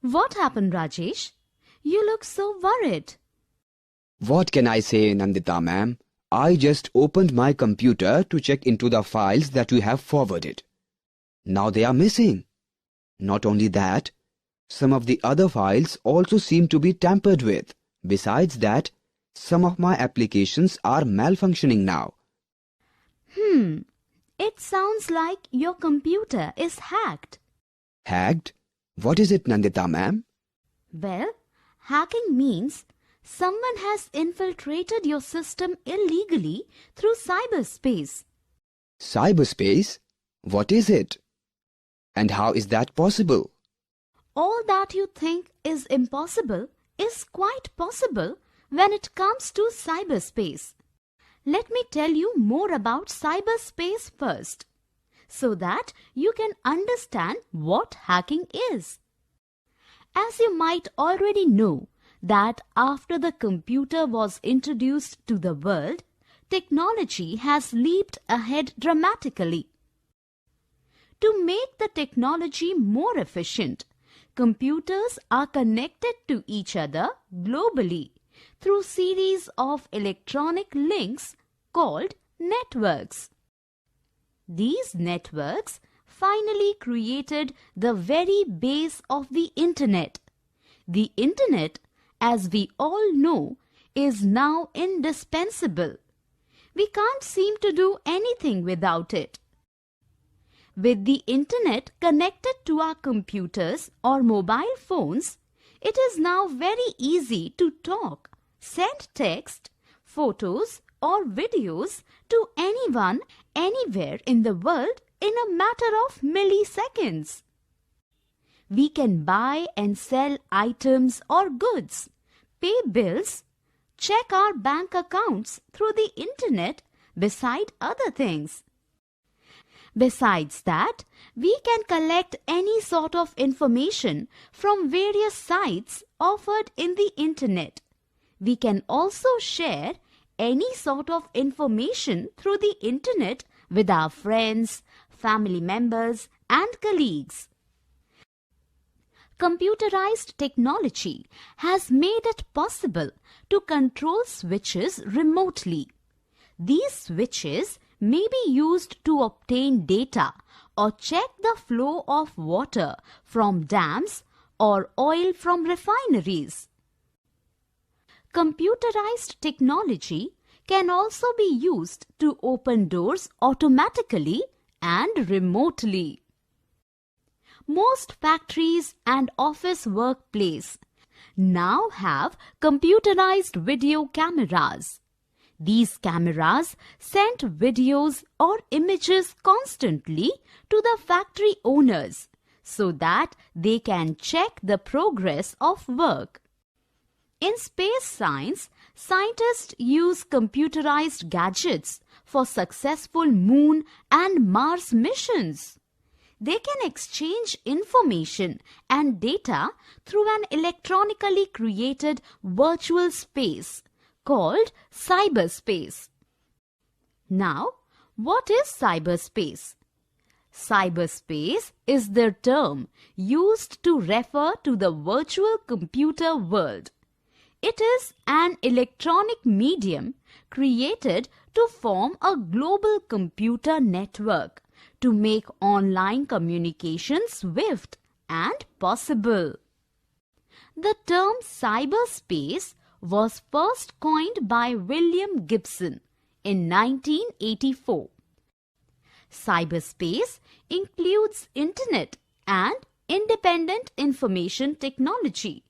What happened, Rajesh? You look so worried. What can I say, Nandita ma'am? I just opened my computer to check into the files that you have forwarded. Now they are missing. Not only that, some of the other files also seem to be tampered with. Besides that, some of my applications are malfunctioning now. It sounds like your computer is hacked. Hacked? What is it, Nandita ma'am? Well, hacking means someone has infiltrated your system illegally through cyberspace. Cyberspace? What is it? And how is that possible? All that you think is impossible is quite possible when it comes to cyberspace. Let me tell you more about cyberspace first, so that you can understand what hacking is. As you might already know, that after the computer was introduced to the world, technology has leaped ahead dramatically. To make the technology more efficient, computers are connected to each other globally through series of electronic links called networks. These networks finally created the very base of the Internet. The Internet, as we all know, is now indispensable. We can't seem to do anything without it. With the Internet connected to our computers or mobile phones, it is now very easy to talk, send text, photos or videos to anyone, anywhere in the world in a matter of milliseconds. We can buy and sell items or goods, pay bills, check our bank accounts through the Internet beside other things. Besides that, we can collect any sort of information from various sites offered in the Internet. We can also share any sort of information through the Internet with our friends, family members, and colleagues. Computerized technology has made it possible to control switches remotely. These switches may be used to obtain data or check the flow of water from dams or oil from refineries. Computerized technology can also be used to open doors automatically and remotely. Most factories and office workplaces now have computerized video cameras. These cameras send videos or images constantly to the factory owners so that they can check the progress of work. In space science, scientists use computerized gadgets for successful Moon and Mars missions. They can exchange information and data through an electronically created virtual space called cyberspace. Now, what is cyberspace? Cyberspace is the term used to refer to the virtual computer world. It is an electronic medium created to form a global computer network to make online communication swift and possible. The term cyberspace was first coined by William Gibson in 1984. Cyberspace includes Internet and independent information technology,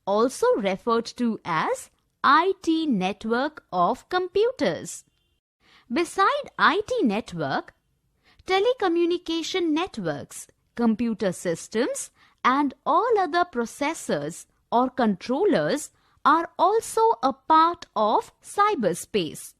also referred to as IT network of computers. Beside IT network, telecommunication networks, computer systems, and all other processors or controllers are also a part of cyberspace.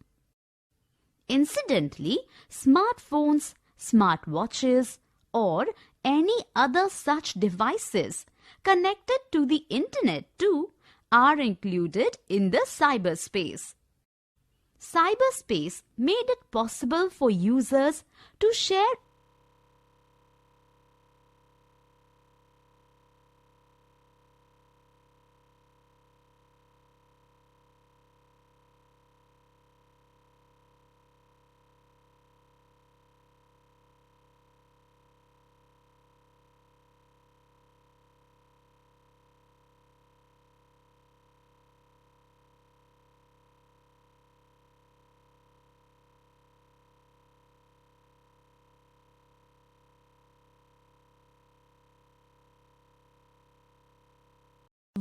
Incidentally, smartphones, smartwatches, or any other such devices connected to the Internet too are included in the cyberspace. Cyberspace made it possible for users to share .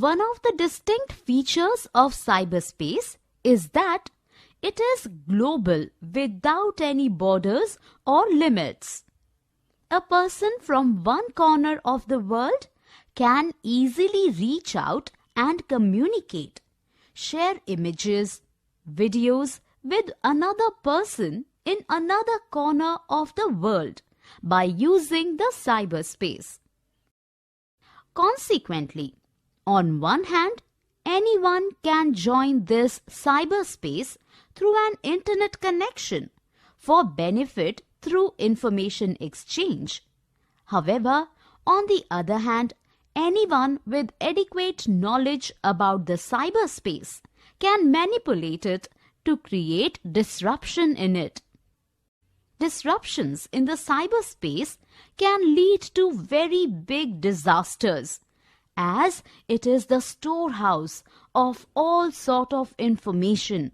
one of the distinct features of cyberspace is that it is global without any borders or limits. A person from one corner of the world can easily reach out and communicate, share images, videos with another person in another corner of the world by using the cyberspace. Consequently, on one hand, anyone can join this cyberspace through an internet connection for benefit through information exchange. However, on the other hand, anyone with adequate knowledge about the cyberspace can manipulate it to create disruption in it. Disruptions in the cyberspace can lead to very big disasters, as it is the storehouse of all sort of information.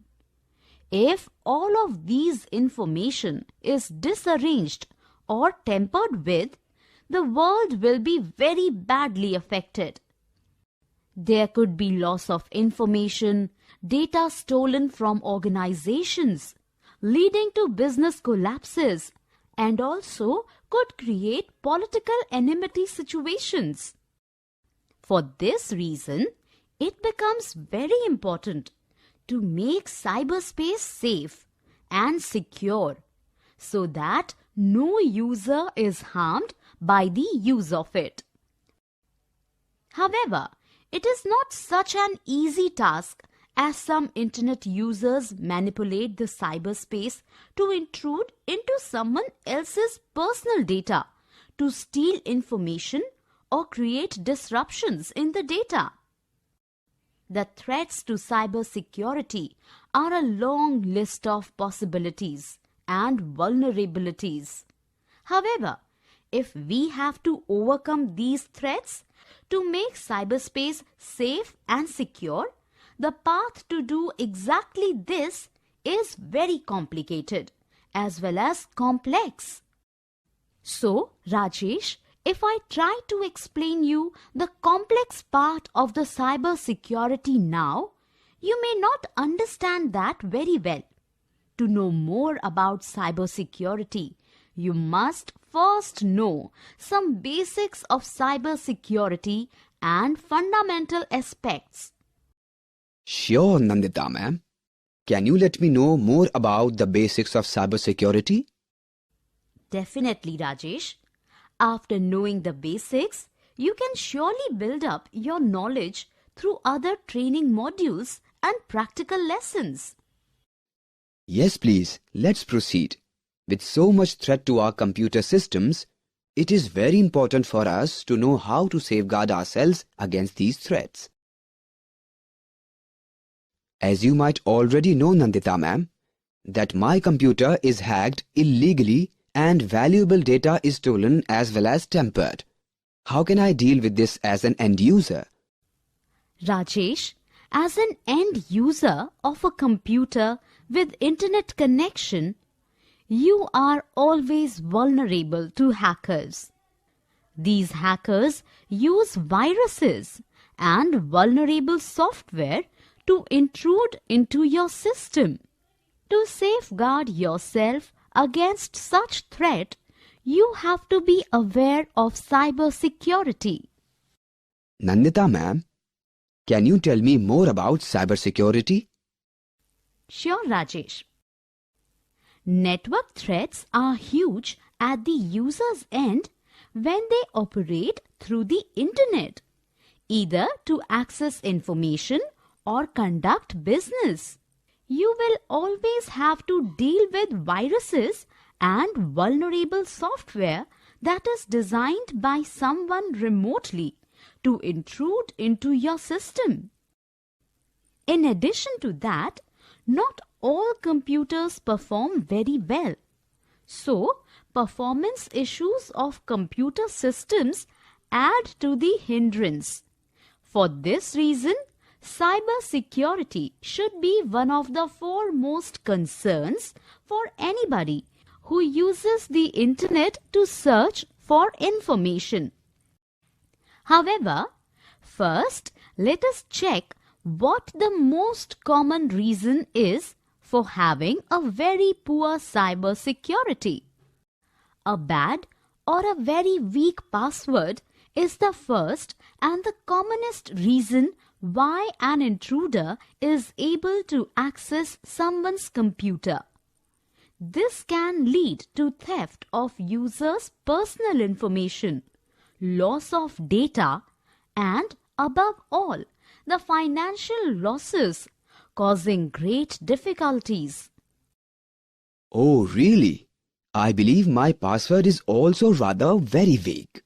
If all of these information is disarranged or tampered with, the world will be very badly affected. There could be loss of information, data stolen from organizations, leading to business collapses, and also could create political enmity situations. For this reason, it becomes very important to make cyberspace safe and secure so that no user is harmed by the use of it. However, it is not such an easy task, as some internet users manipulate the cyberspace to intrude into someone else's personal data, to steal information or create disruptions in the data. The threats to cybersecurity are a long list of possibilities and vulnerabilities. However, if we have to overcome these threats to make cyberspace safe and secure, the path to do exactly this is very complicated as well as complex. So, Rajesh, if I try to explain you the complex part of the cybersecurity now, you may not understand that very well. To know more about cybersecurity, you must first know some basics of cybersecurity and fundamental aspects. Sure, Nandita ma'am. Can you let me know more about the basics of cybersecurity? Definitely, Rajesh. After knowing the basics, you can surely build up your knowledge through other training modules and practical lessons. Yes, please. Let's proceed. With so much threat to our computer systems, it is very important for us to know how to safeguard ourselves against these threats. As you might already know, Nandita ma'am, that my computer is hacked illegally and valuable data is stolen as well as tampered. How can I deal with this as an end user? Rajesh, as an end user of a computer with internet connection, you are always vulnerable to hackers. These hackers use viruses and vulnerable software to intrude into your system. To safeguard yourself against such threat, you have to be aware of cybersecurity. Nandita ma'am, can you tell me more about cybersecurity? Sure, Rajesh. Network threats are huge at the user's end when they operate through the internet, either to access information or conduct business. You will always have to deal with viruses and vulnerable software that is designed by someone remotely to intrude into your system. In addition to that, not all computers perform very well. So, performance issues of computer systems add to the hindrance. For this reason, cybersecurity should be one of the foremost concerns for anybody who uses the internet to search for information. However, First, let us check what the most common reason is for having a very poor cyber security. A bad or a very weak password is the first and the commonest reason why an intruder is able to access someone's computer. This can lead to theft of users' personal information, loss of data, and above all, the financial losses, causing great difficulties. Oh, really? I believe my password is also rather very vague.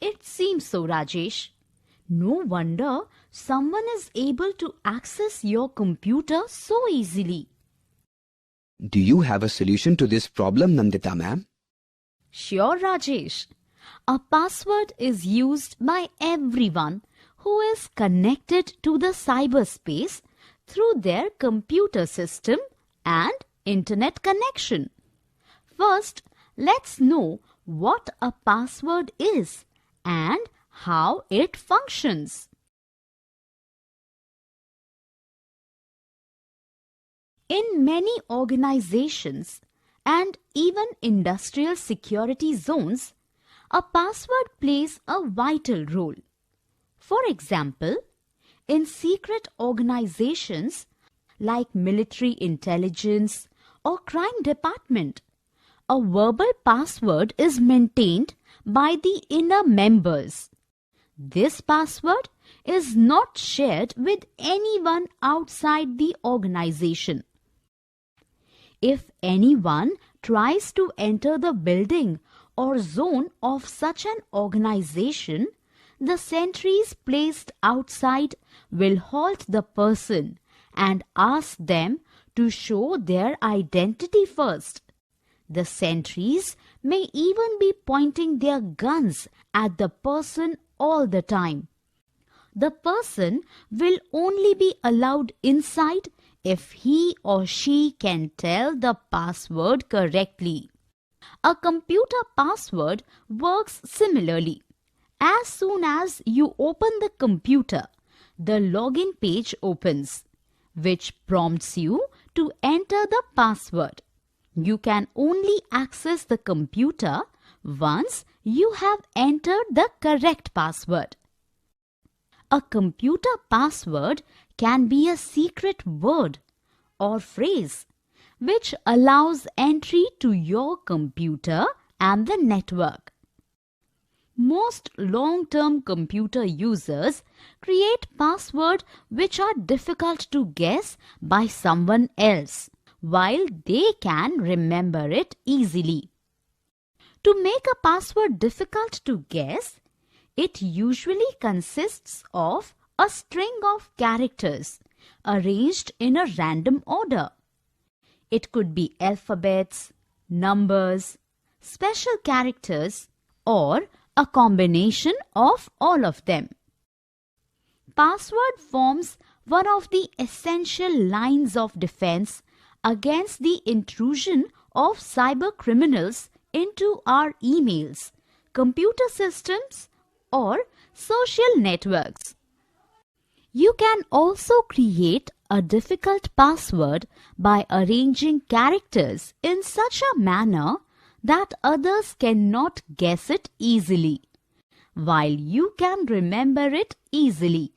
It seems so, Rajesh. No wonder someone is able to access your computer so easily. Do you have a solution to this problem, Nandita ma'am? Sure, Rajesh. A password is used by everyone who is connected to the cyberspace through their computer system and internet connection. First, let's know what a password is and how it functions. In many organizations and even industrial security zones, a password plays a vital role. For example, in secret organizations like military intelligence or crime department, a verbal password is maintained by the inner members. This password is not shared with anyone outside the organization. If anyone tries to enter the building or zone of such an organization, the sentries placed outside will halt the person and ask them to show their identity first. The sentries may even be pointing their guns at the person all the time. The person will only be allowed inside if he or she can tell the password correctly. A computer password works similarly. As soon as you open the computer, the login page opens, which prompts you to enter the password. You can only access the computer once you have entered the correct password. A computer password can be a secret word or phrase which allows entry to your computer and the network. Most long-term computer users create passwords which are difficult to guess by someone else, while they can remember it easily. To make a password difficult to guess, it usually consists of a string of characters arranged in a random order. It could be alphabets, numbers, special characters, or a combination of all of them. Password forms one of the essential lines of defense against the intrusion of cyber criminals into our emails, computer systems, or social networks. You can also create a difficult password by arranging characters in such a manner that others cannot guess it easily, while you can remember it easily.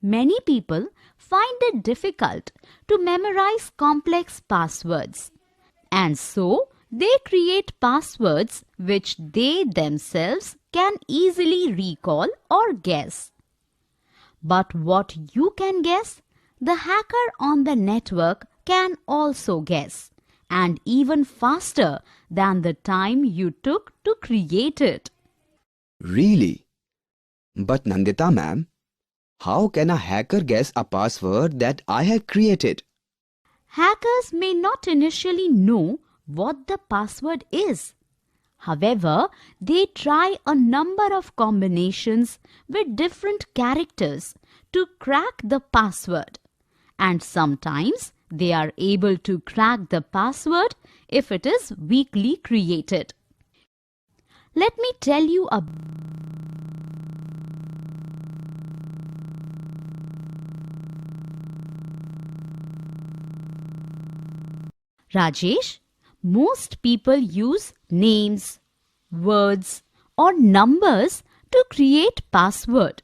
Many people find it difficult to memorize complex passwords, and so they create passwords which they themselves can easily recall or guess. But what you can guess, the hacker on the network can also guess, and even faster than the time you took to create it. Really? But Nandita ma'am, how can a hacker guess a password that I have created? Hackers may not initially know what the password is. However, they try a number of combinations with different characters to crack the password. And sometimes they are able to crack the password if it is weakly created. Let me tell you Rajesh, most people use names, words or numbers to create password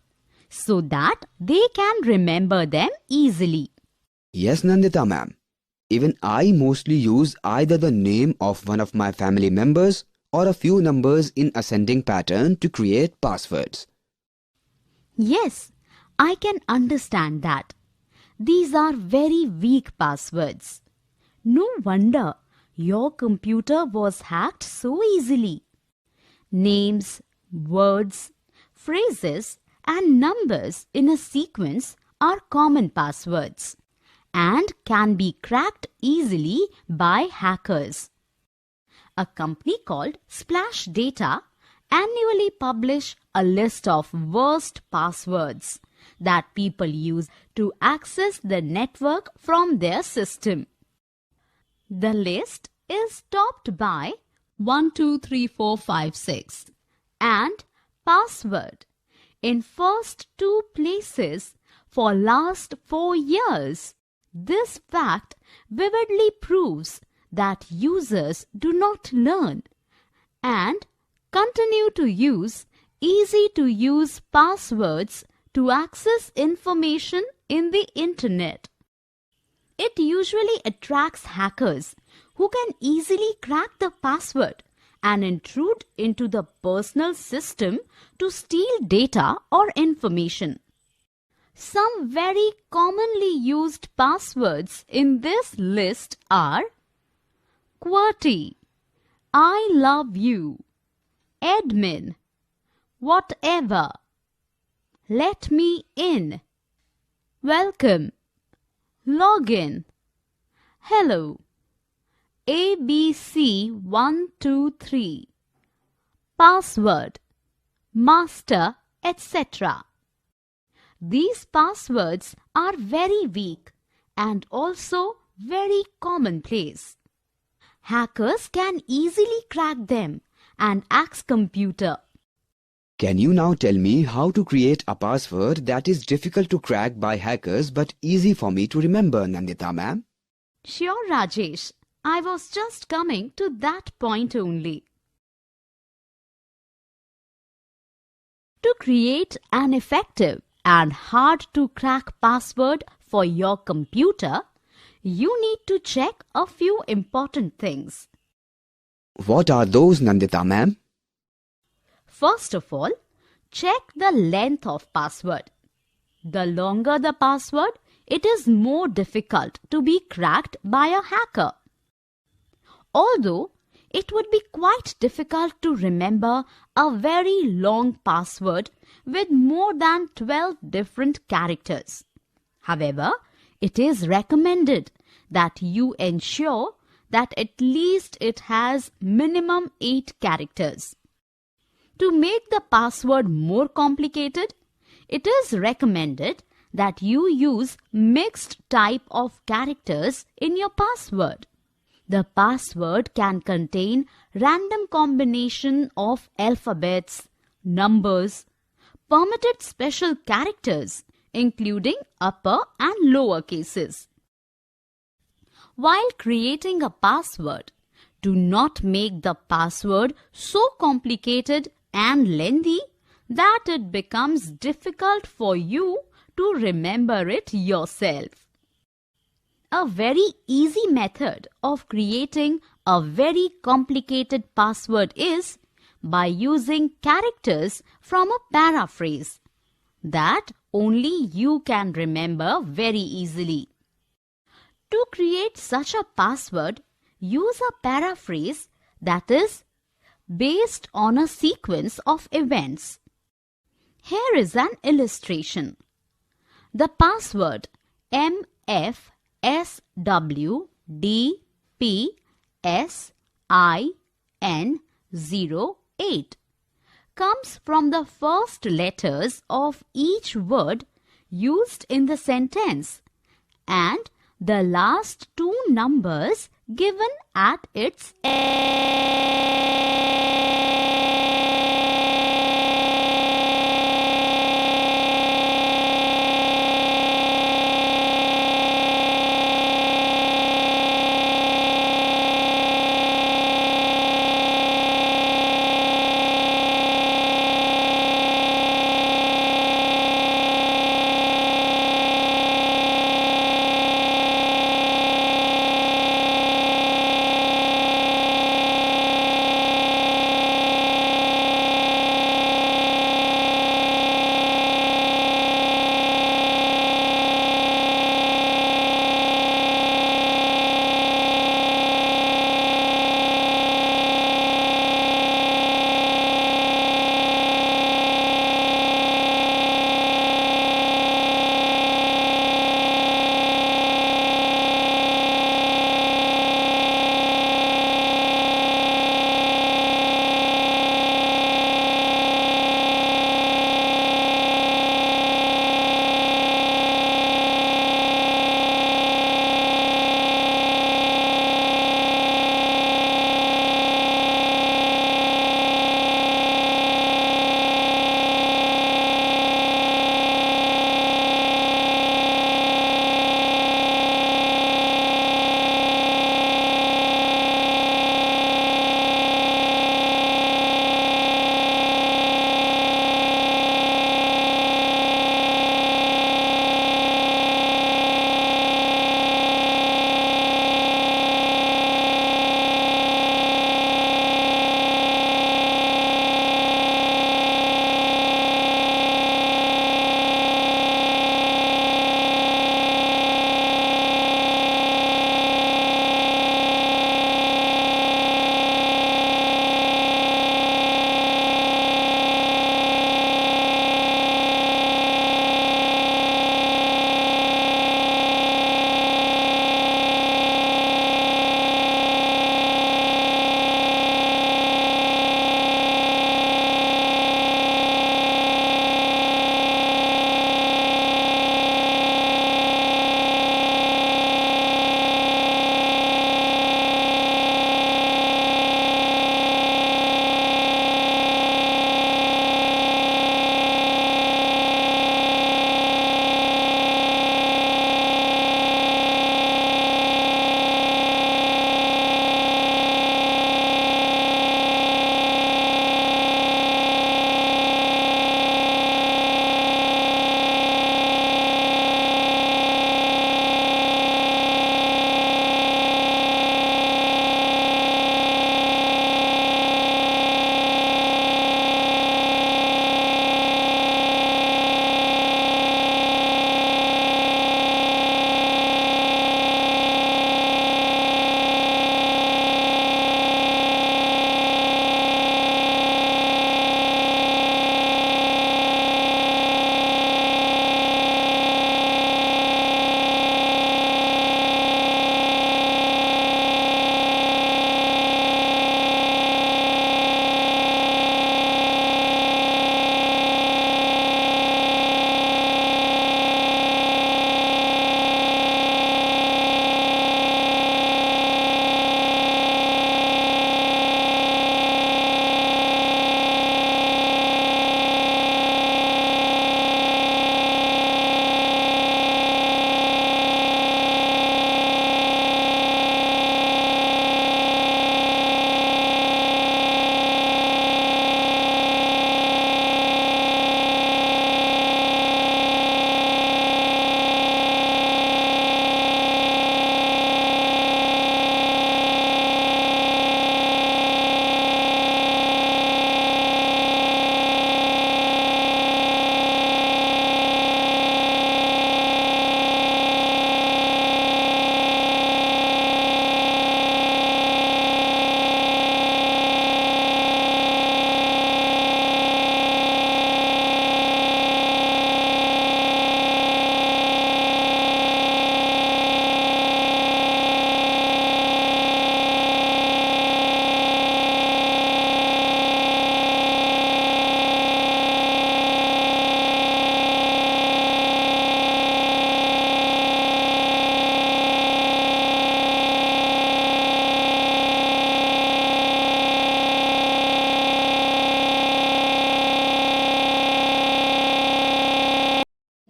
so that they can remember them easily. Yes, Nandita ma'am. Even I mostly use either the name of one of my family members or a few numbers in ascending pattern to create passwords. Yes, I can understand that. These are very weak passwords. No wonder your computer was hacked so easily. Names, words, phrases and numbers in a sequence are common passwords and can be cracked easily by hackers. A company called Splash Data annually publish a list of worst passwords that people use to access the network from their system. The list is topped by 1, 2, 3, 4, 5, 6 and password in first two places for last 4 years. This fact vividly proves that users do not learn and continue to use easy-to-use passwords to access information in the internet. It usually attracts hackers who can easily crack the password and intrude into the personal system to steal data or information. Some very commonly used passwords in this list are QWERTY, I love you, admin, whatever, let me in, welcome, login, hello, ABC123, password, master, etc. These passwords are very weak and also very commonplace. Hackers can easily crack them and access computer. Can you now tell me how to create a password that is difficult to crack by hackers but easy for me to remember, Nandita ma'am? Sure, Rajesh. I was just coming to that point only. To create an effective and hard to crack password for your computer, you need to check a few important things. What are those, Nandita ma'am? First of all, check the length of password. The longer the password, it is more difficult to be cracked by a hacker. Although it would be quite difficult to remember a very long password with more than 12 different characters. However, it is recommended that you ensure that at least it has minimum 8 characters. To make the password more complicated, it is recommended that you use mixed type of characters in your password. The password can contain random combination of alphabets, numbers, permitted special characters, including upper and lower cases. While creating a password, do not make the password so complicated and lengthy that it becomes difficult for you to remember it yourself. A very easy method of creating a very complicated password is by using characters from a paraphrase that only you can remember very easily. To create such a password, use a paraphrase that is based on a sequence of events. Here is an illustration. The password MFSWDPSIN08 comes from the first letters of each word used in the sentence and the last two numbers given at its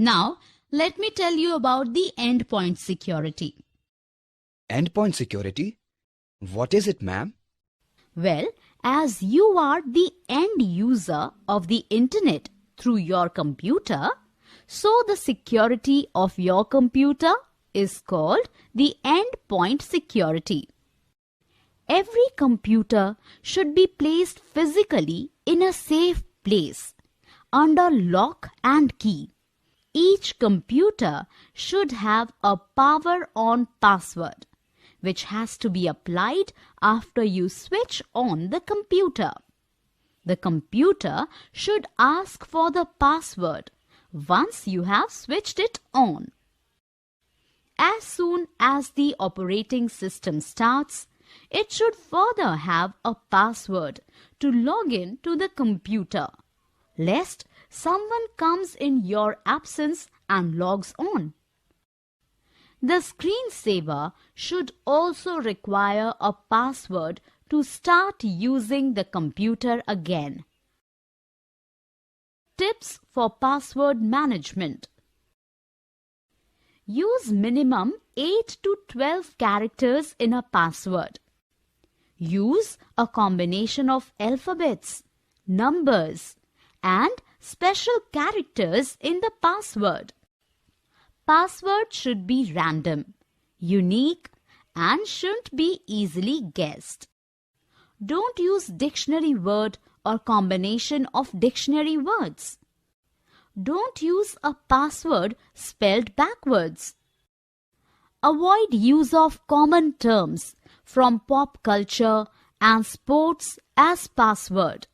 Now, let me tell you about the endpoint security. Endpoint security? What is it, ma'am? Well, as you are the end user of the internet through your computer, so the security of your computer is called the endpoint security. Every computer should be placed physically in a safe place, under lock and key. Each computer should have a power-on password, which has to be applied after you switch on the computer. The computer should ask for the password once you have switched it on. As soon as the operating system starts, it should further have a password to log in to the computer, lest someone comes in your absence and logs on. The screensaver should also require a password to start using the computer again. Tips for password management. Use minimum 8 to 12 characters in a password. Use a combination of alphabets, numbers, and special characters in the password. Password should be random, unique, and shouldn't be easily guessed. Don't use dictionary word or combination of dictionary words. Don't use a password spelled backwards. Avoid use of common terms from pop culture and sports as password.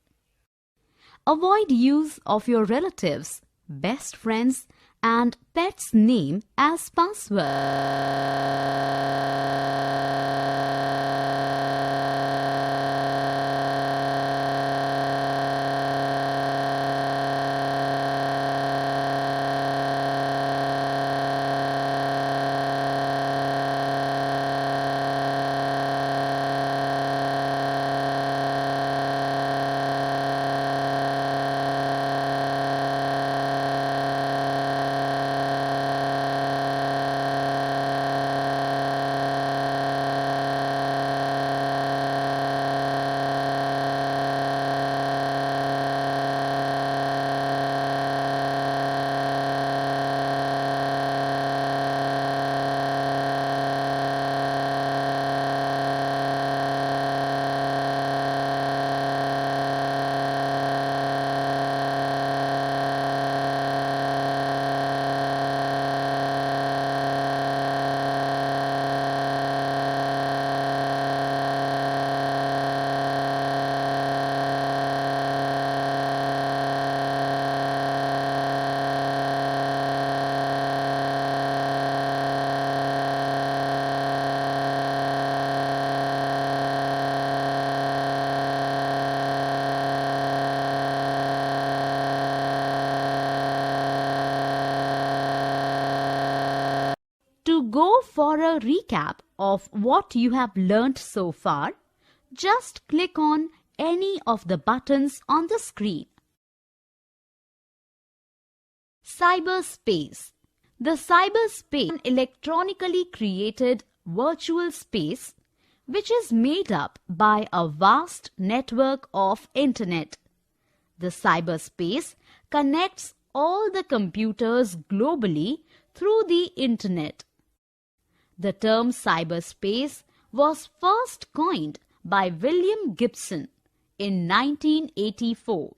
Avoid use of your relatives, best friends, and pet's name as password. To go for a recap of what you have learnt so far, just click on any of the buttons on the screen. Cyberspace. The cyberspace is an electronically created virtual space which is made up by a vast network of internet. The cyberspace connects all the computers globally through the internet. The term cyberspace was first coined by William Gibson in 1984.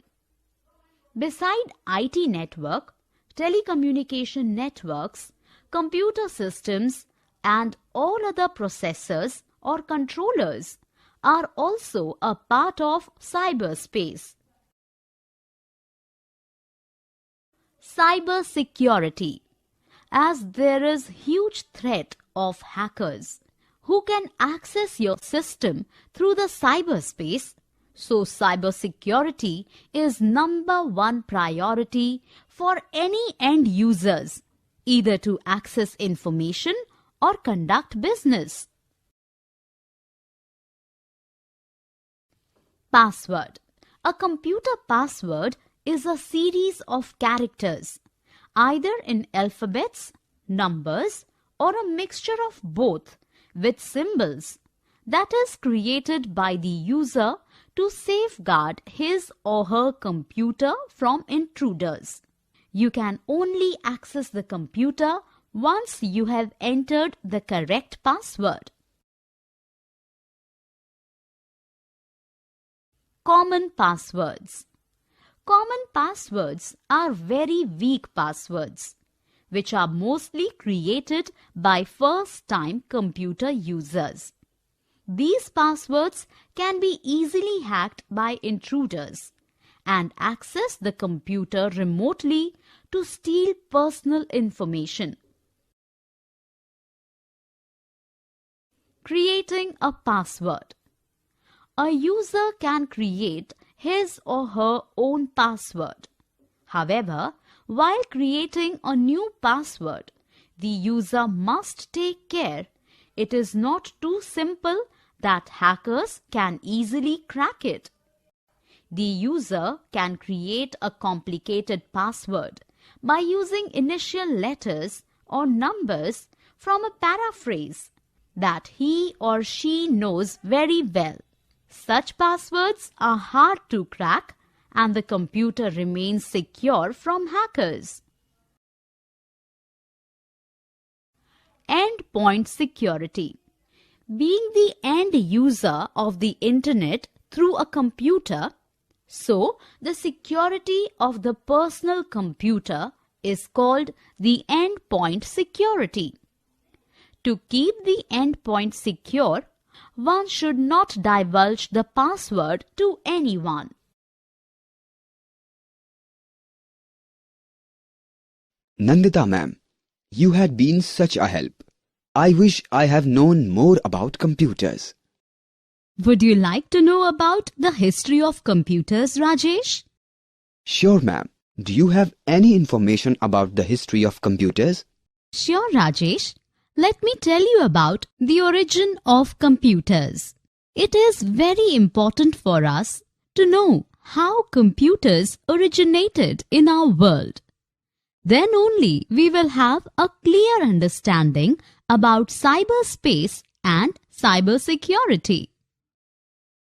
Beside IT network, telecommunication networks, computer systems, and all other processors or controllers are also a part of cyberspace. Cybersecurity. As there is huge threat of hackers who can access your system through the cyberspace, so cybersecurity is number one priority for any end users, either to access information or conduct business. Password. A computer password is a series of characters, either in alphabets, numbers, or a mixture of both with symbols that is created by the user to safeguard his or her computer from intruders. You can only access the computer once you have entered the correct password. Common passwords. Common passwords are very weak passwords, which are mostly created by first-time computer users. These passwords can be easily hacked by intruders and access the computer remotely to steal personal information. Creating a password. A user can create his or her own password. However, while creating a new password, the user must take care it is not too simple that hackers can easily crack it. The user can create a complicated password by using initial letters or numbers from a paraphrase that he or she knows very well. Such passwords are hard to crack and the computer remains secure from hackers. Endpoint security. Being the end user of the internet through a computer, so the security of the personal computer is called the endpoint security. To keep the endpoint secure, one should not divulge the password to anyone. Nandita ma'am, you had been such a help. I wish I have known more about computers. Would you like to know about the history of computers, Rajesh? Sure ma'am. Do you have any information about the history of computers? Sure, Rajesh. Let me tell you about the origin of computers. It is very important for us to know how computers originated in our world. Then only we will have a clear understanding about cyberspace and cybersecurity.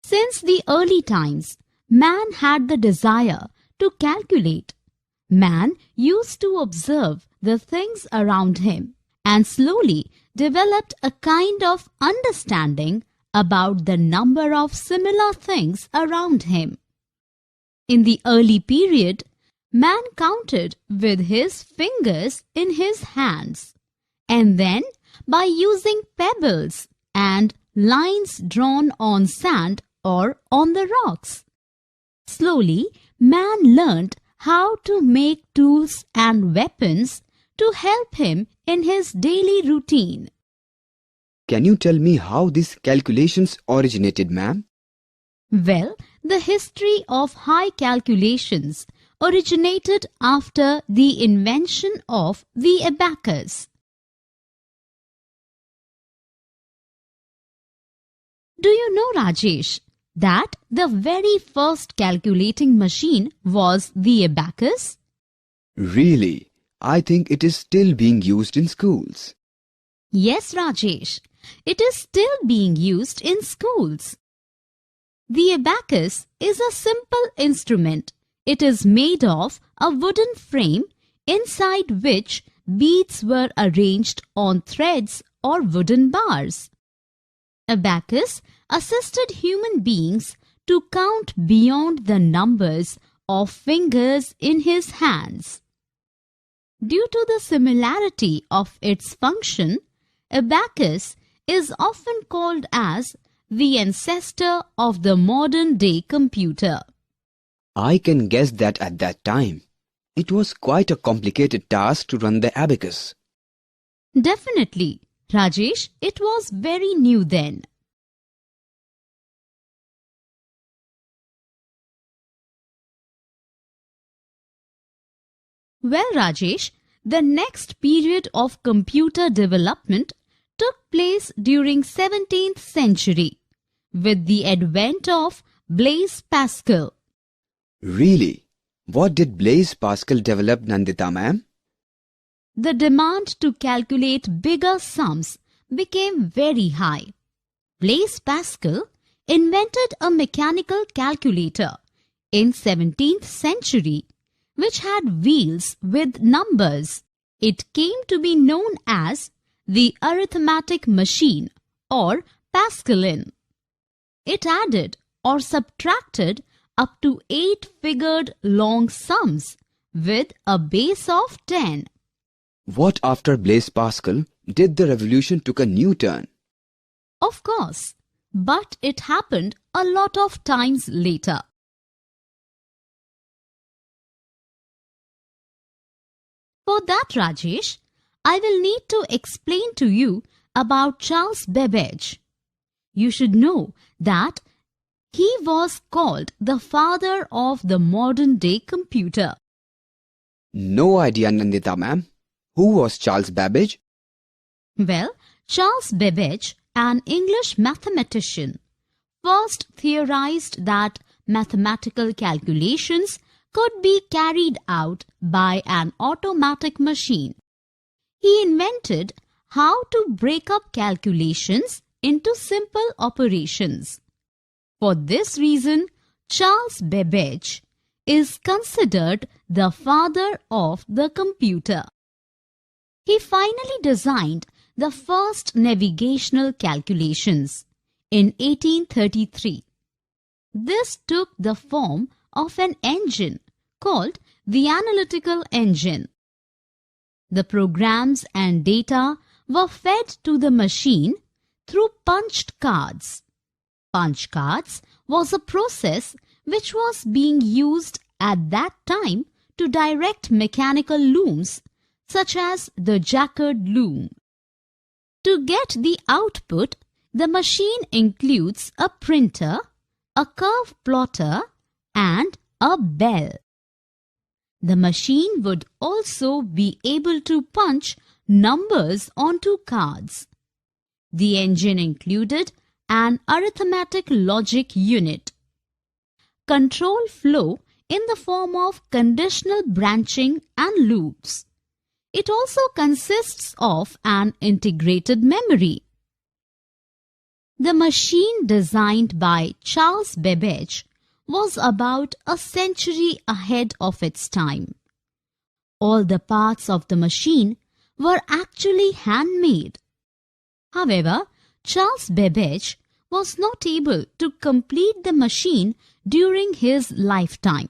Since the early times, man had the desire to calculate. Man used to observe the things around him and slowly developed a kind of understanding about the number of similar things around him. In the early period, man counted with his fingers in his hands, and then by using pebbles and lines drawn on sand or on the rocks. Slowly, man learned how to make tools and weapons to help him in his daily routine. Can you tell me how these calculations originated, ma'am? Well, the history of high calculations originated after the invention of the abacus. Do you know, Rajesh, that the very first calculating machine was the abacus? Really? I think it is still being used in schools. Yes, Rajesh, it is still being used in schools. The abacus is a simple instrument. It is made of a wooden frame inside which beads were arranged on threads or wooden bars. Abacus assisted human beings to count beyond the numbers of fingers in his hands. Due to the similarity of its function, abacus is often called as the ancestor of the modern-day computer. I can guess that at that time, it was quite a complicated task to run the abacus. Definitely, Rajesh, it was very new then. Well, Rajesh, the next period of computer development took place during 17th century with the advent of Blaise Pascal. Really? What did Blaise Pascal develop, Nandita ma'am? the demand to calculate bigger sums became very high. Blaise Pascal invented a mechanical calculator in 17th century which had wheels with numbers. It came to be known as the arithmetic machine or Pascaline. It added or subtracted up to 8-figured long sums with a base of 10. What after Blaise Pascal did the revolution took a new turn? Of course, but it happened a lot of times later. For that, Rajesh, I will need to explain to you about Charles Babbage. You should know that he was called the father of the modern-day computer. No idea, Nandita ma'am. Who was Charles Babbage? Well, Charles Babbage, an English mathematician, first theorized that mathematical calculations could be carried out by an automatic machine. He invented how to break up calculations into simple operations. For this reason, Charles Babbage is considered the father of the computer. He finally designed the first navigational calculations in 1833. This took the form of an engine called the analytical engine. The programs and data were fed to the machine through punched cards. Punch cards was a process which was being used at that time to direct mechanical looms such as the Jacquard loom. To get the output, the machine includes a printer, a curve plotter, and a bell. The machine would also be able to punch numbers onto cards. The engine included an arithmetic logic unit, control flow in the form of conditional branching and loops. It also consists of an integrated memory. The machine designed by Charles Babbage was about a century ahead of its time. All the parts of the machine were actually handmade. However, Charles Babbage was not able to complete the machine during his lifetime.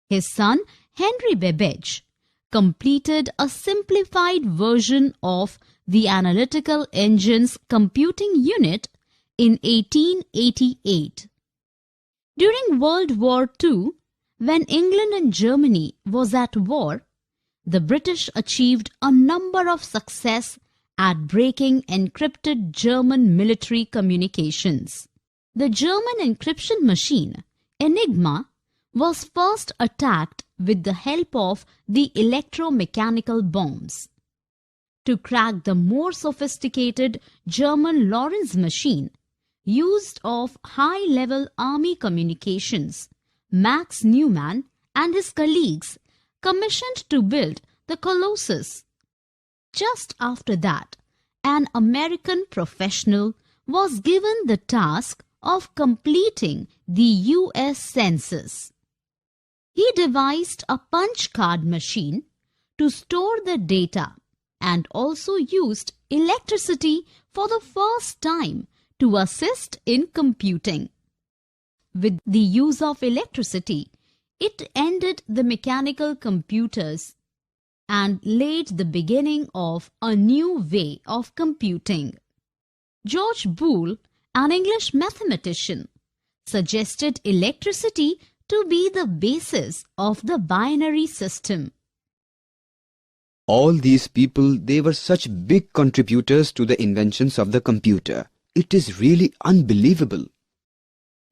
His son, Henry Babbage, completed a simplified version of the analytical engine's computing unit in 1888. During World War II, when England and Germany was at war, the British achieved a number of success at breaking encrypted German military communications. The German encryption machine, Enigma, was first attacked with the help of the electromechanical bombs. To crack the more sophisticated German Lawrence machine, used of high-level army communications, Max Neumann and his colleagues commissioned to build the Colossus. Just after that, an American professional was given the task of completing the U.S. Census. He devised a punch card machine to store the data and also used electricity for the first time to assist in computing. With the use of electricity, it ended the mechanical computers and laid the beginning of a new way of computing. George Boole, an English mathematician, suggested electricity to be the basis of the binary system. All these people, they were such big contributors to the inventions of the computer. It is really unbelievable.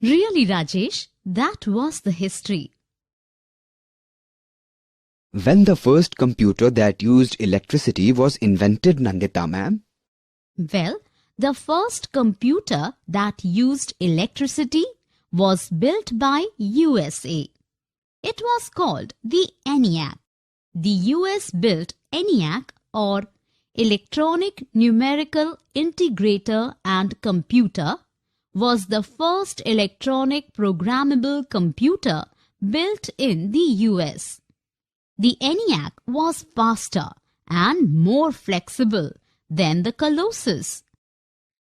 Really, Rajesh, that was the history. When the first computer that used electricity was invented, Nandita ma'am? Well, the first computer that used electricity was built by USA. It was called the ENIAC. The US built ENIAC, or Electronic Numerical Integrator and Computer, was the first electronic programmable computer built in the US. The ENIAC was faster and more flexible than the Colossus.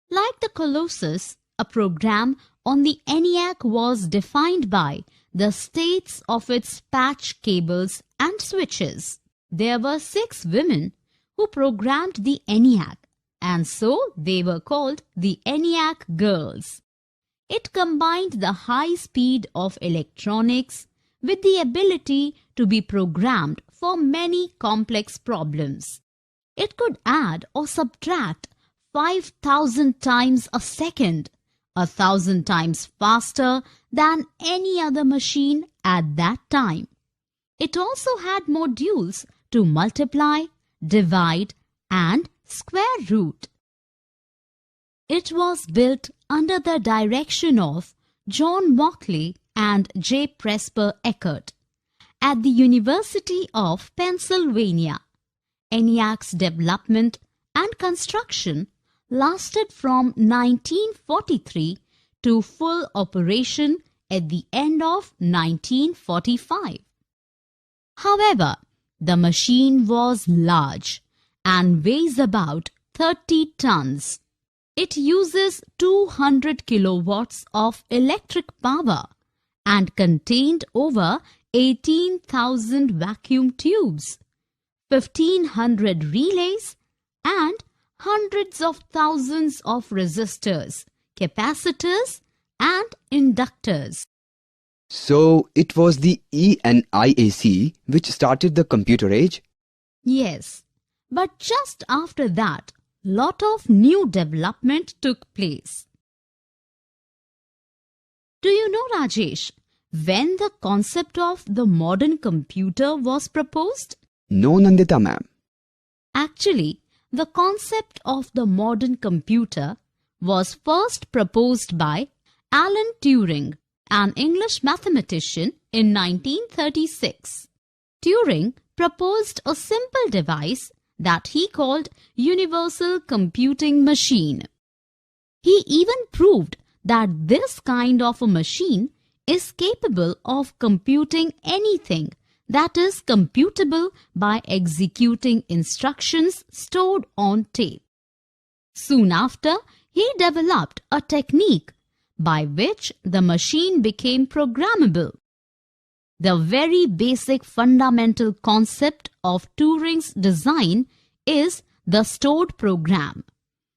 Like the Colossus, a program on the ENIAC was defined by the states of its patch cables and switches. There were 6 women who programmed the ENIAC, and so they were called the ENIAC girls. It combined the high speed of electronics with the ability to be programmed for many complex problems. It could add or subtract 5,000 times a second, 1,000 times faster than any other machine at that time. It also had modules to multiply, divide, and square root. It was built under the direction of John Mauchly and J. Presper Eckert at the University of Pennsylvania. ENIAC's development and construction lasted from 1943 to full operation at the end of 1945. However, the machine was large and weighs about 30 tons. It uses 200 kilowatts of electric power and contained over 18,000 vacuum tubes, 1,500 relays, and hundreds of thousands of resistors, capacitors, and inductors. So it was the ENIAC which started the computer age? Yes, but just after that, lot of new development took place. Do you know, Rajesh, when the concept of the modern computer was proposed? No, Nandita ma'am. Actually, the concept of the modern computer was first proposed by Alan Turing, an English mathematician, in 1936. Turing proposed a simple device that he called Universal Computing Machine. He even proved that this kind of a machine is capable of computing anything that is computable by executing instructions stored on tape. Soon after, he developed a technique by which the machine became programmable. The very basic fundamental concept of Turing's design is the stored program,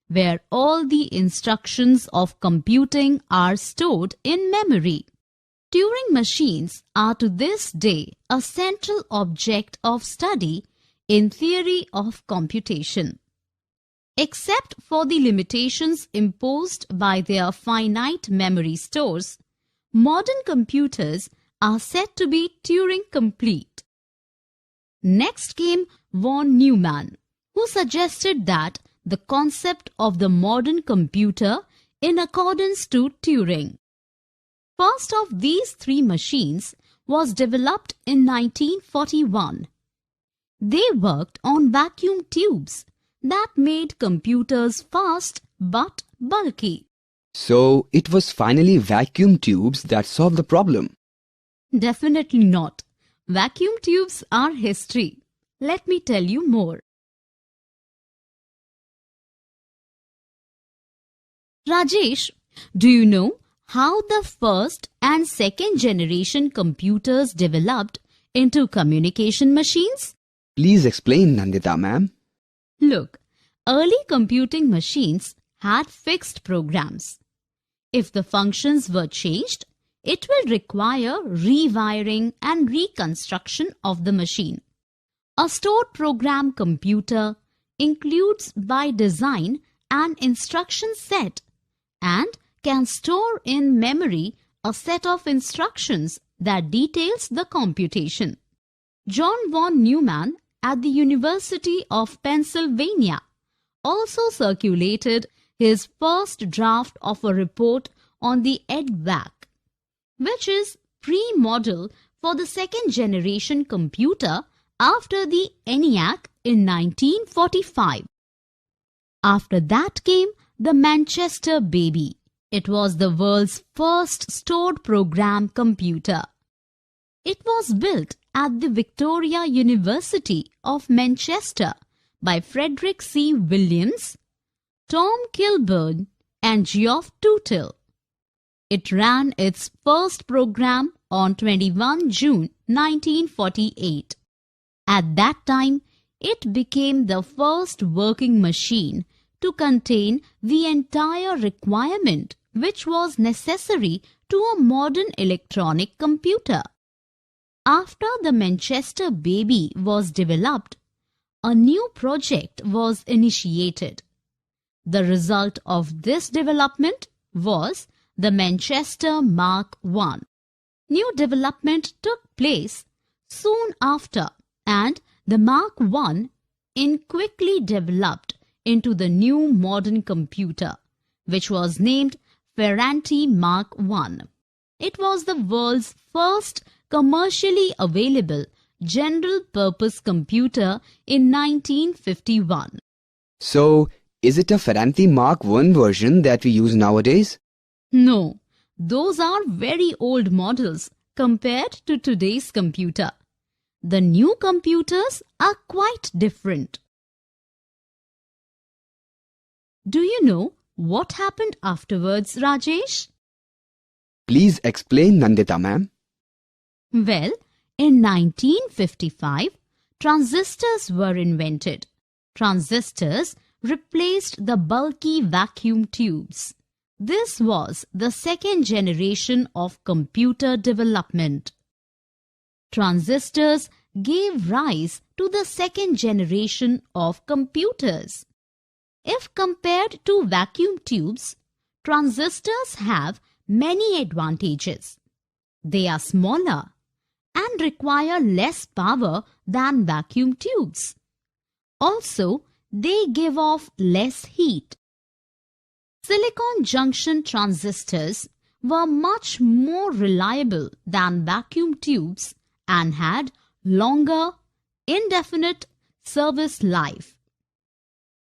where all the instructions of computing are stored in memory. Turing machines are to this day a central object of study in theory of computation. Except for the limitations imposed by their finite memory stores, modern computers are said to be Turing complete. Next came von Neumann, who suggested that the concept of the modern computer in accordance to Turing. First of these 3 machines was developed in 1941. They worked on vacuum tubes that made computers fast but bulky. So it was finally vacuum tubes that solved the problem. Definitely not. Vacuum tubes are history. Let me tell you more. Rajesh, do you know how the first and second generation computers developed into communication machines? Please explain, Nandita ma'am. Look, early computing machines had fixed programs. If the functions were changed, it will require rewiring and reconstruction of the machine. A stored program computer includes by design an instruction set and can store in memory a set of instructions that details the computation. John von Neumann at the University of Pennsylvania also circulated his first draft of a report on the EDVAC, which is pre-model for the second generation computer after the ENIAC in 1945. After that came the Manchester Baby. It was the world's first stored program computer. It was built at the Victoria University of Manchester by Frederick C. Williams, Tom Kilburn and Geoff Tootle. It ran its first program on 21 June 1948. At that time, it became the first working machine to contain the entire requirement which was necessary to a modern electronic computer. After the Manchester Baby was developed, a new project was initiated. The result of this development was the Manchester Mark I. New development took place soon after, and the Mark I quickly developed into the new modern computer, which was named Ferranti Mark I. It was the world's first commercially available general-purpose computer in 1951. So, is it a Ferranti Mark I version that we use nowadays? No, those are very old models compared to today's computer. The new computers are quite different. Do you know what happened afterwards, Rajesh? Please explain, Nandita ma'am. Well, in 1955, transistors were invented. Transistors replaced the bulky vacuum tubes. This was the second generation of computer development. Transistors gave rise to the second generation of computers. If compared to vacuum tubes, transistors have many advantages. They are smaller and require less power than vacuum tubes. Also, they give off less heat. Silicon junction transistors were much more reliable than vacuum tubes and had longer, indefinite service life.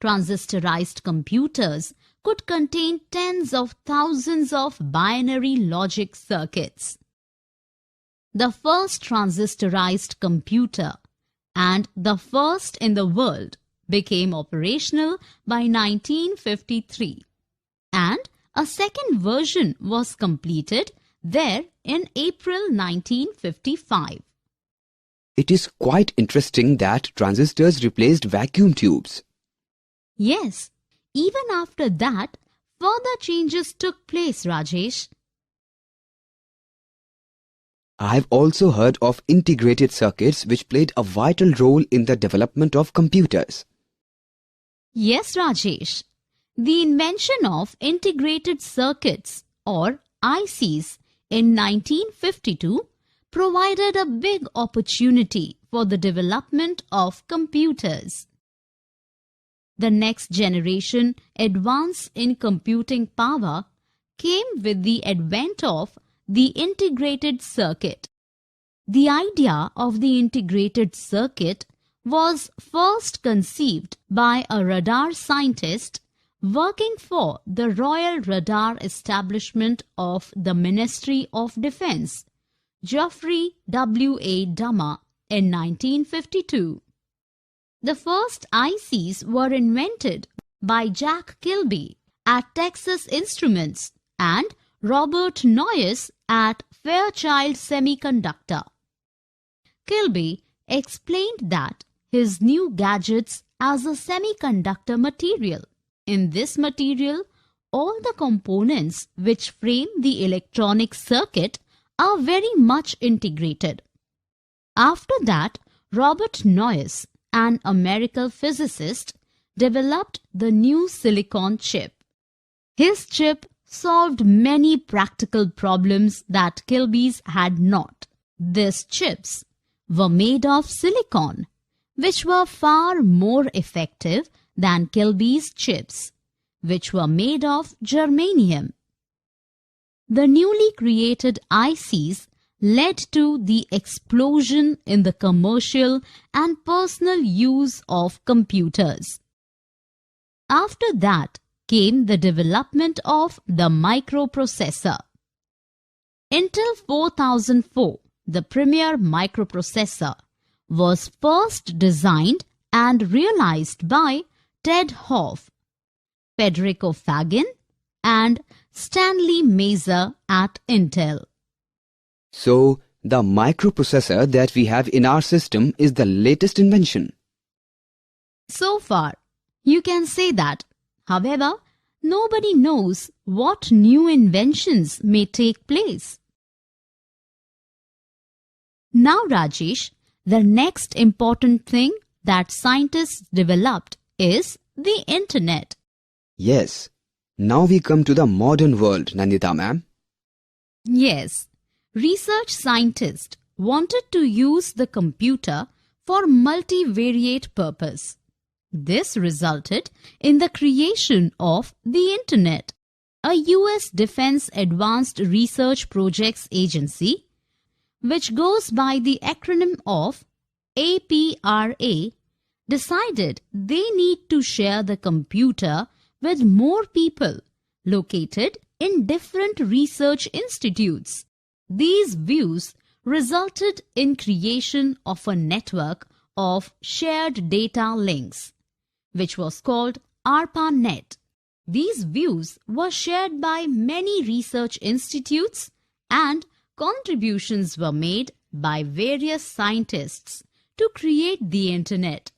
Transistorized computers could contain tens of thousands of binary logic circuits. The first transistorized computer and the first in the world became operational by 1953, and a second version was completed there in April 1955. It is quite interesting that transistors replaced vacuum tubes. Yes, even after that, further changes took place, Rajesh. I've also heard of integrated circuits which played a vital role in the development of computers. Yes, Rajesh. The invention of integrated circuits or ICs in 1952 provided a big opportunity for the development of computers. The next generation advance in computing power came with the advent of the integrated circuit. The idea of the integrated circuit was first conceived by a radar scientist working for the Royal Radar Establishment of the Ministry of Defence, Geoffrey W.A. Dummer, in 1952. The first ICs were invented by Jack Kilby at Texas Instruments and Robert Noyes at Fairchild Semiconductor. Kilby explained that his new gadgets as a semiconductor material. In this material, all the components which frame the electronic circuit are very much integrated. After that, Robert Noyes, an American physicist, developed the new silicon chip. His chip solved many practical problems that Kilby's had not. These chips were made of silicon, which were far more effective than Kilby's chips, which were made of germanium. The newly created ICs led to the explosion in the commercial and personal use of computers. After that came the development of the microprocessor. Intel 4004, the premier microprocessor, was first designed and realized by Ted Hoff, Federico Fagin, and Stanley Mazer at Intel. So, the microprocessor that we have in our system is the latest invention. So far, you can say that. However, nobody knows what new inventions may take place. Now, Rajesh, the next important thing that scientists developed is the Internet. Yes. Now we come to the modern world, Nandita ma'am. Yes. Research scientists wanted to use the computer for multivariate purpose. This resulted in the creation of the Internet. A US Defense Advanced Research Projects Agency, which goes by the acronym of APRA, decided they need to share the computer with more people located in different research institutes. These views resulted in creation of a network of shared data links, which was called ARPANET. These views were shared by many research institutes and contributions were made by various scientists to create the Internet.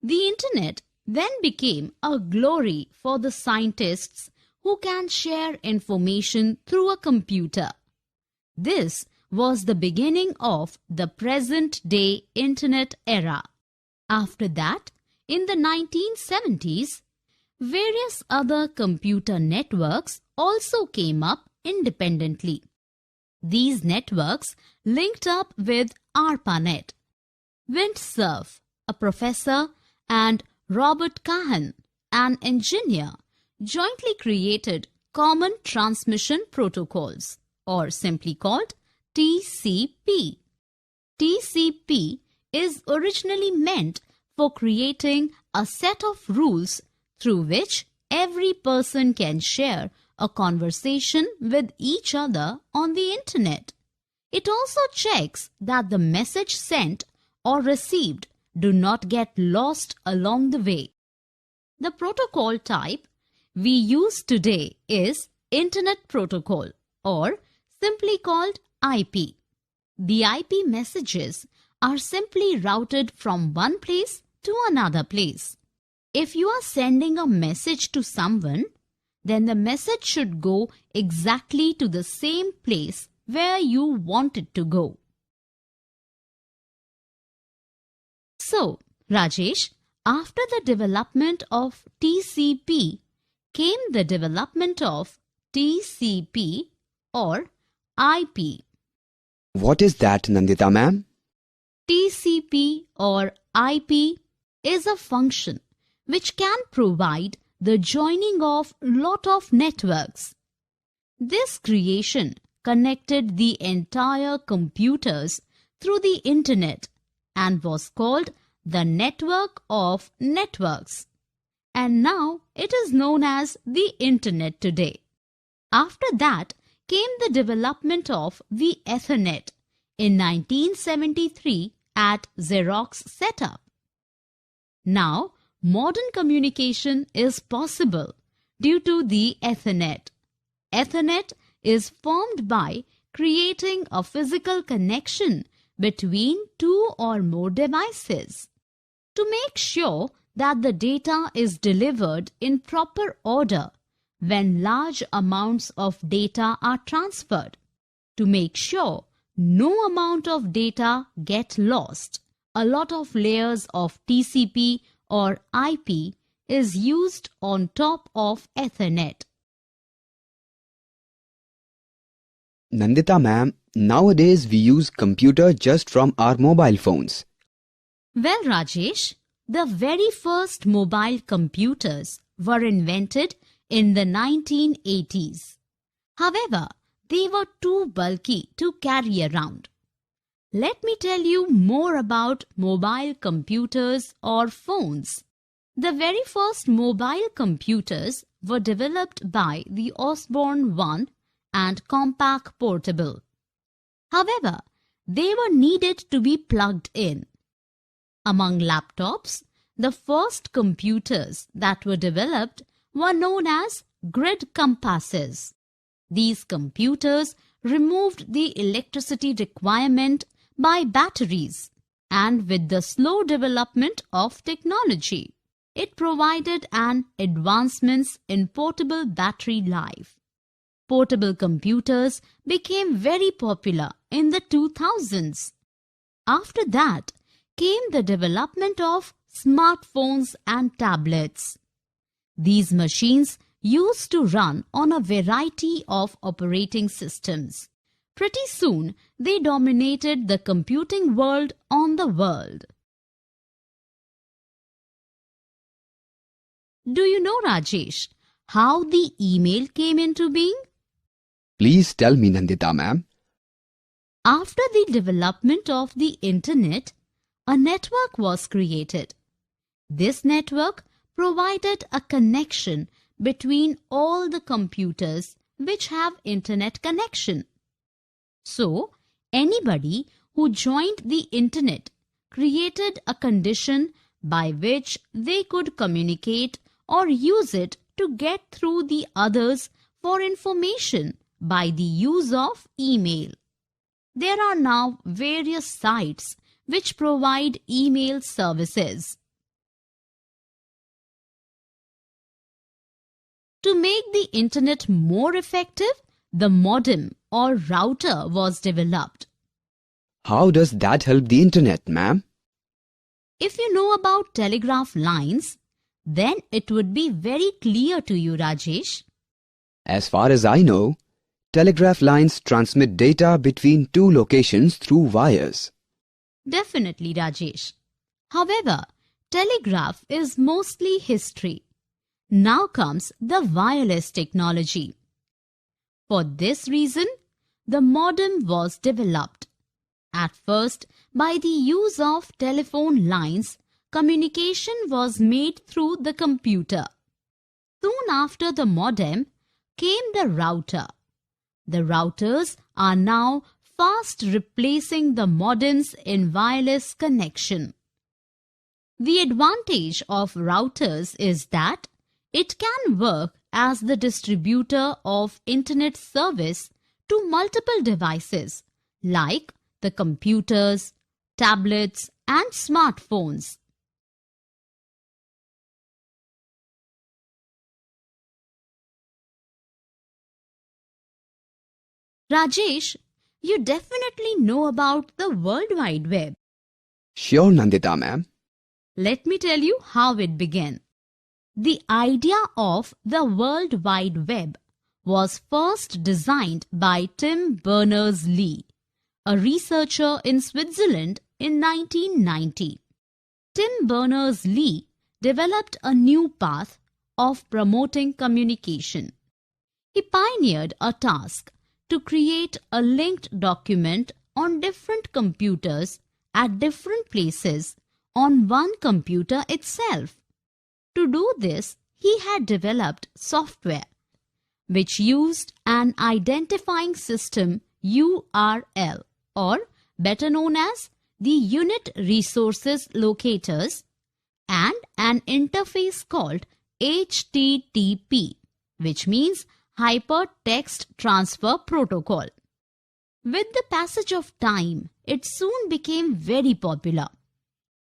The Internet then became a glory for the scientists who can share information through a computer. This was the beginning of the present-day Internet era. After that, in the 1970s, various other computer networks also came up independently. These networks linked up with ARPANET. Vint Cerf, a professor, and Robert Kahan, an engineer, jointly created Common Transmission Protocols, or simply called TCP. TCP is originally meant for creating a set of rules through which every person can share a conversation with each other on the Internet. It also checks that the message sent or received do not get lost along the way. The protocol type we use today is Internet Protocol, or simply called IP. The IP messages are simply routed from one place to another place. If you are sending a message to someone, then the message should go exactly to the same place where you want it to go. So, Rajesh, after the development of TCP came the development of TCP or IP. What is that, Nandita ma'am? TCP or IP is a function which can provide the joining of lot of networks. This creation connected the entire computers through the Internet and was called the network of networks. And now it is known as the Internet today. After that came the development of the Ethernet in 1973 at Xerox setup. Now, modern communication is possible due to the Ethernet. Ethernet is formed by creating a physical connection between two or more devices. To make sure that the data is delivered in proper order when large amounts of data are transferred, to make sure no amount of data get lost, a lot of layers of TCP or IP is used on top of Ethernet. Nandita ma'am, nowadays we use computer just from our mobile phones. Well, Rajesh, the very first mobile computers were invented in the 1980s. However, they were too bulky to carry around. Let me tell you more about mobile computers or phones. The very first mobile computers were developed by the Osborne 1 and Compaq Portable. However, they were needed to be plugged in. Among laptops, the first computers that were developed were known as grid compasses. These computers removed the electricity requirement by batteries, and with the slow development of technology, it provided an advancements in portable battery life. Portable computers became very popular in the 2000s. After that came the development of smartphones and tablets. These machines used to run on a variety of operating systems. Pretty soon, they dominated the computing world on the world. Do you know, Rajesh, how the email came into being? Please tell me, Nandita ma'am. After the development of the internet, a network was created. This network provided a connection between all the computers which have internet connection. So, anybody who joined the internet created a condition by which they could communicate or use it to get through the others for information by the use of email. There are now various sites which provide email services. To make the internet more effective, the modem or router was developed. How does that help the internet, ma'am? If you know about telegraph lines, then it would be very clear to you, Rajesh. As far as I know, telegraph lines transmit data between two locations through wires. Definitely, Rajesh. However, telegraph is mostly history. Now comes the wireless technology. For this reason, the modem was developed. At first, by the use of telephone lines, communication was made through the computer. Soon after the modem came the router. The routers are now fast replacing the modems in wireless connection. The advantage of routers is that it can work as the distributor of internet service to multiple devices like the computers, tablets, and smartphones. Rajesh, you definitely know about the World Wide Web. Sure, Nandita ma'am. Let me tell you how it began. The idea of the World Wide Web was first designed by Tim Berners-Lee, a researcher in Switzerland in 1990. Tim Berners-Lee developed a new path of promoting communication. He pioneered a task to create a linked document on different computers at different places on one computer itself. To do this, he had developed software which used an identifying system URL, or better known as the Unit Resources Locators, and an interface called HTTP, which means Hypertext Transfer Protocol. With the passage of time, it soon became very popular.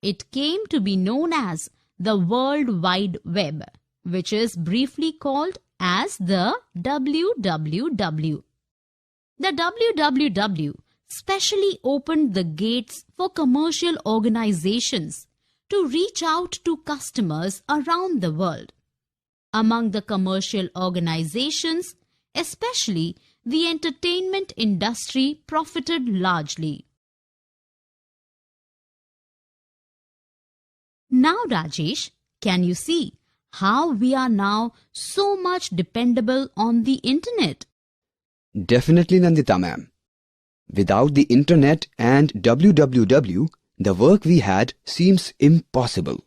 It came to be known as the World Wide Web, which is briefly called as the WWW. The WWW specially opened the gates for commercial organizations to reach out to customers around the world. Among the commercial organizations, especially the entertainment industry profited largely. Now, Rajesh, can you see how we are now so much dependable on the internet? Definitely, Nandita ma'am. Without the internet and www, the work we had seems impossible.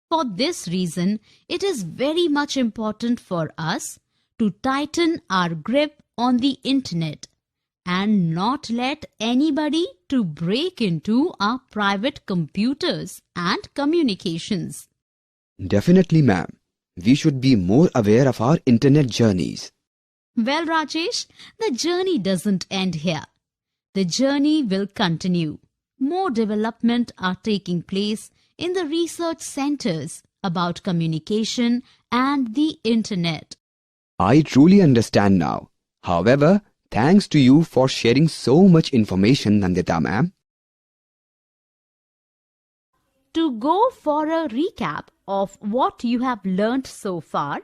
For this reason, it is very much important for us to tighten our grip on the internet and not let anybody to break into our private computers and communications. Definitely, ma'am. We should be more aware of our internet journeys. Well, Rajesh, the journey doesn't end here. The journey will continue. More development are taking place in the research centers about communication and the internet. I truly understand now. However, thanks to you for sharing so much information, Nandita ma'am. To go for a recap of what you have learnt so far,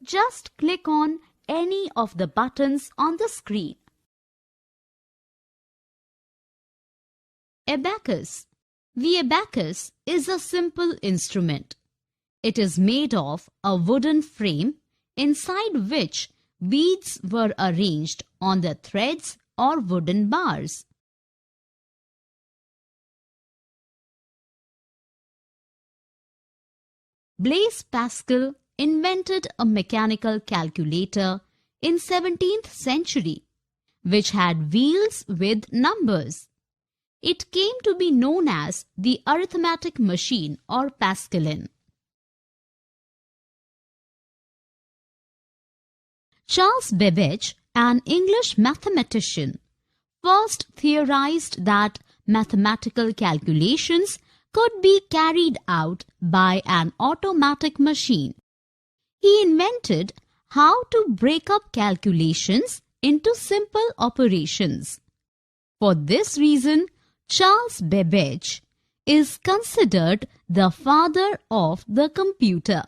just click on any of the buttons on the screen. Abacus. The abacus is a simple instrument. It is made of a wooden frame inside which beads were arranged on the threads or wooden bars. Blaise Pascal invented a mechanical calculator in 17th century which had wheels with numbers. It came to be known as the arithmetic machine or Pascaline. Charles Babbage, an English mathematician, first theorized that mathematical calculations could be carried out by an automatic machine. He invented how to break up calculations into simple operations. For this reason, Charles Babbage is considered the father of the computer.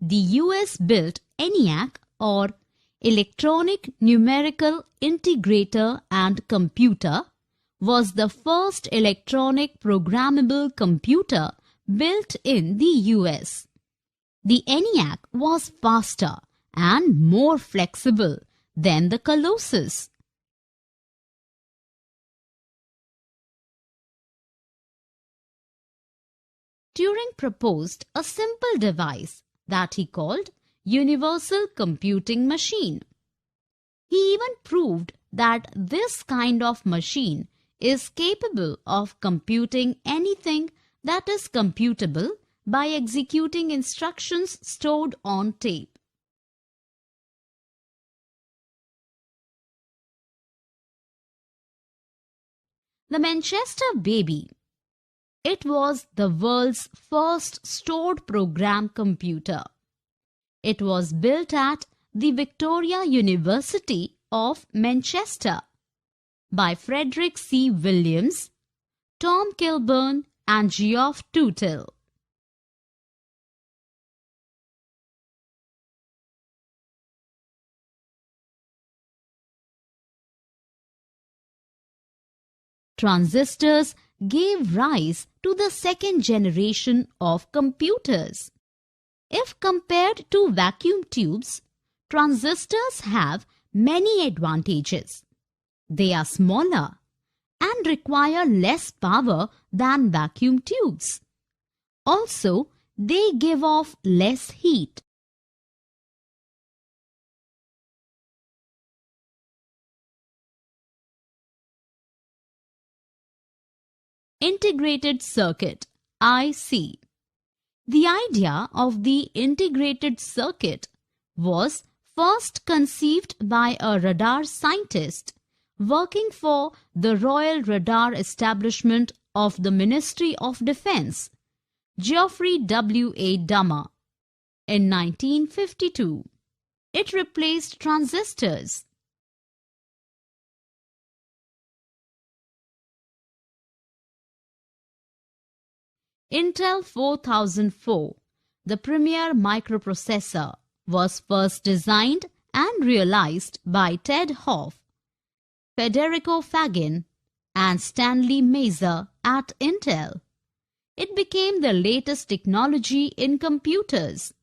The US built ENIAC or Electronic Numerical Integrator and Computer was the first electronic programmable computer built in the US. The ENIAC was faster and more flexible than the Colossus. Turing proposed a simple device that he called Universal Computing Machine. He even proved that this kind of machine is capable of computing anything that is computable by executing instructions stored on tape. The Manchester Baby. It was the world's first stored program computer. It was built at the Victoria University of Manchester by Frederick C. Williams, Tom Kilburn and Geoff Tootle. Transistors gave rise to the second generation of computers. If compared to vacuum tubes, transistors have many advantages. They are smaller and require less power than vacuum tubes. Also, they give off less heat. Integrated Circuit (IC). The idea of the integrated circuit was first conceived by a radar scientist working for the Royal Radar Establishment of the Ministry of Defence, Geoffrey W.A. Dummer, in 1952. It replaced transistors. Intel 4004, the premier microprocessor, was first designed and realized by Ted Hoff, Federico Fagin, and Stanley Mazer at Intel. it became the latest technology in computers.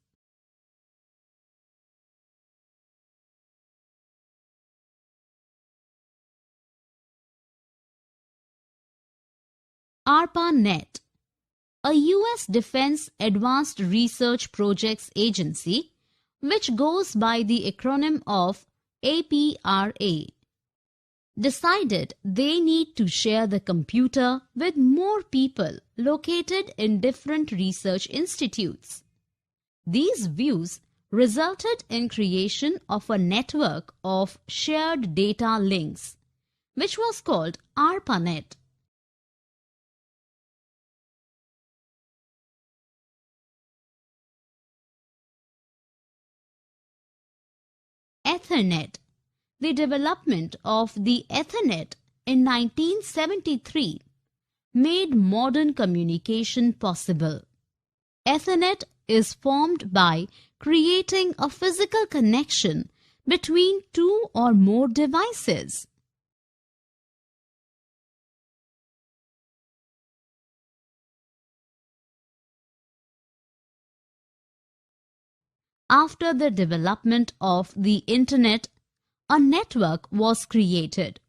ARPANET, a U.S. Defense Advanced Research Projects Agency, which goes by the acronym of APRA, decided they need to share the computer with more people located in different research institutes. These views resulted in creation of a network of shared data links, which was called ARPANET. Ethernet. The development of the Ethernet in 1973 made modern communication possible. Ethernet is formed by creating a physical connection between two or more devices. After the development of the Internet, a network was created.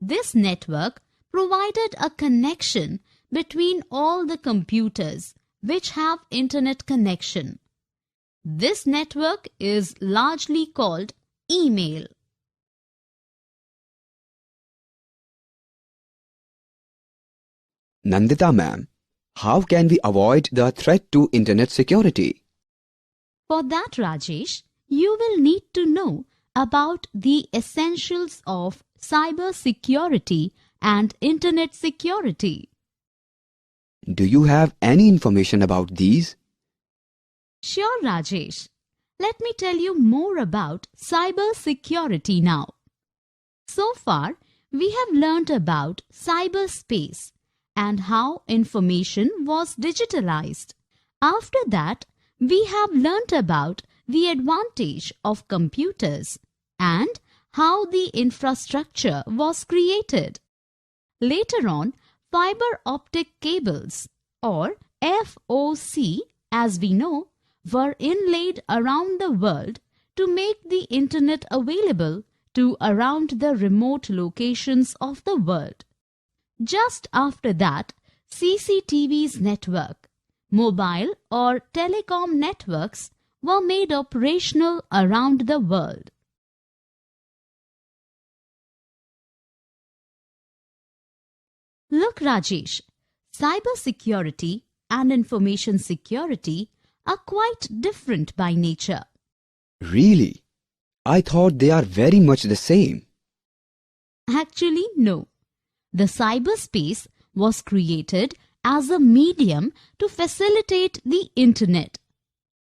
This network provided a connection between all the computers which have Internet connection. This network is largely called email. Nandita ma'am, how can we avoid the threat to Internet security? For that, Rajesh, you will need to know about the essentials of cyber security and Internet security. Do you have any information about these? Sure, Rajesh. Let me tell you more about cyber security now. So far, we have learnt about cyberspace and how information was digitalized. After that, we have learnt about the advantage of computers and how the infrastructure was created. Later on, fiber optic cables, or FOC as we know, were inlaid around the world to make the Internet available to around the remote locations of the world. Just after that, CCTV's network, mobile or telecom networks were made operational around the world. Look, Rajesh, cybersecurity and information security are quite different by nature. Really? I thought they are very much the same. Actually, no. The cyberspace was created as a medium to facilitate the Internet.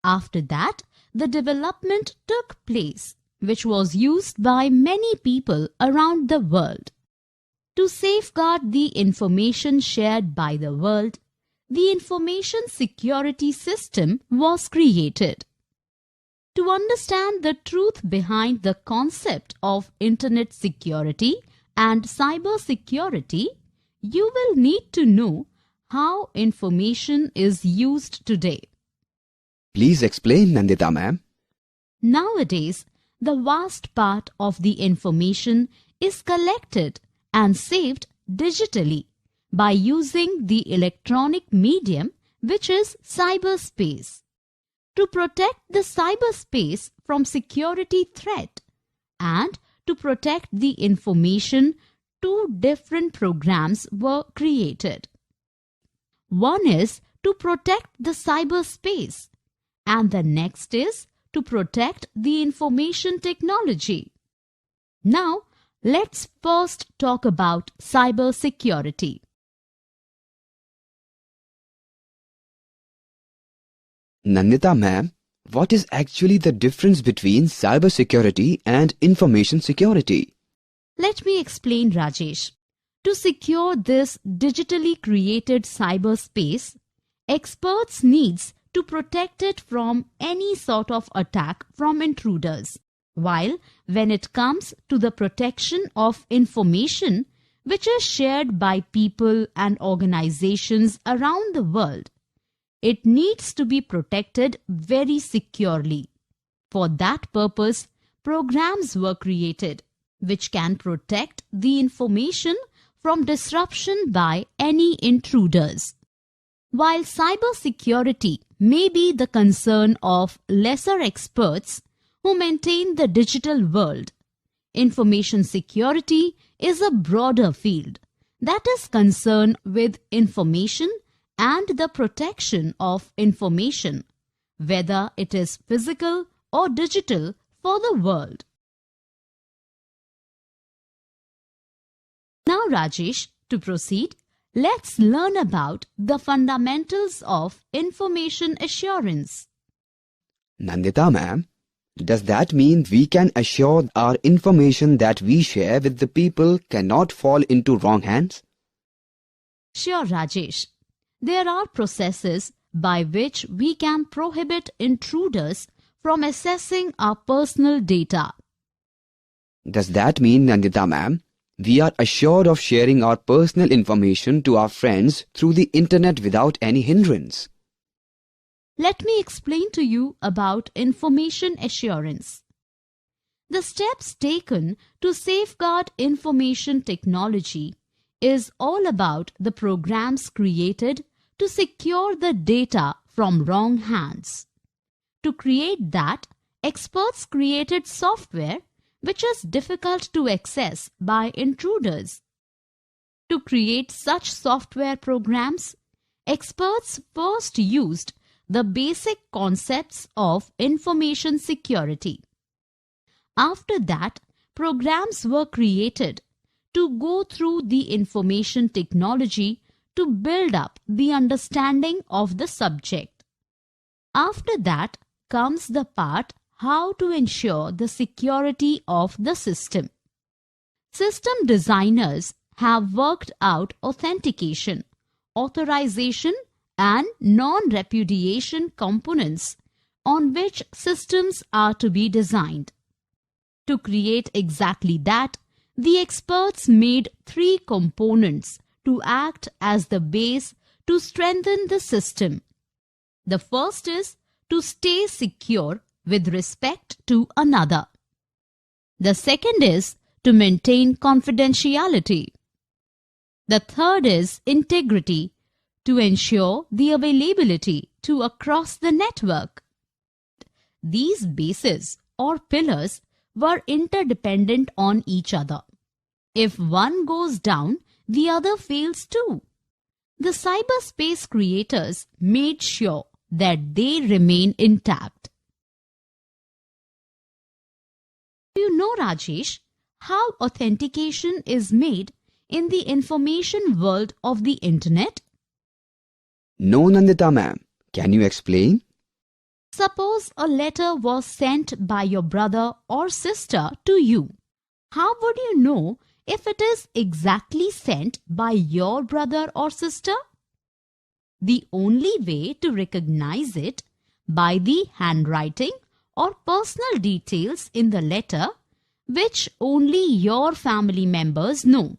After that, the development took place, which was used by many people around the world. To safeguard the information shared by the world, the information security system was created. To understand the truth behind the concept of Internet security and cyber security, you will need to know how information is used today. Please explain, Nandita ma'am. Nowadays, the vast part of the information is collected and saved digitally by using the electronic medium, which is cyberspace. To protect the cyberspace from security threat and to protect the information, two different programs were created. One is to protect the cyberspace, and the next is to protect the information technology. Now, let's first talk about cybersecurity. Nandita ma'am, what is actually the difference between cybersecurity and information security? Let me explain, Rajesh. To secure this digitally created cyberspace, experts needs to protect it from any sort of attack from intruders. While when it comes to the protection of information, which is shared by people and organizations around the world. It needs to be protected very securely. For that purpose, programs were created which can protect the information from disruption by any intruders. While cybersecurity may be the concern of lesser experts who maintain the digital world, information security is a broader field that is concerned with information and the protection of information, whether it is physical or digital, for the world. Now, Rajesh, to proceed, let's learn about the fundamentals of information assurance. Nandita ma'am, does that mean we can assure our information that we share with the people cannot fall into wrong hands? Sure, Rajesh. There are processes by which we can prohibit intruders from accessing our personal data. Does that mean, Nandita ma'am, we are assured of sharing our personal information to our friends through the internet without any hindrance? Let me explain to you about information assurance. The steps taken to safeguard information technology is all about the programs created to secure the data from wrong hands. To create that, experts created software which is difficult to access by intruders. To create such software programs, experts first used the basic concepts of information security. After that, programs were created to go through the information technology to build up the understanding of the subject. After that comes the part how to ensure the security of the system. System designers have worked out authentication, authorization, and non-repudiation components on which systems are to be designed. To create exactly that, the experts made 3 components to act as the base to strengthen the system. The first is to stay secure with respect to another. The second is to maintain confidentiality. The third is integrity, to ensure the availability to across the network. These bases or pillars were interdependent on each other. If one goes down, the other fails too. The cyberspace creators made sure that they remain intact. Do you know, Rajesh, how authentication is made in the information world of the internet? No, Nandita ma'am. Can you explain? Suppose a letter was sent by your brother or sister to you. How would you know if it is exactly sent by your brother or sister? The only way to recognize it by the handwriting or personal details in the letter, which only your family members know.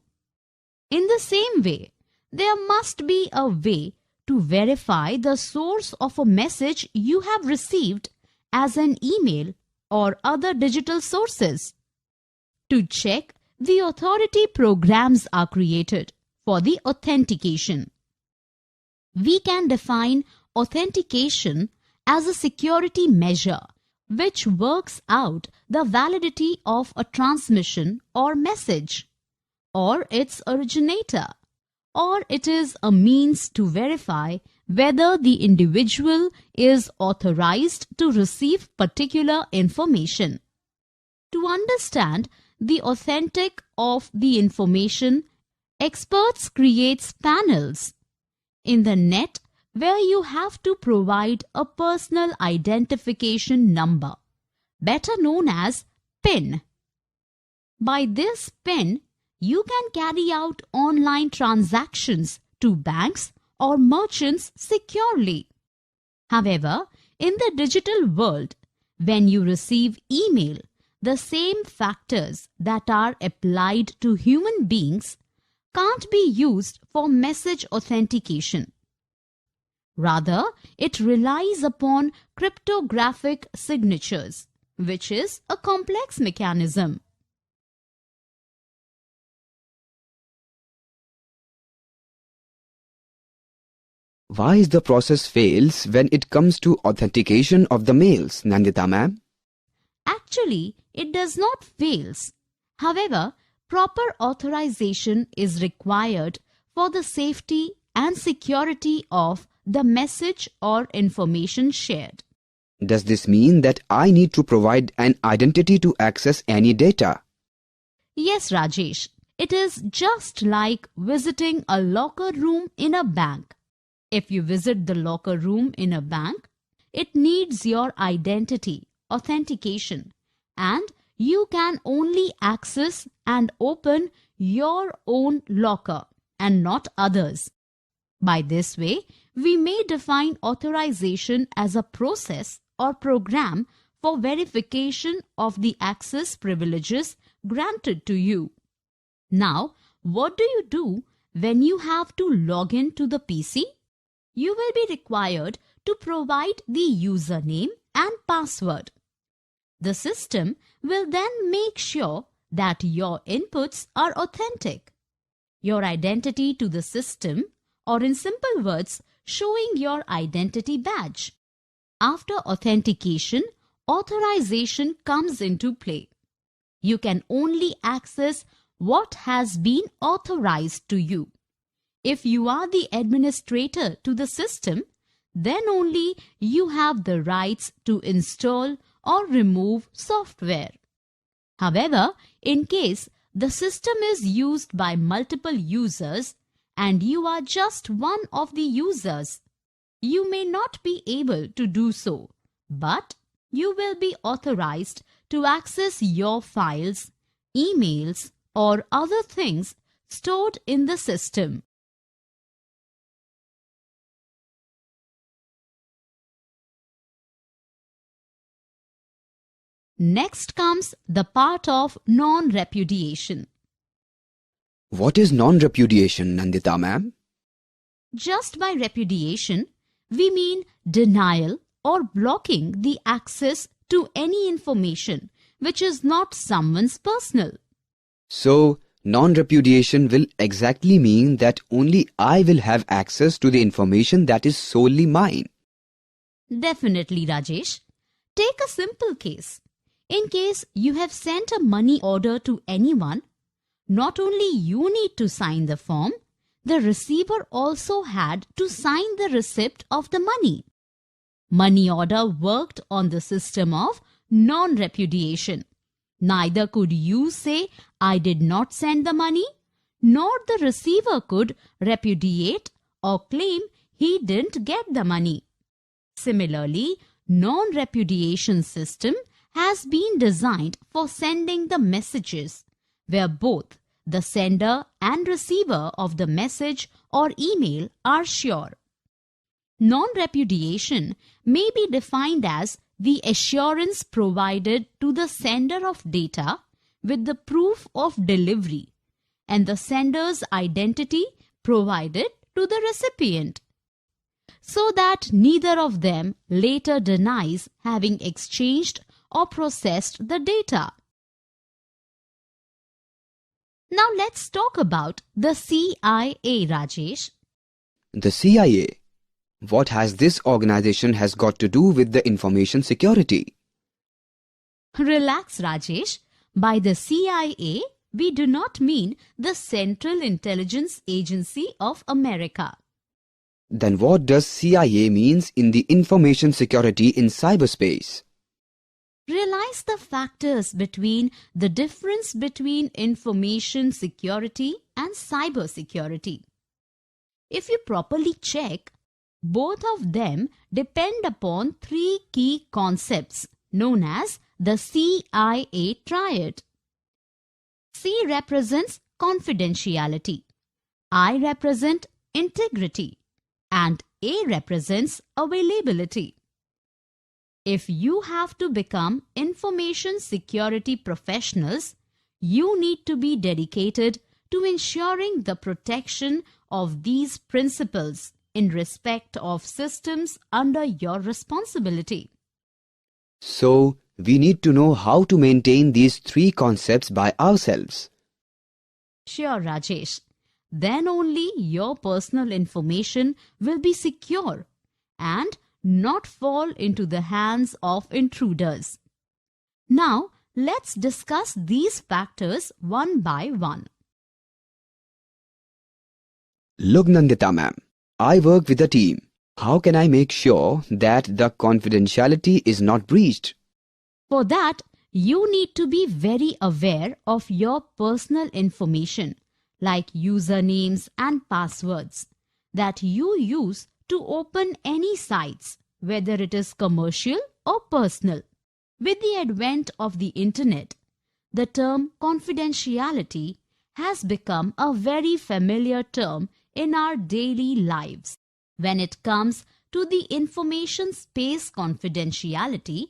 In the same way, there must be a way to verify the source of a message you have received as an email or other digital sources. To check, the authority programs are created for the authentication. We can define authentication as a security measure which works out the validity of a transmission or message, or its originator, or it is a means to verify whether the individual is authorized to receive particular information. To understand the authentic of the information, experts create panels in the net where you have to provide a personal identification number, better known as PIN. By this PIN, you can carry out online transactions to banks or merchants securely. However, in the digital world, when you receive email, the same factors that are applied to human beings can't be used for message authentication. Rather, it relies upon cryptographic signatures, which is a complex mechanism. Why is the process fails when it comes to authentication of the mails, Nandita ma'am? Actually, it does not fails. However, proper authorization is required for the safety and security of the message or information shared. Does this mean that I need to provide an identity to access any data? Yes, Rajesh. It is just like visiting a locker room in a bank. If you visit the locker room in a bank, it needs your identity, authentication, and you can only access and open your own locker and not others. By this way, we may define authorization as a process or program for verification of the access privileges granted to you. Now, what do you do when you have to log in to the PC? You will be required to provide the username and password. The system will then make sure that your inputs are authentic. Your identity to the system, or in simple words, showing your identity badge. After authentication, authorization comes into play. You can only access what has been authorized to you. If you are the administrator to the system, then only you have the rights to install or remove software. However, in case the system is used by multiple users and you are just one of the users, you may not be able to do so, but you will be authorized to access your files, emails, or other things stored in the system. Next comes the part of non-repudiation. What is non-repudiation, Nandita ma'am? Just by repudiation, we mean denial or blocking the access to any information which is not someone's personal. So, non-repudiation will exactly mean that only I will have access to the information that is solely mine. Definitely, Rajesh. Take a simple case. In case you have sent a money order to anyone, not only you need to sign the form, the receiver also had to sign the receipt of the money. Money order worked on the system of non-repudiation. Neither could you say, I did not send the money, nor the receiver could repudiate or claim he didn't get the money. Similarly, non-repudiation system has been designed for sending the messages where both the sender and receiver of the message or email are sure. Non-repudiation may be defined as the assurance provided to the sender of data with the proof of delivery and the sender's identity provided to the recipient, so that neither of them later denies having exchanged or processed the data. Now let's talk about the CIA, Rajesh. The CIA. What has this organization has got to do with the information security? Relax, Rajesh. By the CIA, we do not mean the Central Intelligence Agency of America. Then what does CIA means in the information security in cyberspace? Realize the factors between the difference between information security and cyber security. If you properly check, both of them depend upon three key concepts known as the CIA triad. C represents confidentiality, I represent integrity, and A represents availability. If you have to become information security professionals, you need to be dedicated to ensuring the protection of these principles in respect of systems under your responsibility. So, we need to know how to maintain these three concepts by ourselves. Sure, Rajesh. Then only your personal information will be secure and not fall into the hands of intruders. Now, let's discuss these factors one by one. Look, Nandita ma'am, I work with a team. How can I make sure that the confidentiality is not breached? For that, you need to be very aware of your personal information like usernames and passwords that you use to open any sites, whether it is commercial or personal. With the advent of the internet, the term confidentiality has become a very familiar term in our daily lives. When it comes to the information space, confidentiality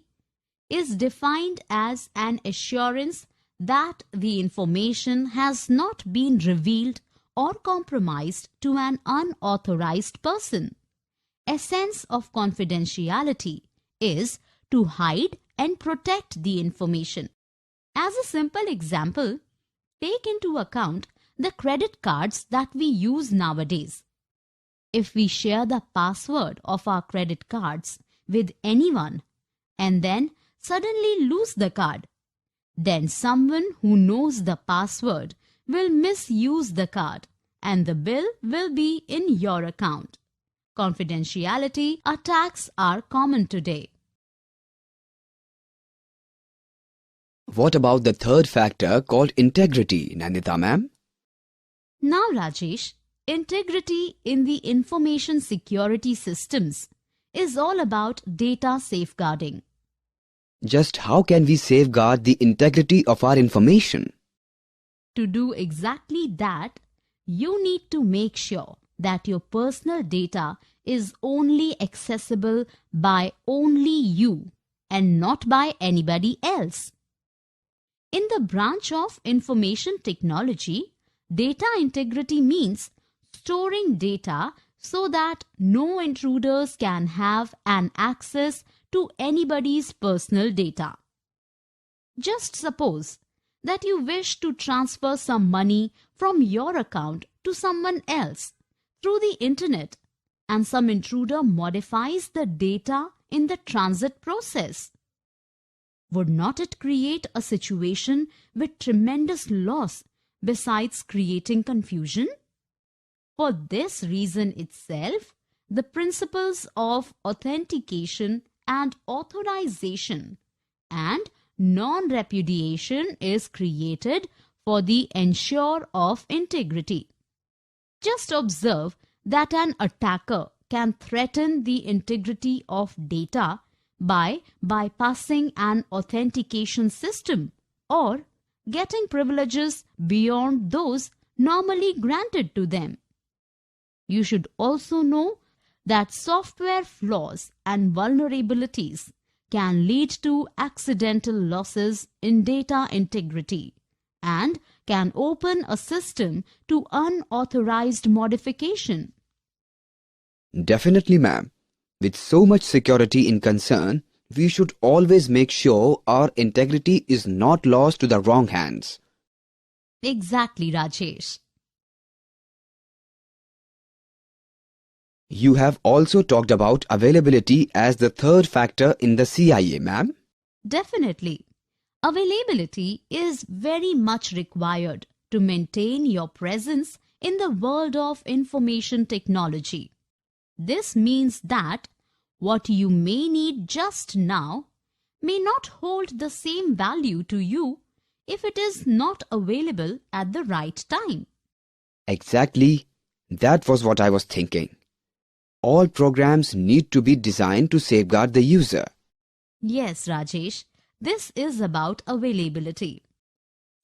is defined as an assurance that the information has not been revealed or compromised to an unauthorized person. Essence of confidentiality is to hide and protect the information. As a simple example, take into account the credit cards that we use nowadays. If we share the password of our credit cards with anyone and then suddenly lose the card, then someone who knows the password will misuse the card and the bill will be in your account. Confidentiality attacks are common today. What about the third factor called integrity, Nandita ma'am? Now, Rajesh, integrity in the information security systems is all about data safeguarding. Just how can we safeguard the integrity of our information? To do exactly that, you need to make sure that your personal data is only accessible by only you and not by anybody else. In the branch of information technology, data integrity means storing data so that no intruders can have an access to anybody's personal data. Just suppose that you wish to transfer some money from your account to someone else through the internet and some intruder modifies the data in the transit process. Would not it create a situation with tremendous loss besides creating confusion? For this reason itself, the principles of authentication and authorization and non-repudiation is created for the ensure of integrity. Just observe that an attacker can threaten the integrity of data by bypassing an authentication system or getting privileges beyond those normally granted to them. You should also know that software flaws and vulnerabilities can lead to accidental losses in data integrity and can open a system to unauthorized modification. Definitely, ma'am. With so much security in concern, we should always make sure our integrity is not lost to the wrong hands. Exactly, Rajesh. You have also talked about availability as the third factor in the CIA, ma'am. Definitely. Availability is very much required to maintain your presence in the world of information technology. This means that what you may need just now may not hold the same value to you if it is not available at the right time. Exactly. That was what I was thinking. All programs need to be designed to safeguard the user. Yes, Rajesh, this is about availability.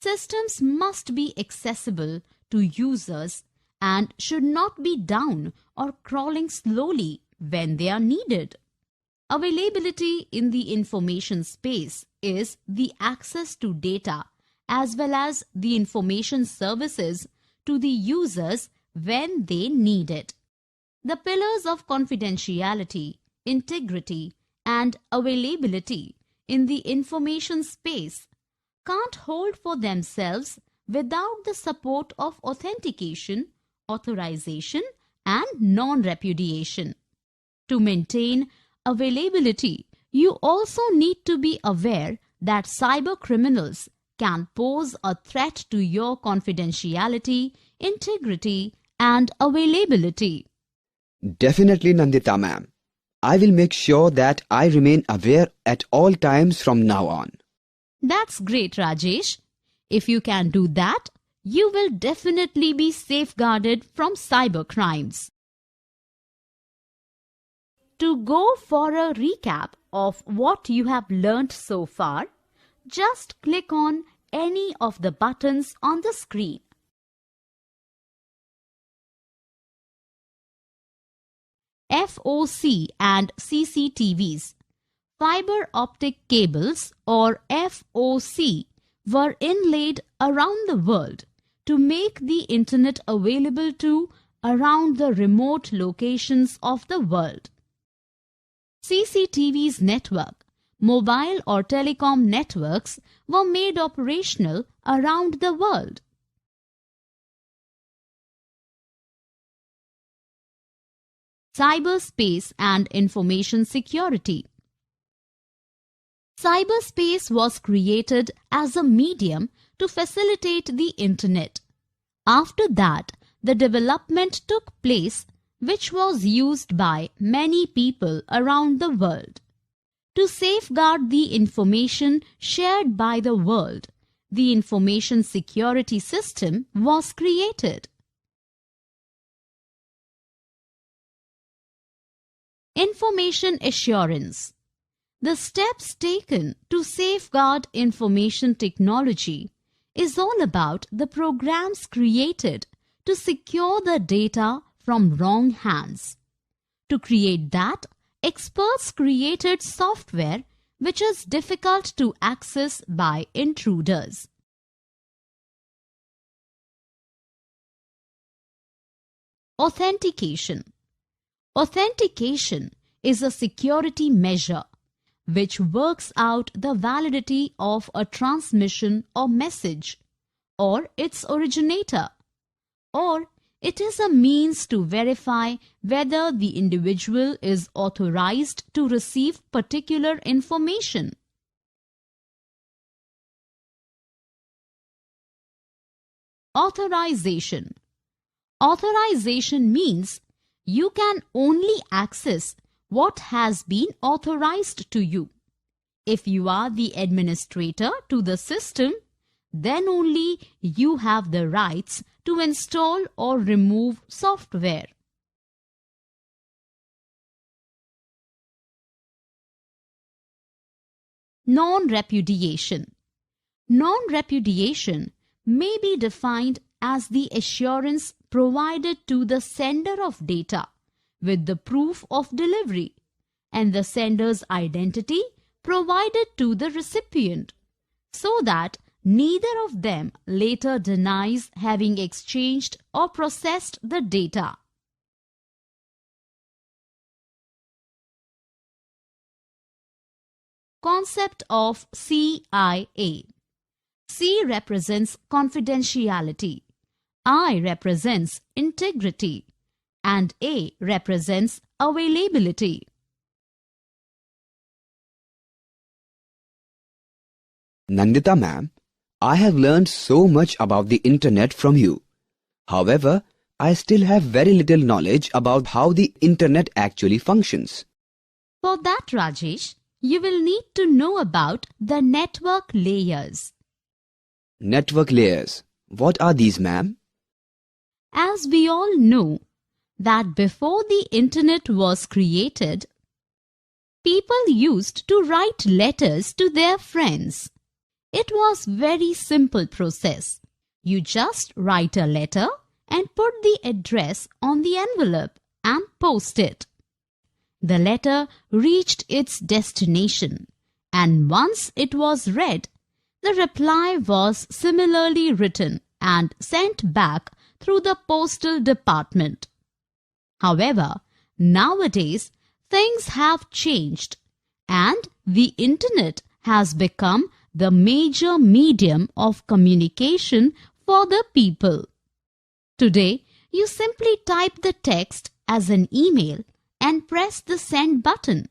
Systems must be accessible to users and should not be down or crawling slowly when they are needed. Availability in the information space is the access to data as well as the information services to the users when they need it. The pillars of confidentiality, integrity, and availability in the information space can't hold for themselves without the support of authentication, authorization, and non-repudiation. To maintain availability, you also need to be aware that cyber criminals can pose a threat to your confidentiality, integrity, and availability. Definitely, Nandita ma'am. I will make sure that I remain aware at all times from now on. That's great, Rajesh. If you can do that, you will definitely be safeguarded from cyber crimes. To go for a recap of what you have learnt so far, just click on any of the buttons on the screen. FOC and CCTVs, fiber optic cables or FOC, were inlaid around the world to make the internet available to around the remote locations of the world. CCTV's network, mobile or telecom networks, were made operational around the world. Cyberspace and information security. Cyberspace was created as a medium to facilitate the internet. After that, the development took place which was used by many people around the world. To safeguard the information shared by the world, the information security system was created. Information assurance. The steps taken to safeguard information technology is all about the programs created to secure the data from wrong hands. To create that, experts created software which is difficult to access by intruders. Authentication. Authentication is a security measure which works out the validity of a transmission or message or its originator, or it is a means to verify whether the individual is authorized to receive particular information. Authorization. Authorization means you can only access what has been authorized to you. If you are the administrator to the system, then only you have the rights to install or remove software. Non-repudiation. Non-repudiation may be defined as the assurance provided to the sender of data with the proof of delivery and the sender's identity provided to the recipient, so that neither of them later denies having exchanged or processed the data. Concept of CIA. C represents confidentiality, I represents integrity, and A represents availability. Nandita ma'am, I have learned so much about the internet from you. However, I still have very little knowledge about how the internet actually functions. For that, Rajesh, you will need to know about the network layers. Network layers. What are these, ma'am? As we all know that before the internet was created, people used to write letters to their friends. It was very simple process. You just write a letter and put the address on the envelope and post it. The letter reached its destination, and once it was read, the reply was similarly written and sent back through the postal department. However, nowadays things have changed and the internet has become the major medium of communication for the people. Today, you simply type the text as an email and press the send button.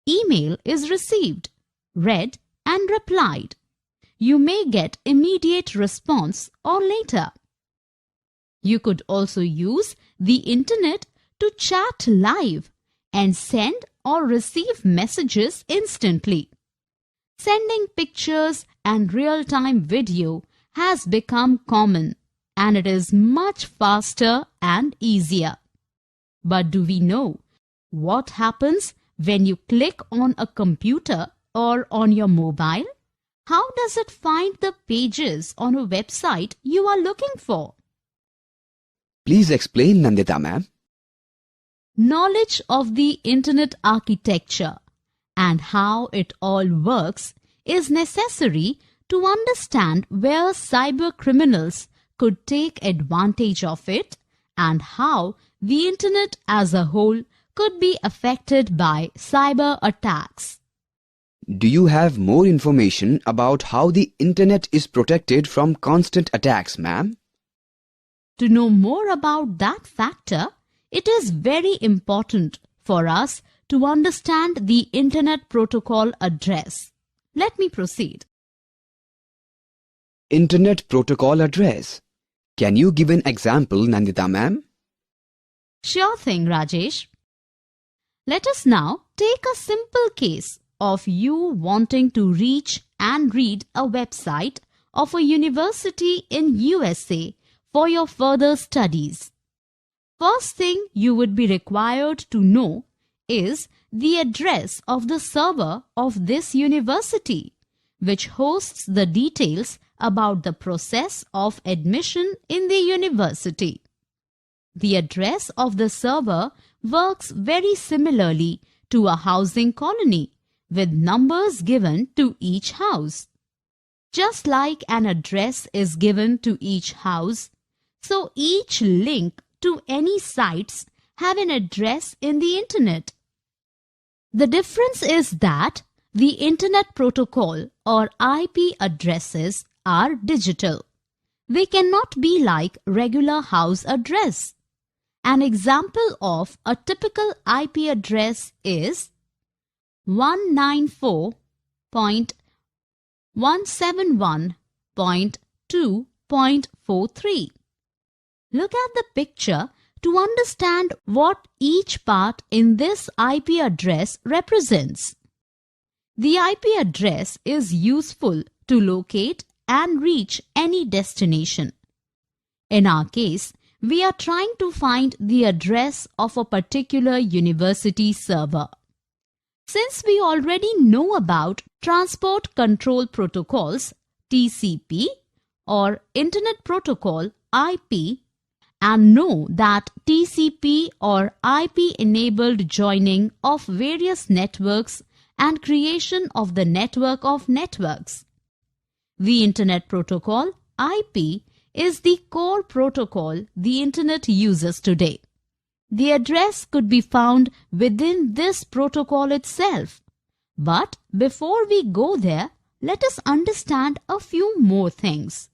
Email is received, read and replied. You may get immediate response or later. You could also use the internet to chat live and send or receive messages instantly. Sending pictures and real-time video has become common and it is much faster and easier. But do we know what happens when you click on a computer or on your mobile? How does it find the pages on a website you are looking for? Please explain, Nandita ma'am. Knowledge of the internet architecture and how it all works is necessary to understand where cyber criminals could take advantage of it and how the internet as a whole could be affected by cyber attacks. Do you have more information about how the internet is protected from constant attacks, ma'am? To know more about that factor, it is very important for us to understand the Internet Protocol address. Let me proceed. Internet Protocol address. Can you give an example, Nandita ma'am? Sure thing, Rajesh. Let us now take a simple case of you wanting to reach and read a website of a university in USA for your further studies. First thing you would be required to know is the address of the server of this university, which hosts the details about the process of admission in the university. The address of the server works very similarly to a housing colony with numbers given to each house. Just like an address is given to each house, so each link to any sites have an address in the internet. The difference is that the Internet Protocol or IP addresses are digital. They cannot be like regular house address. An example of a typical IP address is 194.171.2.43. Look at the picture to understand what each part in this IP address represents. The IP address is useful to locate and reach any destination. In our case, we are trying to find the address of a particular university server. Since we already know about Transport Control Protocols, TCP, or Internet Protocol, IP, and know that TCP or IP-enabled joining of various networks and creation of the network of networks. The Internet Protocol, IP, is the core protocol the Internet uses today. The address could be found within this protocol itself. But before we go there, let us understand a few more things.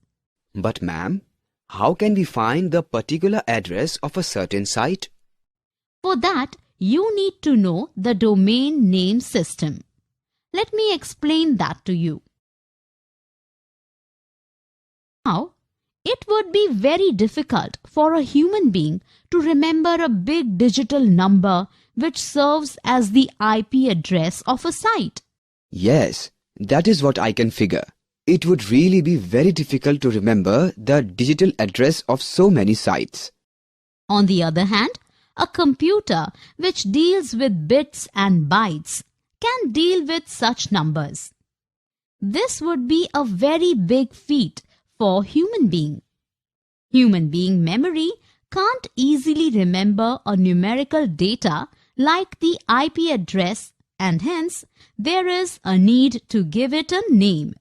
But ma'am, how can we find the particular address of a certain site? For that, you need to know the domain name system. Let me explain that to you. Now, it would be very difficult for a human being to remember a big digital number which serves as the IP address of a site. Yes, that is what I can figure. It would really be very difficult to remember the digital address of so many sites. On the other hand, a computer which deals with bits and bytes can deal with such numbers. This would be a very big feat for human being. Human being memory can't easily remember a numerical data like the IP address, and hence there is a need to give it a name.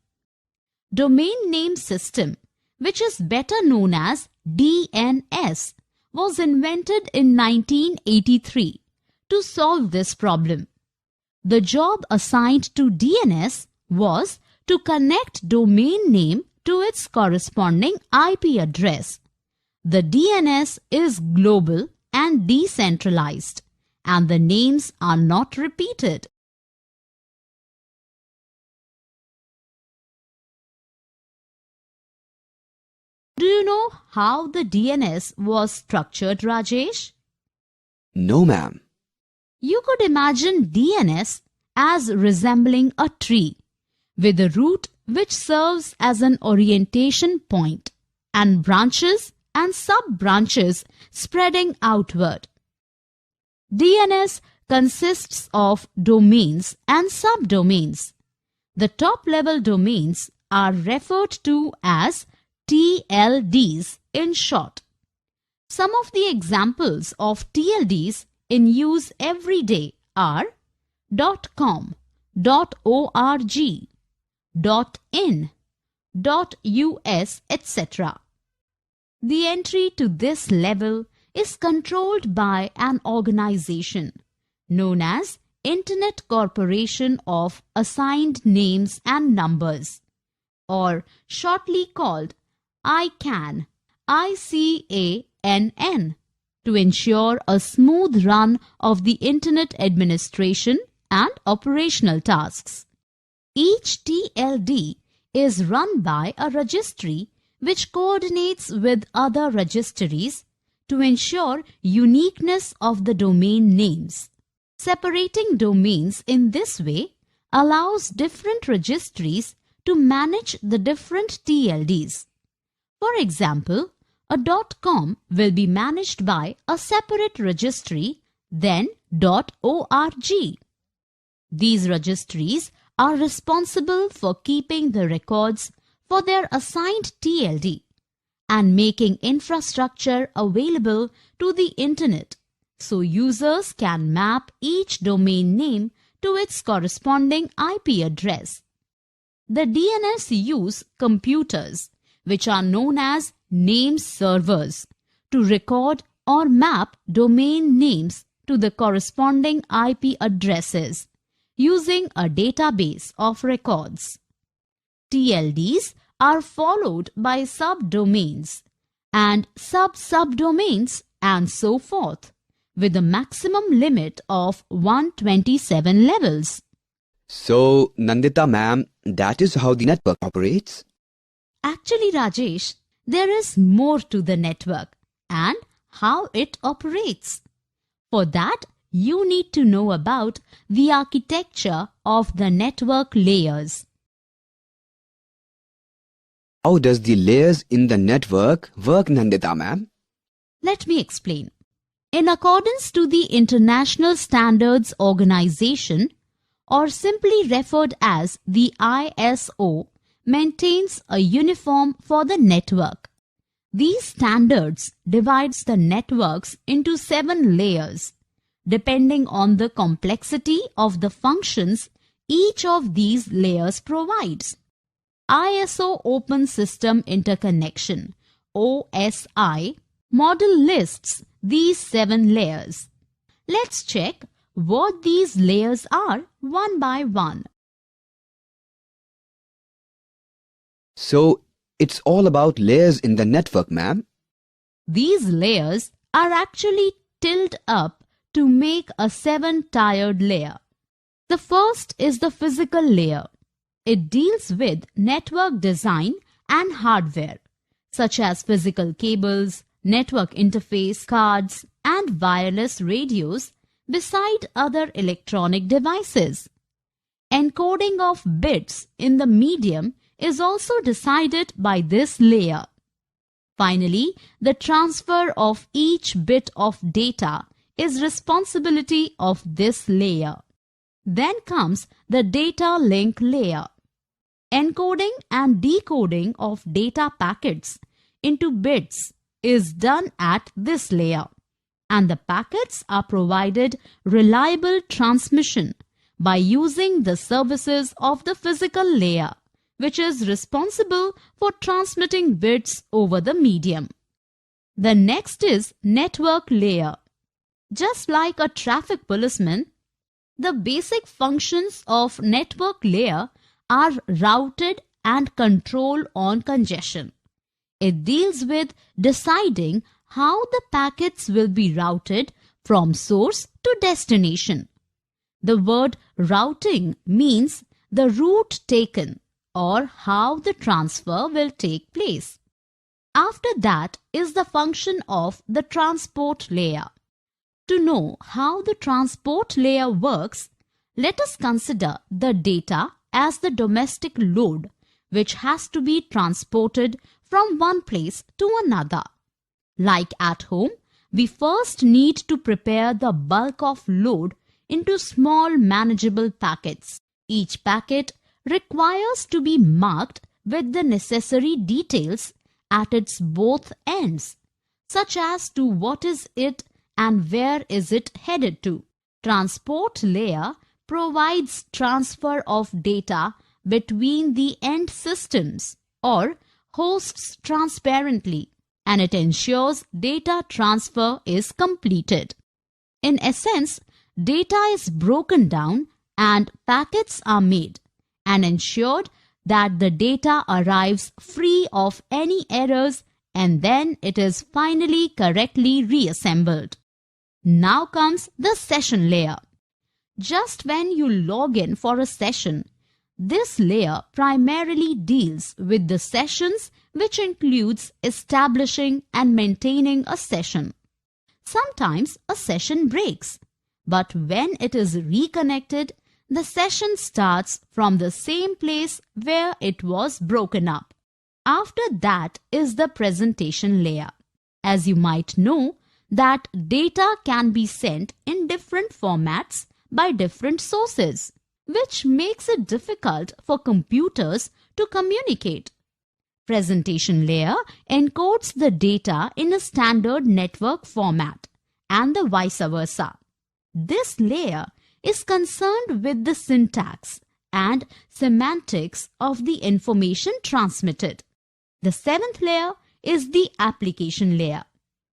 Domain name system, which is better known as DNS, was invented in 1983 to solve this problem. The job assigned to DNS was to connect domain name to its corresponding IP address. The DNS is global and decentralized, and the names are not repeated. Do you know how the DNS was structured, Rajesh? No, ma'am. You could imagine DNS as resembling a tree, with a root which serves as an orientation point, and branches and sub-branches spreading outward. DNS consists of domains and subdomains. The top-level domains are referred to as TLDs in short. Some of the examples of TLDs in use every day are .com, .org, .in, .us, etc. The entry to this level is controlled by an organization known as Internet Corporation of Assigned Names and Numbers, or shortly called ICANN, ICANN, to ensure a smooth run of the Internet administration and operational tasks. Each TLD is run by a registry which coordinates with other registries to ensure uniqueness of the domain names. Separating domains in this way allows different registries to manage the different TLDs. For example, a .com will be managed by a separate registry than .org. These registries are responsible for keeping the records for their assigned TLD and making infrastructure available to the Internet so users can map each domain name to its corresponding IP address. The DNS use computers, which are known as name servers, to record or map domain names to the corresponding IP addresses using a database of records. TLDs are followed by subdomains and sub-subdomains and so forth, with a maximum limit of 127 levels. So, Nandita ma'am, that is how the network operates? Actually, Rajesh, there is more to the network and how it operates. For that, you need to know about the architecture of the network layers. How does the layers in the network work, Nandita ma'am? Let me explain. In accordance to the International Standards Organization, or simply referred as the ISO, maintains a uniform for the network. These standards divides the networks into 7 layers, depending on the complexity of the functions each of these layers provides. ISO Open System Interconnection (OSI) model lists these 7 layers. Let's check what these layers are one by one. So, it's all about layers in the network, ma'am? These layers are actually tilted up to make a 7-tiered layer. The first is the physical layer. It deals with network design and hardware, such as physical cables, network interface cards, and wireless radios, beside other electronic devices. Encoding of bits in the medium is also decided by this layer. Finally, the transfer of each bit of data is responsibility of this layer. Then comes the data link layer. Encoding and decoding of data packets into bits is done at this layer, and the packets are provided reliable transmission by using the services of the physical layer, which is responsible for transmitting bits over the medium. The next is network layer. Just like a traffic policeman, the basic functions of network layer are routed and control on congestion. It deals with deciding how the packets will be routed from source to destination. The word routing means the route taken or how the transfer will take place. After that is the function of the transport layer. To know how the transport layer works, let us consider the data as the domestic load which has to be transported from one place to another. Like at home, we first need to prepare the bulk of load into small manageable packets. Each packet requires to be marked with the necessary details at its both ends, such as to what is it and where is it headed to. Transport layer provides transfer of data between the end systems or hosts transparently, and it ensures data transfer is completed. In essence, data is broken down and packets are made and ensured that the data arrives free of any errors and then it is finally correctly reassembled. Now comes the session layer. Just when you log in for a session, this layer primarily deals with the sessions, which includes establishing and maintaining a session. Sometimes a session breaks, but when it is reconnected, the session starts from the same place where it was broken up. After that is the presentation layer. As you might know, that data can be sent in different formats by different sources, which makes it difficult for computers to communicate. Presentation layer encodes the data in a standard network format and the vice versa. This layer is concerned with the syntax and semantics of the information transmitted. The seventh layer is the application layer.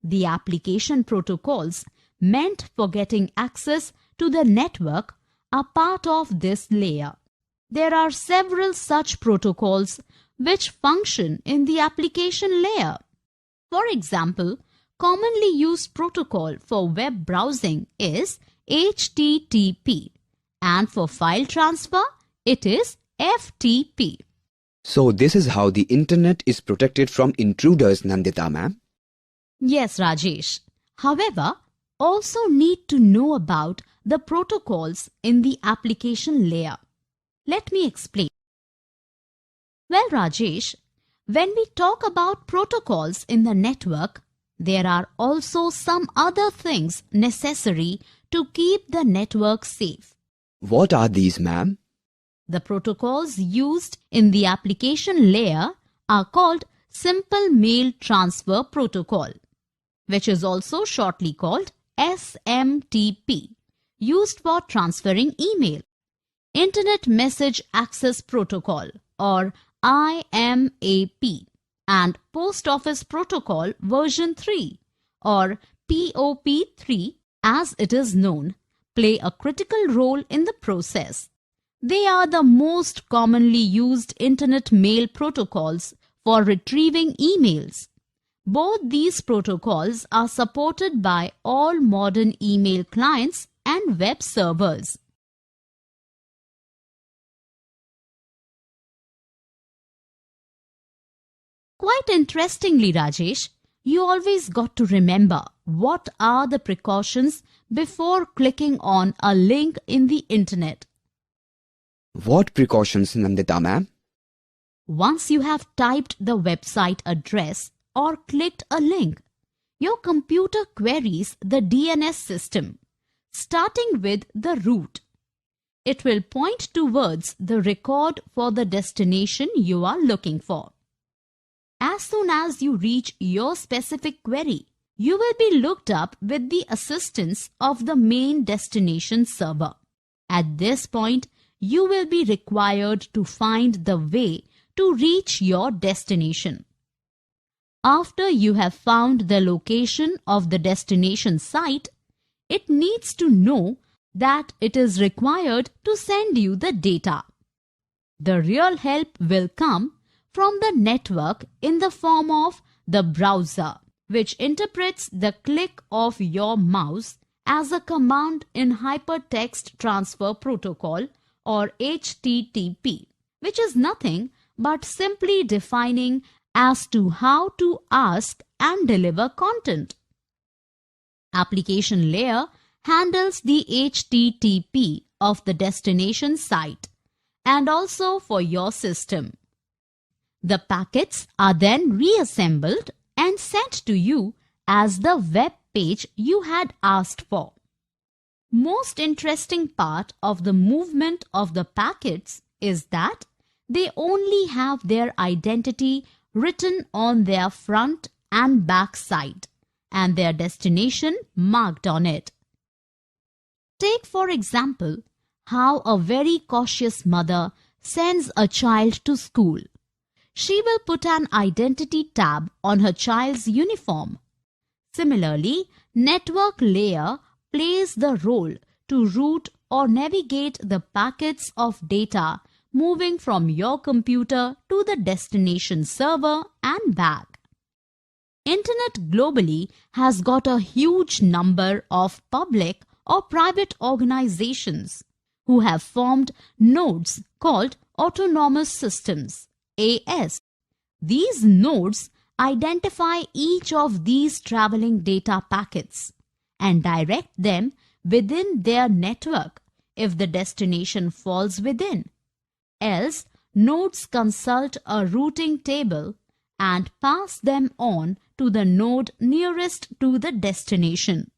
The application protocols meant for getting access to the network are part of this layer. There are several such protocols which function in the application layer. For example, commonly used protocol for web browsing is HTTP, and for file transfer it is FTP. So this is how the internet is protected from intruders, Nandita ma'am. Yes, Rajesh. However, also need to know about the protocols in the application layer. Let me explain. Well, Rajesh, when we talk about protocols in the network, there are also some other things necessary to keep the network safe. What are these, ma'am? The protocols used in the application layer are called Simple Mail Transfer Protocol, which is also shortly called SMTP, used for transferring email. Internet Message Access Protocol, or IMAP, and Post Office Protocol version 3, or POP3 as it is known, play a critical role in the process. They are the most commonly used internet mail protocols for retrieving emails. Both these protocols are supported by all modern email clients and web servers. Quite interestingly, Rajesh, you always got to remember what are the precautions before clicking on a link in the internet. What precautions, Nandita ma'am? Once you have typed the website address or clicked a link, your computer queries the DNS system, starting with the root. It will point towards the record for the destination you are looking for. As soon as you reach your specific query, you will be looked up with the assistance of the main destination server. At this point, you will be required to find the way to reach your destination. After you have found the location of the destination site, it needs to know that it is required to send you the data. The real help will come from the network in the form of the browser, which interprets the click of your mouse as a command in Hypertext Transfer Protocol or HTTP, which is nothing but simply defining as to how to ask and deliver content. Application layer handles the HTTP of the destination site and also for your system. The packets are then reassembled and sent to you as the web page you had asked for. Most interesting part of the movement of the packets is that they only have their identity written on their front and back side and their destination marked on it. Take for example how a very cautious mother sends a child to school. She will put an identity tab on her child's uniform. Similarly, network layer plays the role to route or navigate the packets of data moving from your computer to the destination server and back. Internet globally has got a huge number of public or private organizations who have formed nodes called autonomous systems, AS. These nodes identify each of these traveling data packets and direct them within their network if the destination falls within. Else, nodes consult a routing table and pass them on to the node nearest to the destination.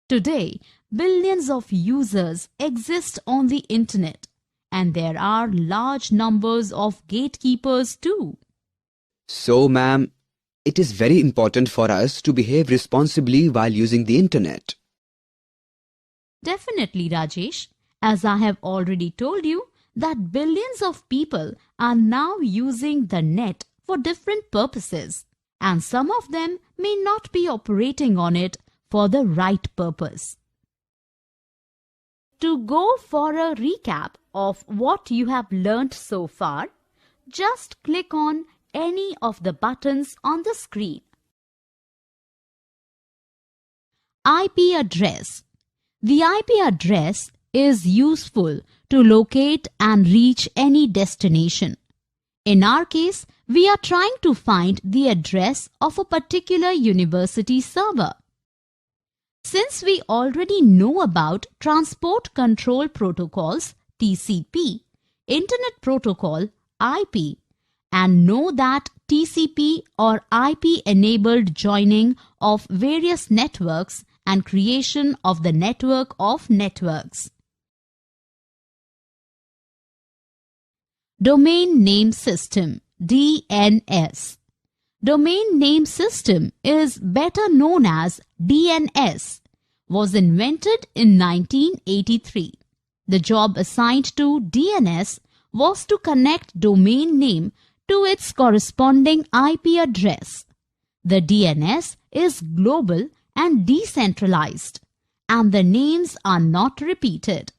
Today, billions of users exist on the internet, and there are large numbers of gatekeepers too. So, ma'am, it is very important for us to behave responsibly while using the internet. Definitely, Rajesh. As I have already told you, that billions of people are now using the net for different purposes, and some of them may not be operating on it for the right purpose. To go for a recap of what you have learnt so far, just click on any of the buttons on the screen. IP address. The IP address is useful to locate and reach any destination. In our case, we are trying to find the address of a particular university server. Since we already know about Transport Control Protocols, TCP, Internet Protocol, IP, and know that TCP or IP-enabled joining of various networks and creation of the network of networks. Domain Name System, DNS. Domain Name System is better known as DNS, was invented in 1983. The job assigned to DNS was to connect domain name to its corresponding IP address. The DNS is global and decentralized, and the names are not repeated.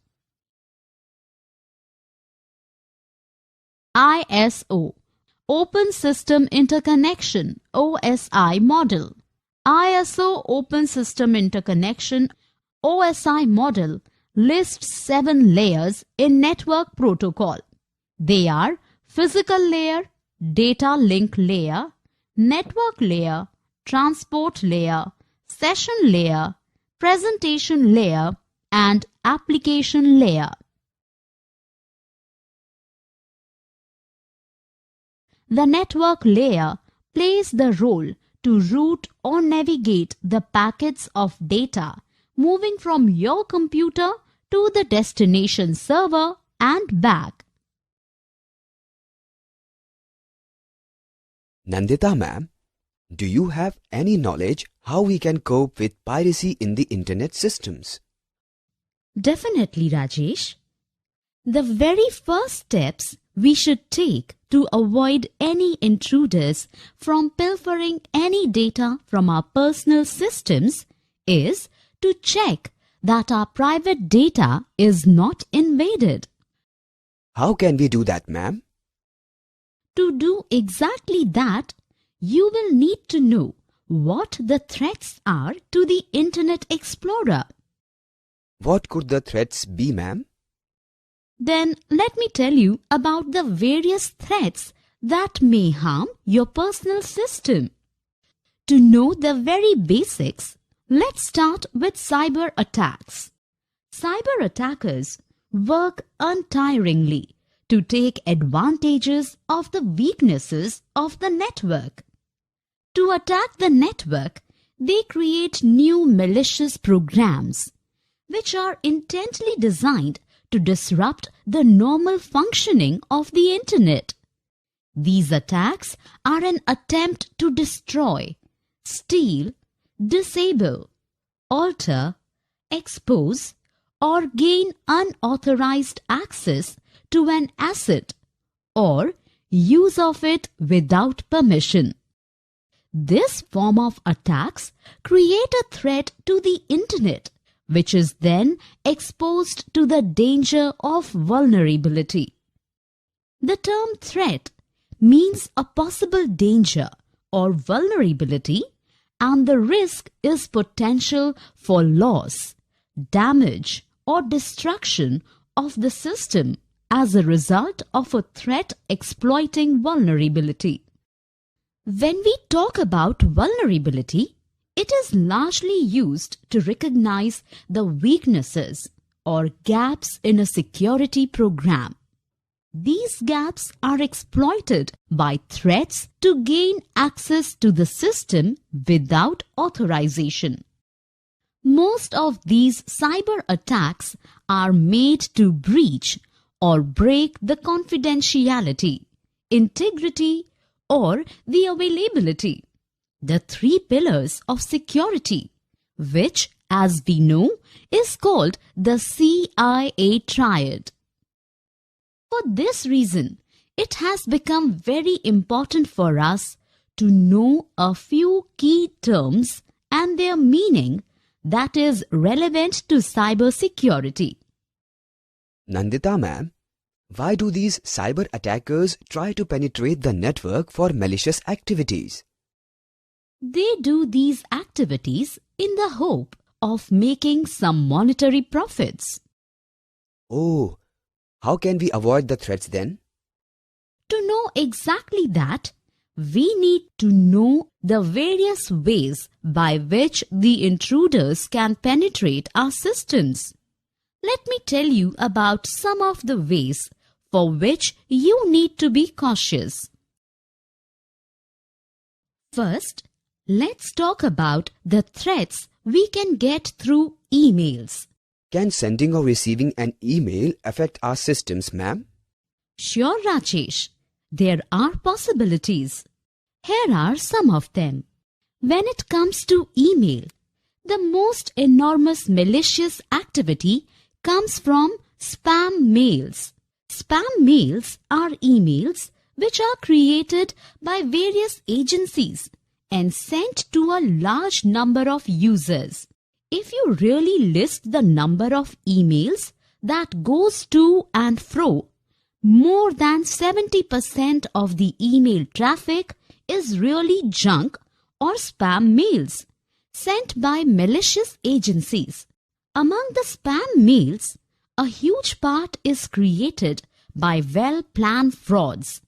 ISO, Open System Interconnection, OSI model. ISO Open System Interconnection, OSI model lists 7 layers in network protocol. They are physical layer, data link layer, network layer, transport layer, session layer, presentation layer, and application layer. The network layer plays the role to route or navigate the packets of data moving from your computer to the destination server and back. Nandita ma'am, do you have any knowledge how we can cope with piracy in the internet systems? Definitely, Rajesh. The very first steps we should take to avoid any intruders from pilfering any data from our personal systems is to check that our private data is not invaded. How can we do that, ma'am? To do exactly that, you will need to know what the threats are to the Internet Explorer. What could the threats be, ma'am? Then let me tell you about the various threats that may harm your personal system. To know the very basics, let's start with cyber attacks. Cyber attackers work untiringly to take advantages of the weaknesses of the network. To attack the network, they create new malicious programs, which are intently designed to disrupt the normal functioning of the Internet. These attacks are an attempt to destroy, steal, disable, alter, expose, or gain unauthorized access to an asset or use of it without permission. This form of attacks create a threat to the Internet, which is then exposed to the danger of vulnerability. The term threat means a possible danger or vulnerability, and the risk is potential for loss, damage, or destruction of the system as a result of a threat exploiting vulnerability. When we talk about vulnerability, it is largely used to recognize the weaknesses or gaps in a security program. These gaps are exploited by threats to gain access to the system without authorization. Most of these cyber attacks are made to breach or break the confidentiality, integrity, or the availability, the three pillars of security, which, as we know, is called the CIA triad. For this reason, it has become very important for us to know a few key terms and their meaning that is relevant to cybersecurity. Nandita, ma'am, why do these cyber attackers try to penetrate the network for malicious activities? They do these activities in the hope of making some monetary profits. Oh, how can we avoid the threats then? To know exactly that, we need to know the various ways by which the intruders can penetrate our systems. Let me tell you about some of the ways for which you need to be cautious. First, let's talk about the threats we can get through emails. Can sending or receiving an email affect our systems, ma'am? Sure, Rajesh. There are possibilities. Here are some of them. When it comes to email, the most enormous malicious activity comes from spam mails. Spam mails are emails which are created by various agencies and sent to a large number of users. If you really list the number of emails that goes to and fro, more than 70% of the email traffic is really junk or spam mails sent by malicious agencies. Among the spam mails, a huge part is created by well-planned frauds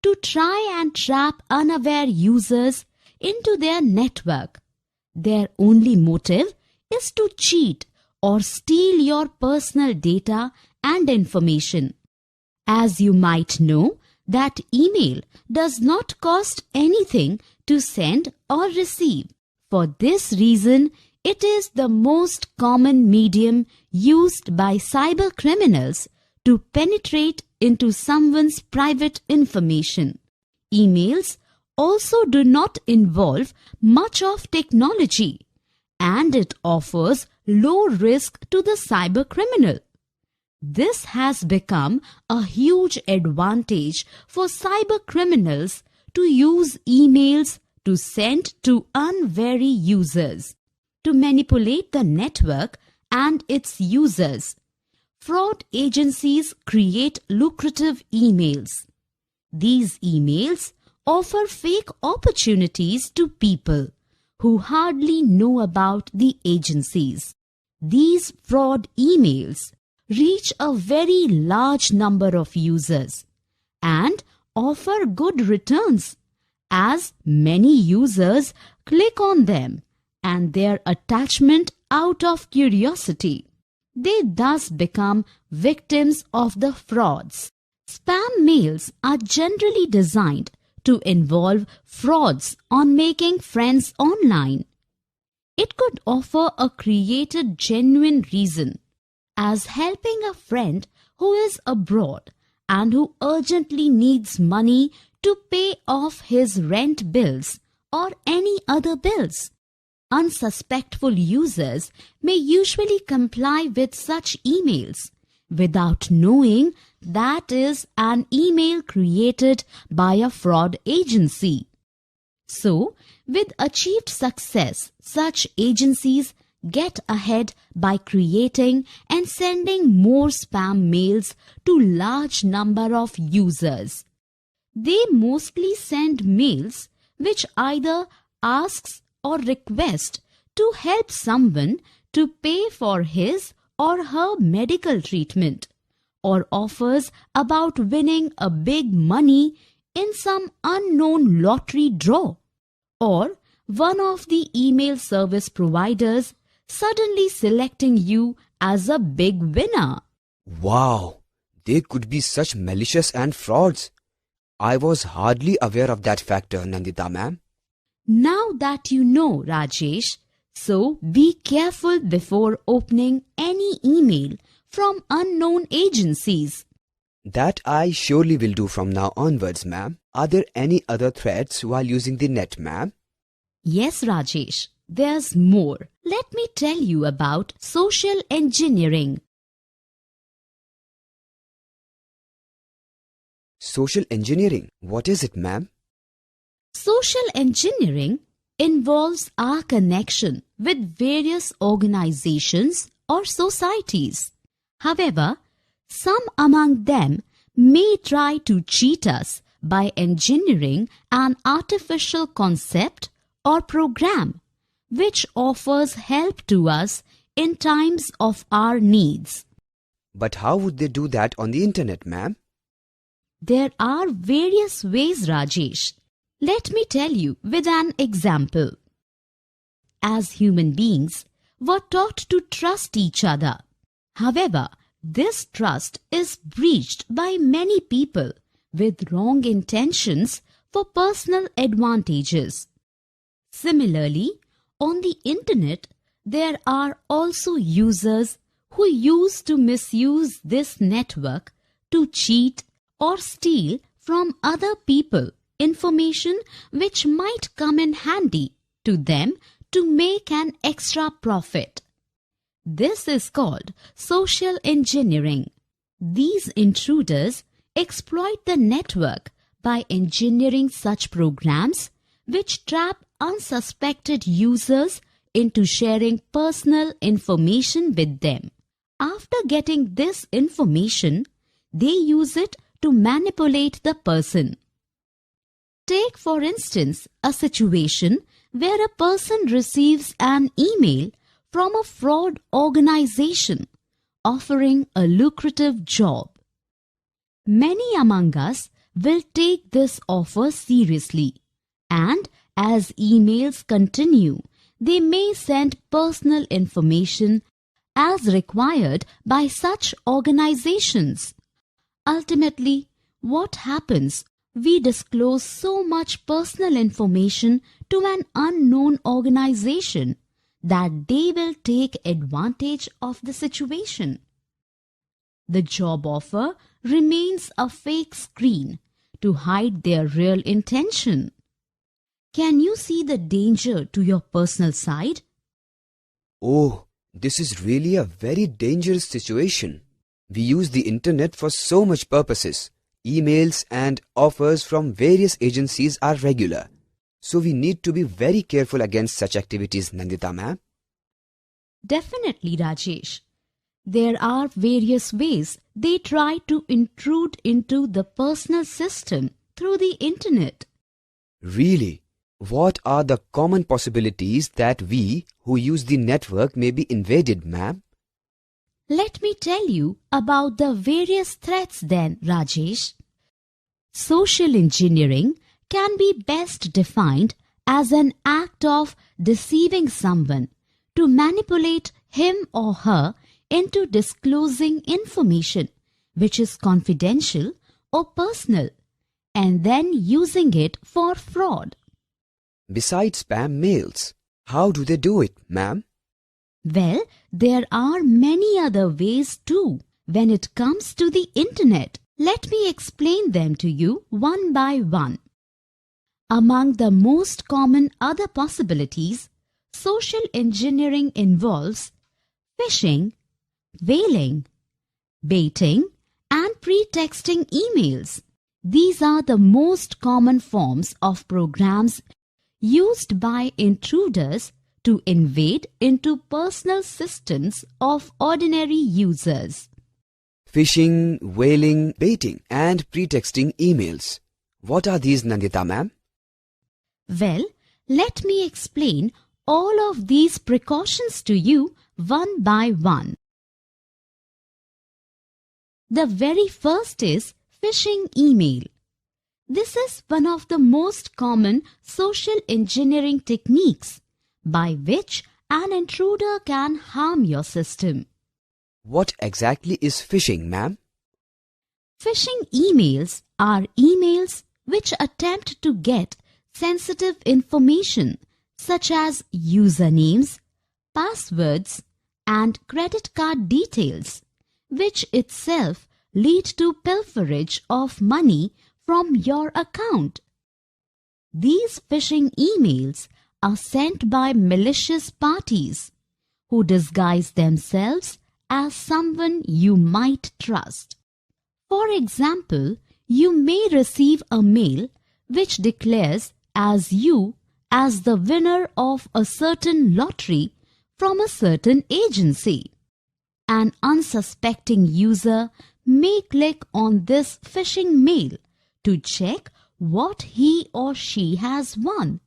to try and trap unaware users into their network. Their only motive is to cheat or steal your personal data and information. As you might know, that email does not cost anything to send or receive. For this reason, it is the most common medium used by cyber criminals to penetrate into someone's private information. Emails also do not involve much of technology, and it offers low risk to the cyber criminal. This has become a huge advantage for cyber criminals to use emails to send to unwary users, to manipulate the network and its users. Fraud agencies create lucrative emails. These emails offer fake opportunities to people who hardly know about the agencies. These fraud emails reach a very large number of users and offer good returns, as many users click on them and their attachment out of curiosity. They thus become victims of the frauds. Spam mails are generally designed to involve frauds on making friends online. It could offer a created genuine reason, as helping a friend who is abroad and who urgently needs money to pay off his rent bills or any other bills. Unsuspectful users may usually comply with such emails without knowing that is an email created by a fraud agency. So, with achieved success, such agencies get ahead by creating and sending more spam mails to large number of users. They mostly send mails which either asks or request to help someone to pay for his or her medical treatment, or offers about winning a big money in some unknown lottery draw, or one of the email service providers suddenly selecting you as a big winner. Wow, there could be such malicious and frauds. I was hardly aware of that factor, Nandita ma'am. Now that you know, Rajesh, so be careful before opening any email from unknown agencies. That I surely will do from now onwards, ma'am. Are there any other threats while using the net, ma'am? Yes, Rajesh, there's more. Let me tell you about social engineering. Social engineering, what is it, ma'am? Social engineering involves our connection with various organizations or societies. However, some among them may try to cheat us by engineering an artificial concept or program which offers help to us in times of our needs. But how would they do that on the internet, ma'am? There are various ways, Rajesh. Let me tell you with an example. As human beings, we're taught to trust each other. However, this trust is breached by many people with wrong intentions for personal advantages. Similarly, on the internet, there are also users who use to misuse this network to cheat or steal from other people information which might come in handy to them to make an extra profit. This is called social engineering. These intruders exploit the network by engineering such programs which trap unsuspected users into sharing personal information with them. After getting this information, they use it to manipulate the person. Take, for instance, a situation where a person receives an email from a fraud organization offering a lucrative job. Many among us will take this offer seriously, and as emails continue, they may send personal information as required by such organizations. Ultimately, what happens? We disclose so much personal information to an unknown organization that they will take advantage of the situation. The job offer remains a fake screen to hide their real intention. Can you see the danger to your personal side? Oh, this is really a very dangerous situation. We use the internet for so much purposes. Emails and offers from various agencies are regular. So we need to be very careful against such activities, Nandita ma'am. Definitely, Rajesh. There are various ways they try to intrude into the personal system through the internet. Really? What are the common possibilities that we who use the network may be invaded, ma'am? Let me tell you about the various threats then, Rajesh. Social engineering can be best defined as an act of deceiving someone to manipulate him or her into disclosing information which is confidential or personal and then using it for fraud. Besides spam mails, how do they do it, ma'am? Well, there are many other ways too when it comes to the internet. Let me explain them to you one by one. Among the most common other possibilities, social engineering involves phishing, whaling, baiting, and pretexting emails. These are the most common forms of programs used by intruders to invade into personal systems of ordinary users. Phishing, whaling, baiting and pretexting emails. What are these, Nandita ma'am? Well, let me explain all of these precautions to you one by one. The very first is phishing email. This is one of the most common social engineering techniques by which an intruder can harm your system. What exactly is phishing, ma'am? Phishing emails are emails which attempt to get sensitive information such as usernames, passwords, and credit card details, which itself lead to pilferage of money from your account. These phishing emails are sent by malicious parties who disguise themselves as someone you might trust. For example, you may receive a mail which declares as you as the winner of a certain lottery from a certain agency. An unsuspecting user may click on this phishing mail to check what he or she has won.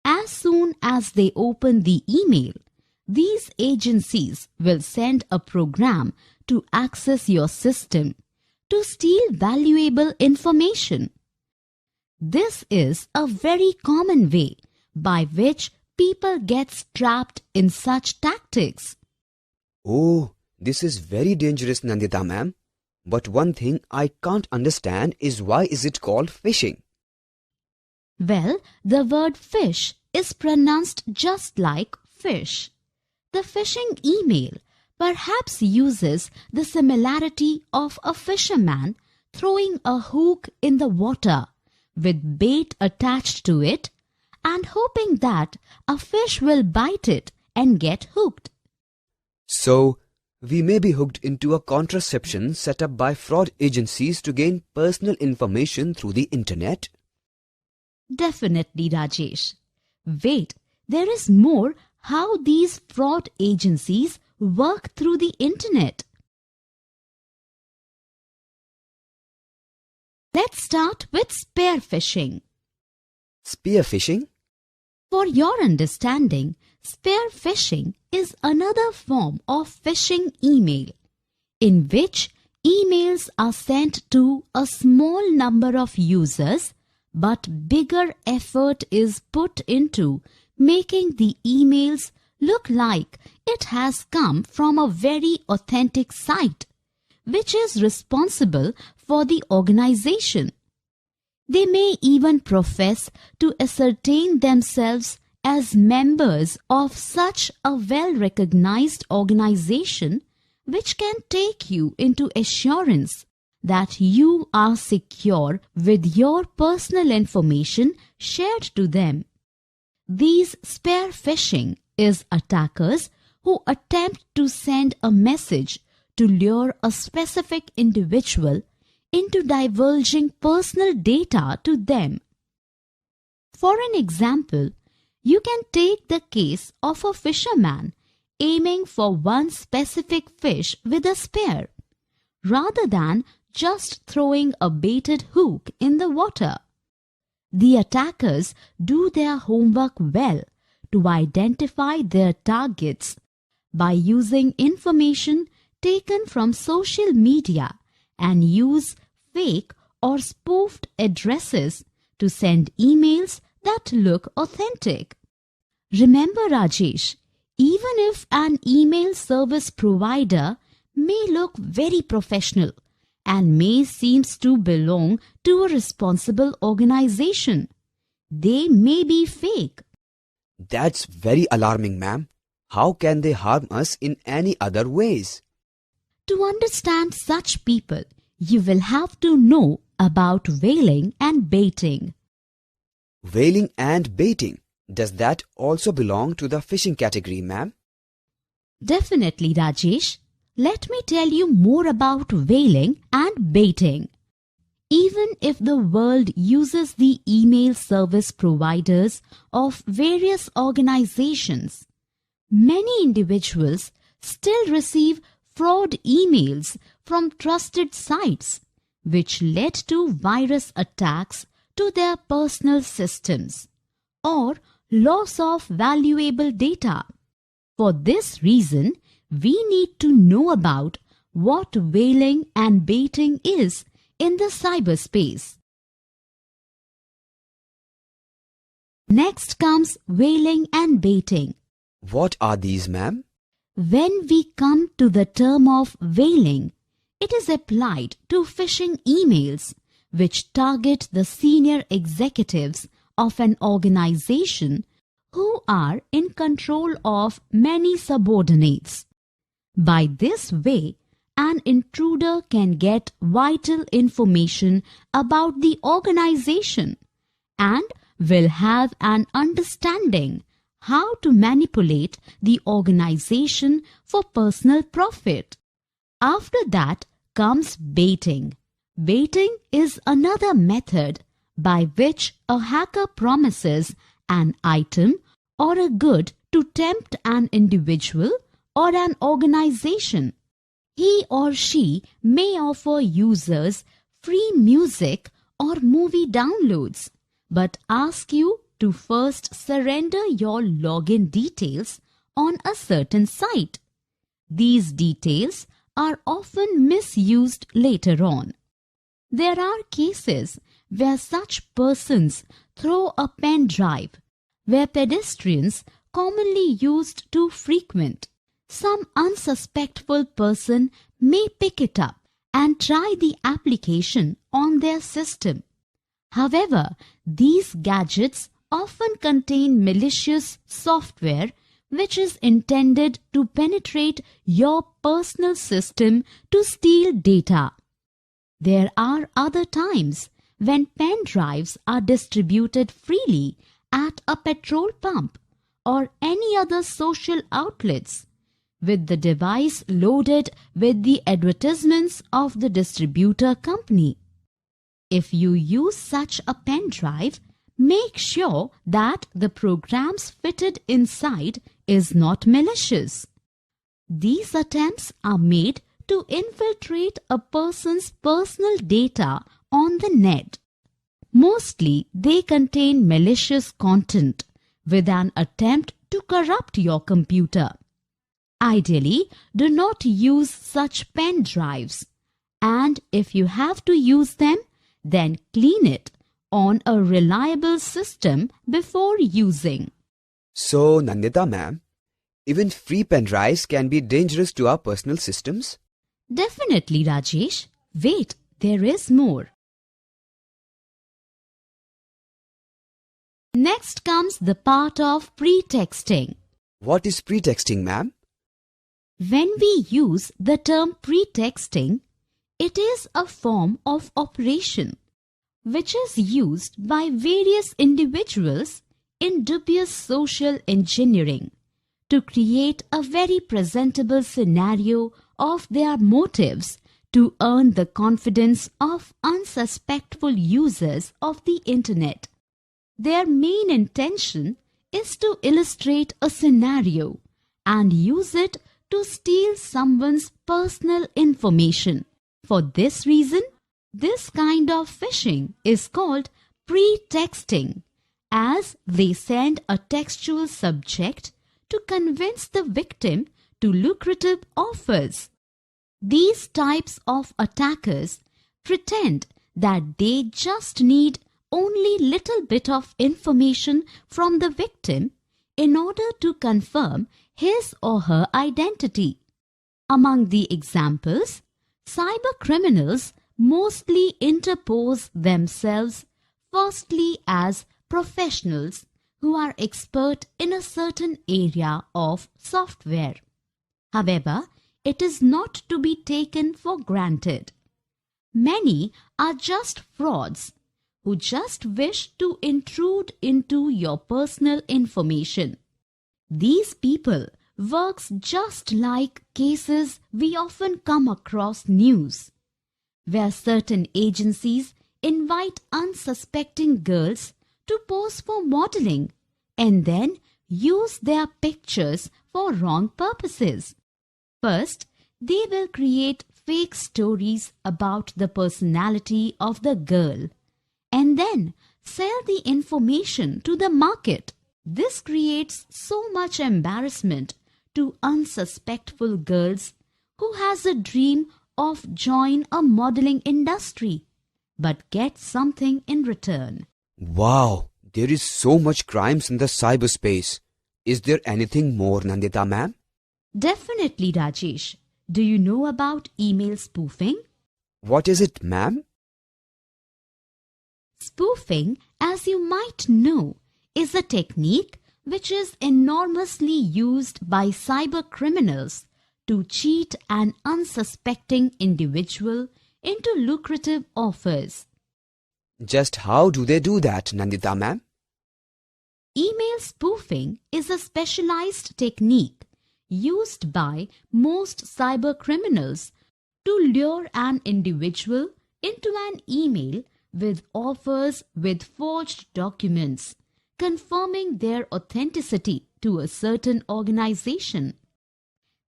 As soon as they open the email, these agencies will send a program to access your system to steal valuable information. This is a very common way by which people get trapped in such tactics. Oh, this is very dangerous, Nandita ma'am. But one thing I can't understand is why is it called phishing? Well, the word fish is pronounced just like fish. The phishing email perhaps uses the similarity of a fisherman throwing a hook in the water with bait attached to it and hoping that a fish will bite it and get hooked. So, we may be hooked into a contraception set up by fraud agencies to gain personal information through the internet? Definitely, Rajesh. Wait, there is more how these fraud agencies work through the internet. Let's start with spear phishing. Spear phishing? For your understanding, spear phishing is another form of phishing email in which emails are sent to a small number of users, but bigger effort is put into making the emails look like it has come from a very authentic site, which is responsible for the organization. They may even profess to ascertain themselves as members of such a well-recognized organization, which can take you into assurance that you are secure with your personal information shared to them. These spear phishing is attackers who attempt to send a message to lure a specific individual into divulging personal data to them. For an example, you can take the case of a fisherman aiming for one specific fish with a spear, rather than just throwing a baited hook in the water. The attackers do their homework well to identify their targets by using information taken from social media and use fake or spoofed addresses to send emails that look authentic. Remember, Rajesh, even if an email service provider may look very professional and may seem to belong to a responsible organization, they may be fake. That's very alarming, ma'am. How can they harm us in any other ways? To understand such people, you will have to know about whaling and baiting. Whaling and baiting. Does that also belong to the fishing category, ma'am? Definitely, Rajesh. Let me tell you more about whaling and baiting. Even if the world uses the email service providers of various organizations, many individuals still receive fraud emails from trusted sites, which led to virus attacks to their personal systems or loss of valuable data. For this reason, we need to know about what whaling and baiting is in the cyberspace. Next comes whaling and baiting. What are these, ma'am? When we come to the term of whaling, it is applied to phishing emails which target the senior executives of an organization who are in control of many subordinates. By this way, an intruder can get vital information about the organization and will have an understanding how to manipulate the organization for personal profit. After that comes baiting. Baiting is another method by which a hacker promises an item or a good to tempt an individual or an organization. He or she may offer users free music or movie downloads, but ask you to first surrender your login details on a certain site. These details are often misused later on. There are cases where such persons throw a pen drive where pedestrians commonly used to frequent. Some unsuspectful person may pick it up and try the application on their system. However, these gadgets often contain malicious software which is intended to penetrate your personal system to steal data. There are other times when pen drives are distributed freely at a petrol pump or any other social outlets, with the device loaded with the advertisements of the distributor company. If you use such a pen drive, make sure that the programs fitted inside is not malicious. These attempts are made to infiltrate a person's personal data on the net. Mostly they contain malicious content with an attempt to corrupt your computer. Ideally, do not use such pen drives, and if you have to use them, then clean it on a reliable system before using. So, Nandita ma'am, even free pen drives can be dangerous to our personal systems? Definitely, Rajesh. Wait, there is more. Next comes the part of pretexting. What is pretexting, ma'am? When we use the term pretexting, it is a form of operation which is used by various individuals in dubious social engineering to create a very presentable scenario of their motives to earn the confidence of unsuspectful users of the internet. Their main intention is to illustrate a scenario and use it to steal someone's personal information. For this reason, this kind of phishing is called pretexting, as they send a textual subject to convince the victim to lucrative offers. These types of attackers pretend that they just need only little bit of information from the victim in order to confirm his or her identity. Among the examples, cyber criminals mostly interpose themselves firstly as professionals who are expert in a certain area of software. However, it is not to be taken for granted. Many are just frauds who just wish to intrude into your personal information. These people works just like cases we often come across news, where certain agencies invite unsuspecting girls to pose for modeling and then use their pictures for wrong purposes. First, they will create fake stories about the personality of the girl and then sell the information to the market. This creates so much embarrassment to unsuspectful girls who has a dream of join a modeling industry but get something in return. Wow, there is so much crimes in the cyberspace. Is there anything more, Nandita ma'am? Definitely, Rajesh. Do you know about email spoofing? What is it, ma'am? Spoofing, as you might know, is a technique which is enormously used by cyber criminals to cheat an unsuspecting individual into lucrative offers. Just how do they do that, Nandita ma'am? Email spoofing is a specialized technique used by most cyber criminals to lure an individual into an email with offers with forged documents confirming their authenticity to a certain organization.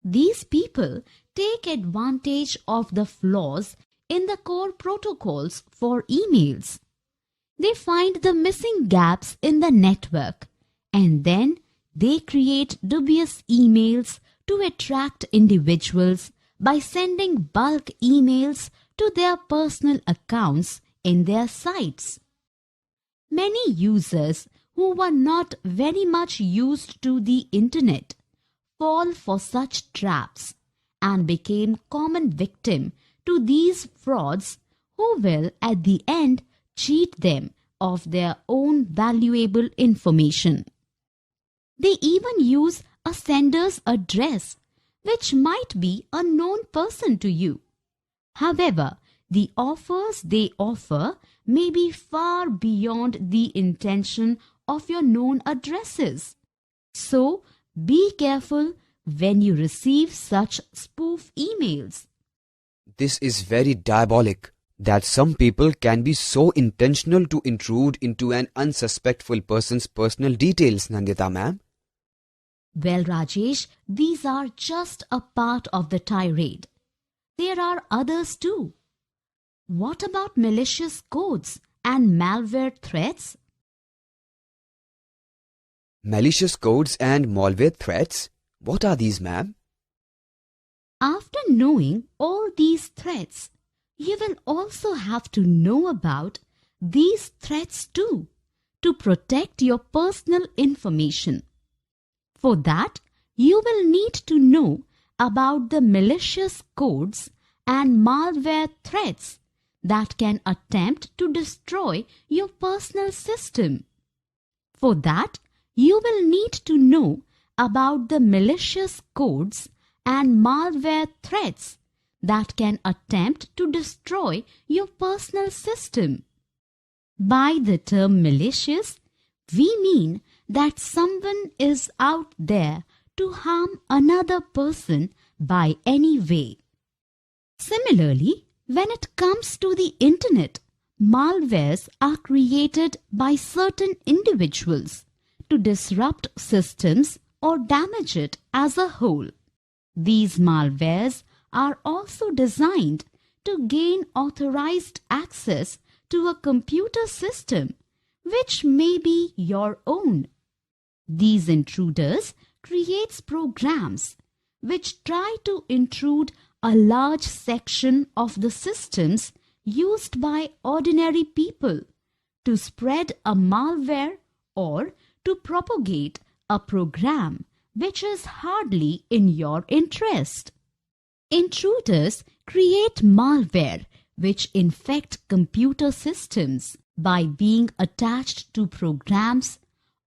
These people take advantage of the flaws in the core protocols for emails. They find the missing gaps in the network and then they create dubious emails to attract individuals by sending bulk emails to their personal accounts in their sites. Many users who were not very much used to the internet fall for such traps and became common victim to these frauds who will at the end cheat them of their own valuable information. They even use a sender's address, which might be a known person to you. However, the offers they offer may be far beyond the intention of your known addresses. So, be careful when you receive such spoof emails. This is very diabolic that some people can be so intentional to intrude into an unsuspectful person's personal details, Nandita ma'am. Well, Rajesh, these are just a part of the tirade. There are others too. What about malicious codes and malware threats? Malicious codes and malware threats? What are these, ma'am? After knowing all these threats, you will also have to know about these threats too, to protect your personal information. For that, you will need to know about the malicious codes and malware threats that can attempt to destroy your personal system. For that, you will need to know about the malicious codes and malware threats that can attempt to destroy your personal system. By the term malicious, we mean that someone is out there to harm another person by any way. Similarly, when it comes to the internet, malwares are created by certain individuals to disrupt systems or damage it as a whole. These malwares are also designed to gain authorized access to a computer system which may be your own. These intruders create programs which try to intrude a large section of the systems used by ordinary people to spread a malware or to propagate a program which is hardly in your interest. Intruders create malware which infect computer systems by being attached to programs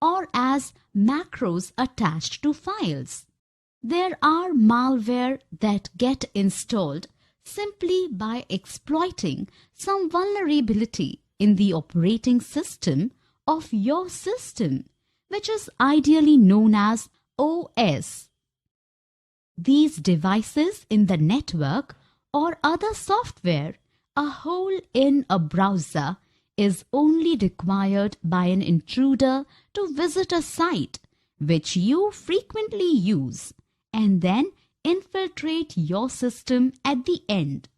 or as macros attached to files. There are malware that get installed simply by exploiting some vulnerability in the operating system of your system, which is ideally known as OS. These devices in the network or other software, a hole in a browser, is only required by an intruder to visit a site which you frequently use and then infiltrate your system at the end.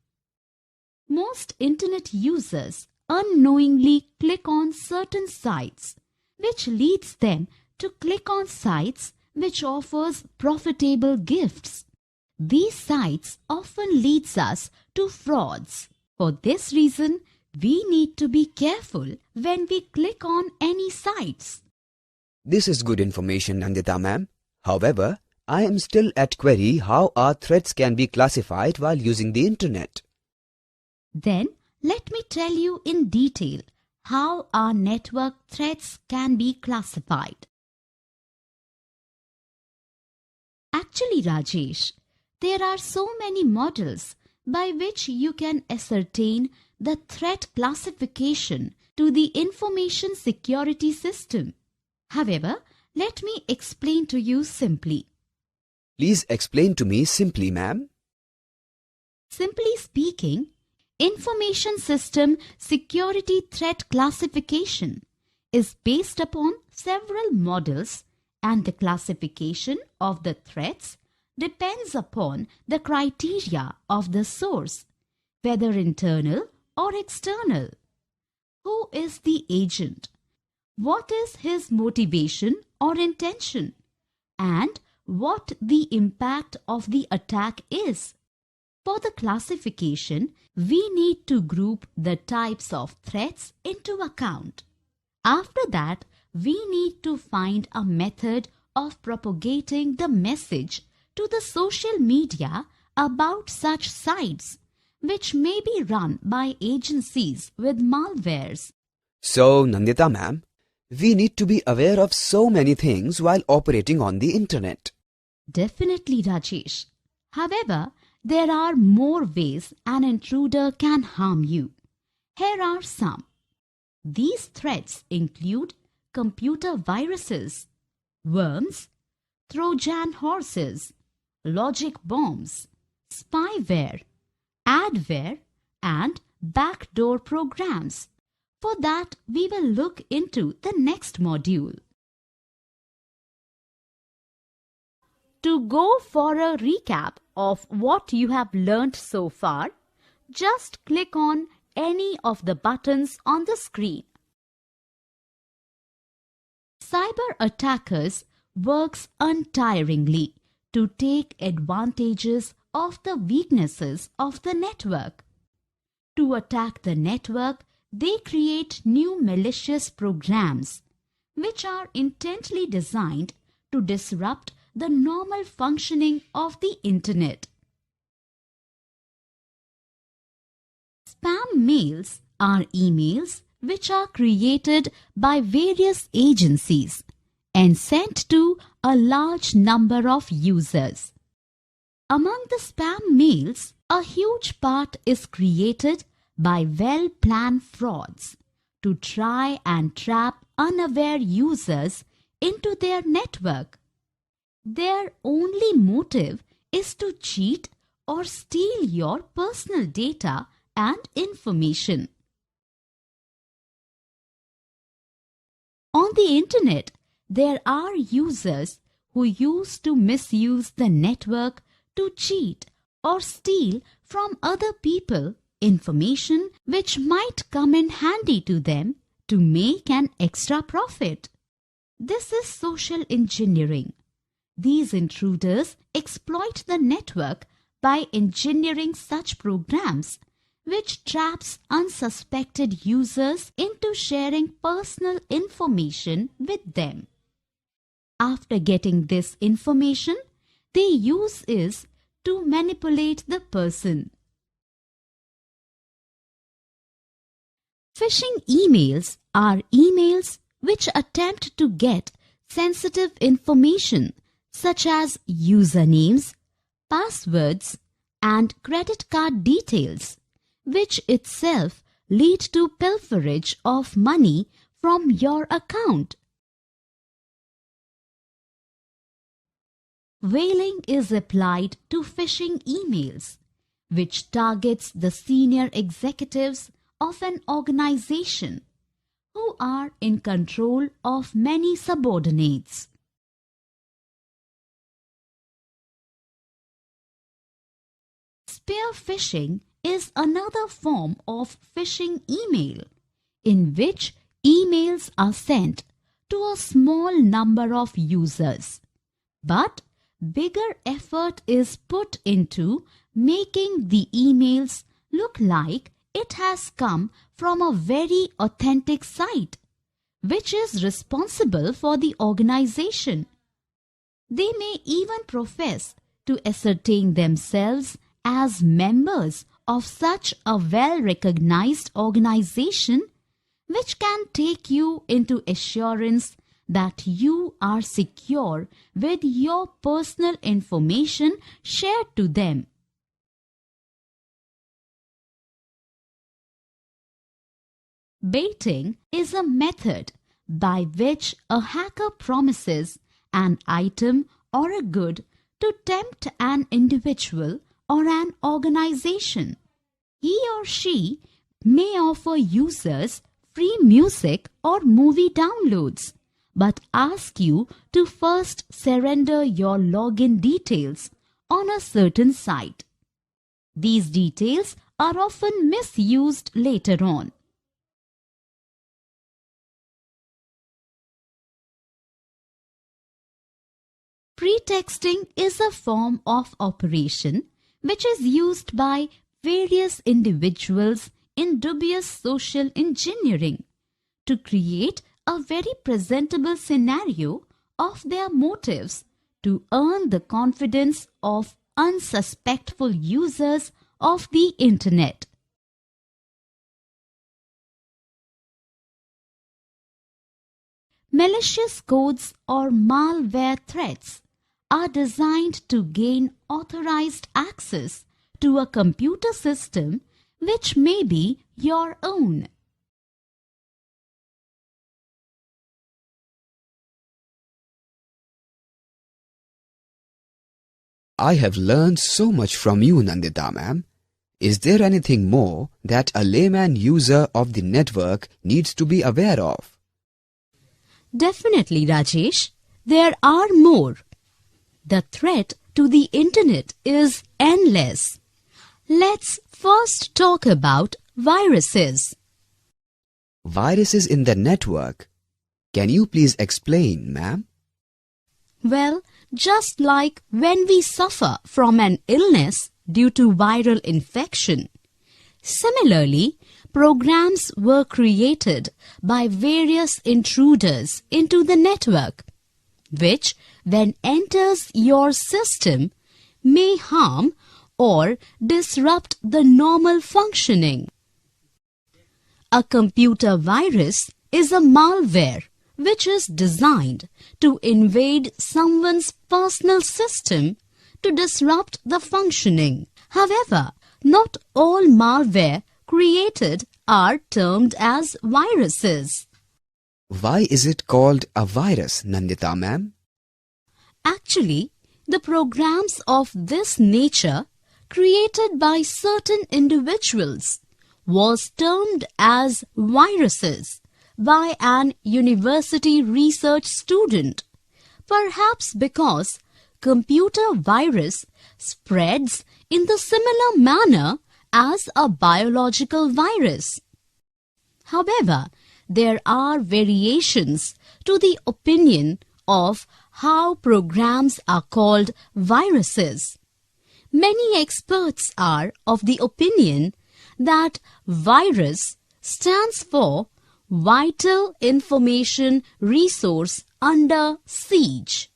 Most internet users unknowingly click on certain sites, which leads them to click on sites which offers profitable gifts. These sites often leads us to frauds. For this reason, we need to be careful when we click on any sites. This is good information, Nandita ma'am. However, I am still at query how our threats can be classified while using the internet. Then, let me tell you in detail how our network threats can be classified. Actually, Rajesh, there are so many models by which you can ascertain the threat classification to the information security system. However, let me explain to you simply. Please explain to me simply, ma'am. Simply speaking, information system security threat classification is based upon several models, and the classification of the threats depends upon the criteria of the source, whether internal or external. Who is the agent? What is his motivation or intention? And what the impact of the attack is. For the classification, we need to group the types of threats into account. After that, we need to find a method of propagating the message to the social media about such sites, which may be run by agencies with malwares. So, Nandita ma'am, we need to be aware of so many things while operating on the internet. Definitely, Rajesh. However, there are more ways an intruder can harm you. Here are some. These threats include computer viruses, worms, Trojan horses, logic bombs, spyware, adware, and backdoor programs. For that, we will look into the next module. To go for a recap of what you have learnt so far, just click on any of the buttons on the screen. Cyber attackers works untiringly to take advantages of the weaknesses of the network. To attack the network, they create new malicious programs which are intently designed to disrupt the normal functioning of the internet. Spam mails are emails which are created by various agencies and sent to a large number of users. Among the spam mails, a huge part is created by well-planned frauds to try and trap unaware users into their network. Their only motive is to cheat or steal your personal data and information. On the internet, there are users who used to misuse the network to cheat or steal from other people information which might come in handy to them to make an extra profit. This is social engineering. These intruders exploit the network by engineering such programs which traps unsuspected users into sharing personal information with them. After getting this information, their use is to manipulate the person. Phishing emails are emails which attempt to get sensitive information such as usernames, passwords, and credit card details, which itself lead to pilferage of money from your account. Veiling is applied to phishing emails, which targets the senior executives of an organization who are in control of many subordinates. Spear phishing is another form of phishing email, in which emails are sent to a small number of users, but bigger effort is put into making the emails look like it has come from a very authentic site, which is responsible for the organization. They may even profess to ascertain themselves as members of such a well-recognized organization, which can take you into assurance that you are secure with your personal information shared to them. Baiting is a method by which a hacker promises an item or a good to tempt an individual or an organization. He or she may offer users free music or movie downloads, but ask you to first surrender your login details on a certain site. These details are often misused later on. Pretexting is a form of operation which is used by various individuals in dubious social engineering to create a very presentable scenario of their motives to earn the confidence of unsuspectful users of the internet. Malicious codes or malware threats are designed to gain authorized access to a computer system which may be your own. I have learned so much from you, Nandita ma'am. Is there anything more that a layman user of the network needs to be aware of? Definitely, Rajesh. There are more. The threat to the internet is endless. Let's first talk about viruses. Viruses in the network. Can you please explain, ma'am? Well, just like when we suffer from an illness due to viral infection. Similarly, programs were created by various intruders into the network, which, when enters your system, may harm or disrupt the normal functioning. A computer virus is a malware which is designed to invade someone's personal system to disrupt the functioning. However, not all malware created are termed as viruses. Why is it called a virus, Nandita ma'am? Actually, the programs of this nature created by certain individuals was termed as viruses by an university research student, perhaps because computer virus spreads in the similar manner as a biological virus. However, there are variations to the opinion of how programs are called viruses. Many experts are of the opinion that virus stands for Vital Information Resource Under Siege.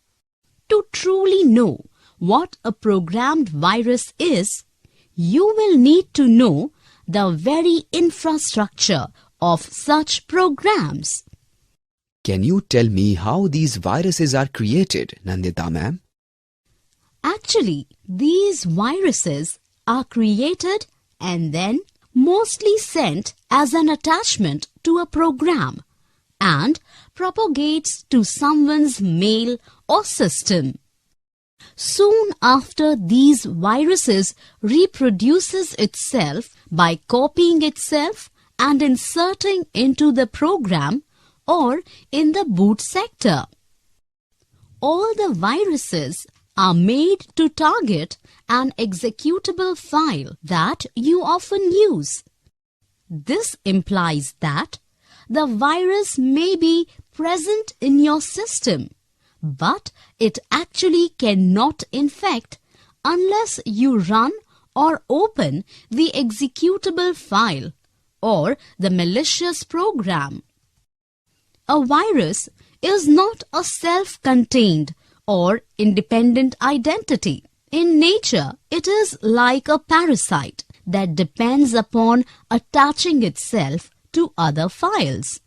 To truly know what a programmed virus is, you will need to know the very infrastructure of such programs. Can you tell me how these viruses are created, Nandita ma'am? Actually, these viruses are created and then mostly sent as an attachment to a program and propagates to someone's mail or system. Soon after these viruses reproduces itself by copying itself and inserting into the program or in the boot sector. All the viruses are made to target an executable file that you often use. This implies that the virus may be present in your system, but it actually cannot infect unless you run or open the executable file or the malicious program. A virus is not a self-contained or independent identity. In nature, it is like a parasite that depends upon attaching itself to other files.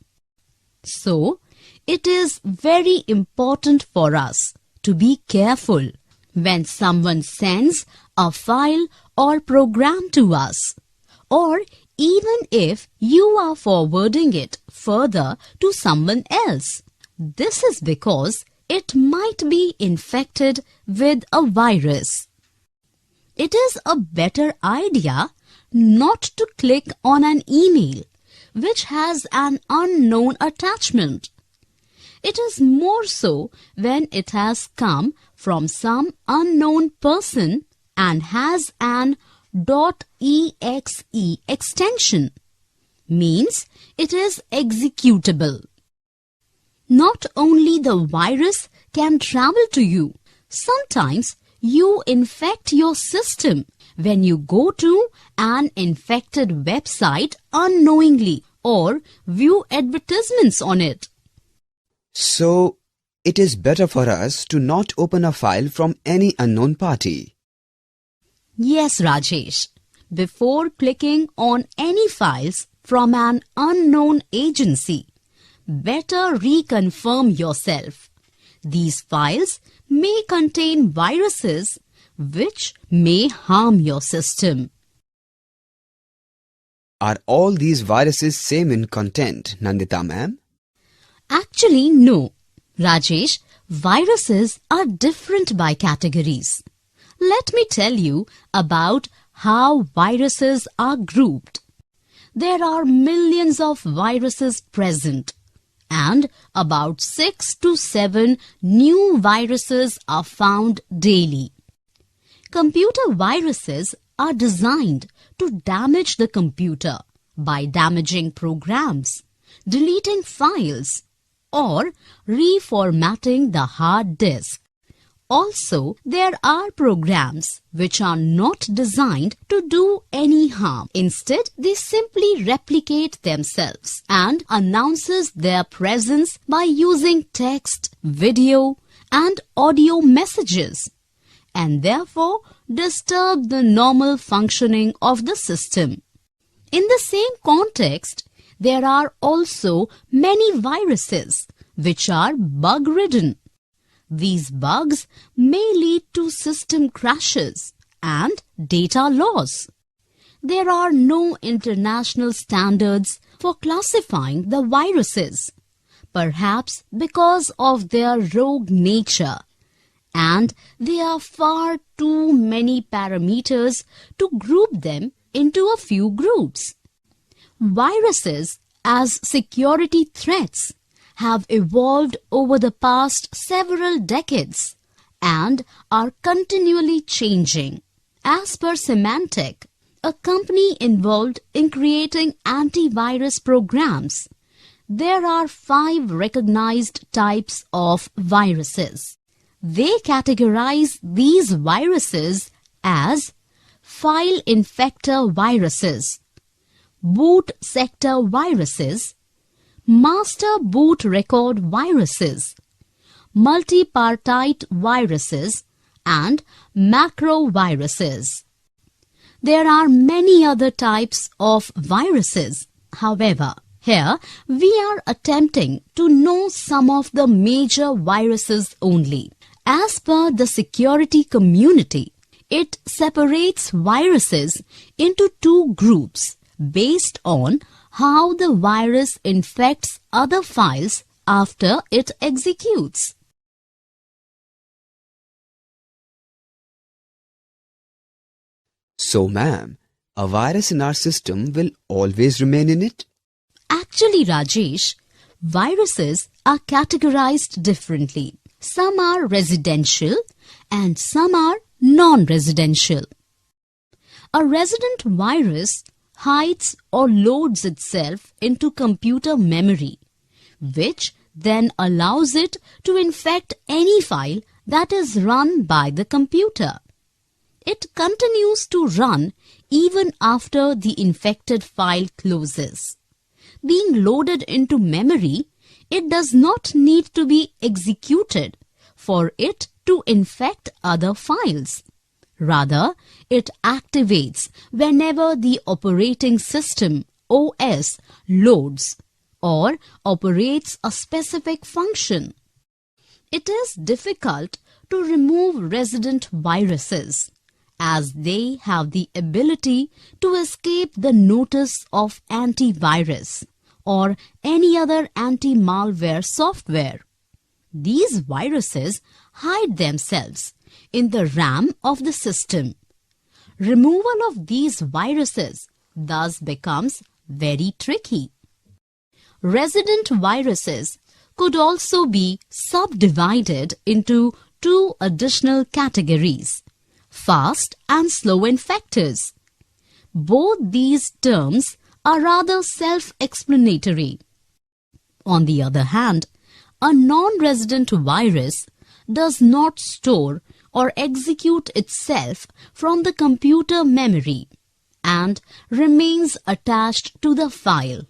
So, it is very important for us to be careful when someone sends a file or program to us, or even if you are forwarding it further to someone else. This is because it might be infected with a virus. It is a better idea not to click on an email which has an unknown attachment. It is more so when it has come from some unknown person and has an .exe extension. Means it is executable. Not only the virus can travel to you, sometimes you infect your system when you go to an infected website unknowingly or view advertisements on it. So, it is better for us to not open a file from any unknown party. Yes, Rajesh. Before clicking on any files from an unknown agency, better reconfirm yourself. These files may contain viruses which may harm your system. Are all these viruses same in content, Nandita ma'am? Actually, no. Rajesh, viruses are different by categories. Let me tell you about how viruses are grouped. There are millions of viruses present, and about 6 to 7 new viruses are found daily. Computer viruses are designed to damage the computer by damaging programs, deleting files, or reformatting the hard disk. Also, there are programs which are not designed to do any harm. Instead, they simply replicate themselves and announces their presence by using text, video, and audio messages, and therefore disturb the normal functioning of the system. In the same context, there are also many viruses which are bug-ridden. These bugs may lead to system crashes and data loss. There are no international standards for classifying the viruses, perhaps because of their rogue nature, and there are far too many parameters to group them into a few groups. Viruses as security threats have evolved over the past several decades and are continually changing. As per Symantec, a company involved in creating antivirus programs, there are 5 recognized types of viruses. They categorize these viruses as file infector viruses, boot sector viruses, master boot record viruses, multipartite viruses, and macroviruses. There are many other types of viruses. However, here we are attempting to know some of the major viruses only. As per the security community, it separates viruses into 2 groups based on how the virus infects other files after it executes. So, ma'am, a virus in our system will always remain in it? Actually, Rajesh, viruses are categorized differently. Some are residential and some are non-residential. A resident virus hides or loads itself into computer memory, which then allows it to infect any file that is run by the computer. It continues to run even after the infected file closes. Being loaded into memory, it does not need to be executed for it to infect other files. Rather, it activates whenever the operating system OS loads or operates a specific function. It is difficult to remove resident viruses, as they have the ability to escape the notice of antivirus or any other anti-malware software. These viruses hide themselves in the RAM of the system. Removal of these viruses thus becomes very tricky. Resident viruses could also be subdivided into 2 additional categories: fast and slow infectors. Both these terms are rather self-explanatory. On the other hand, a non-resident virus does not store or execute itself from the computer memory and remains attached to the file.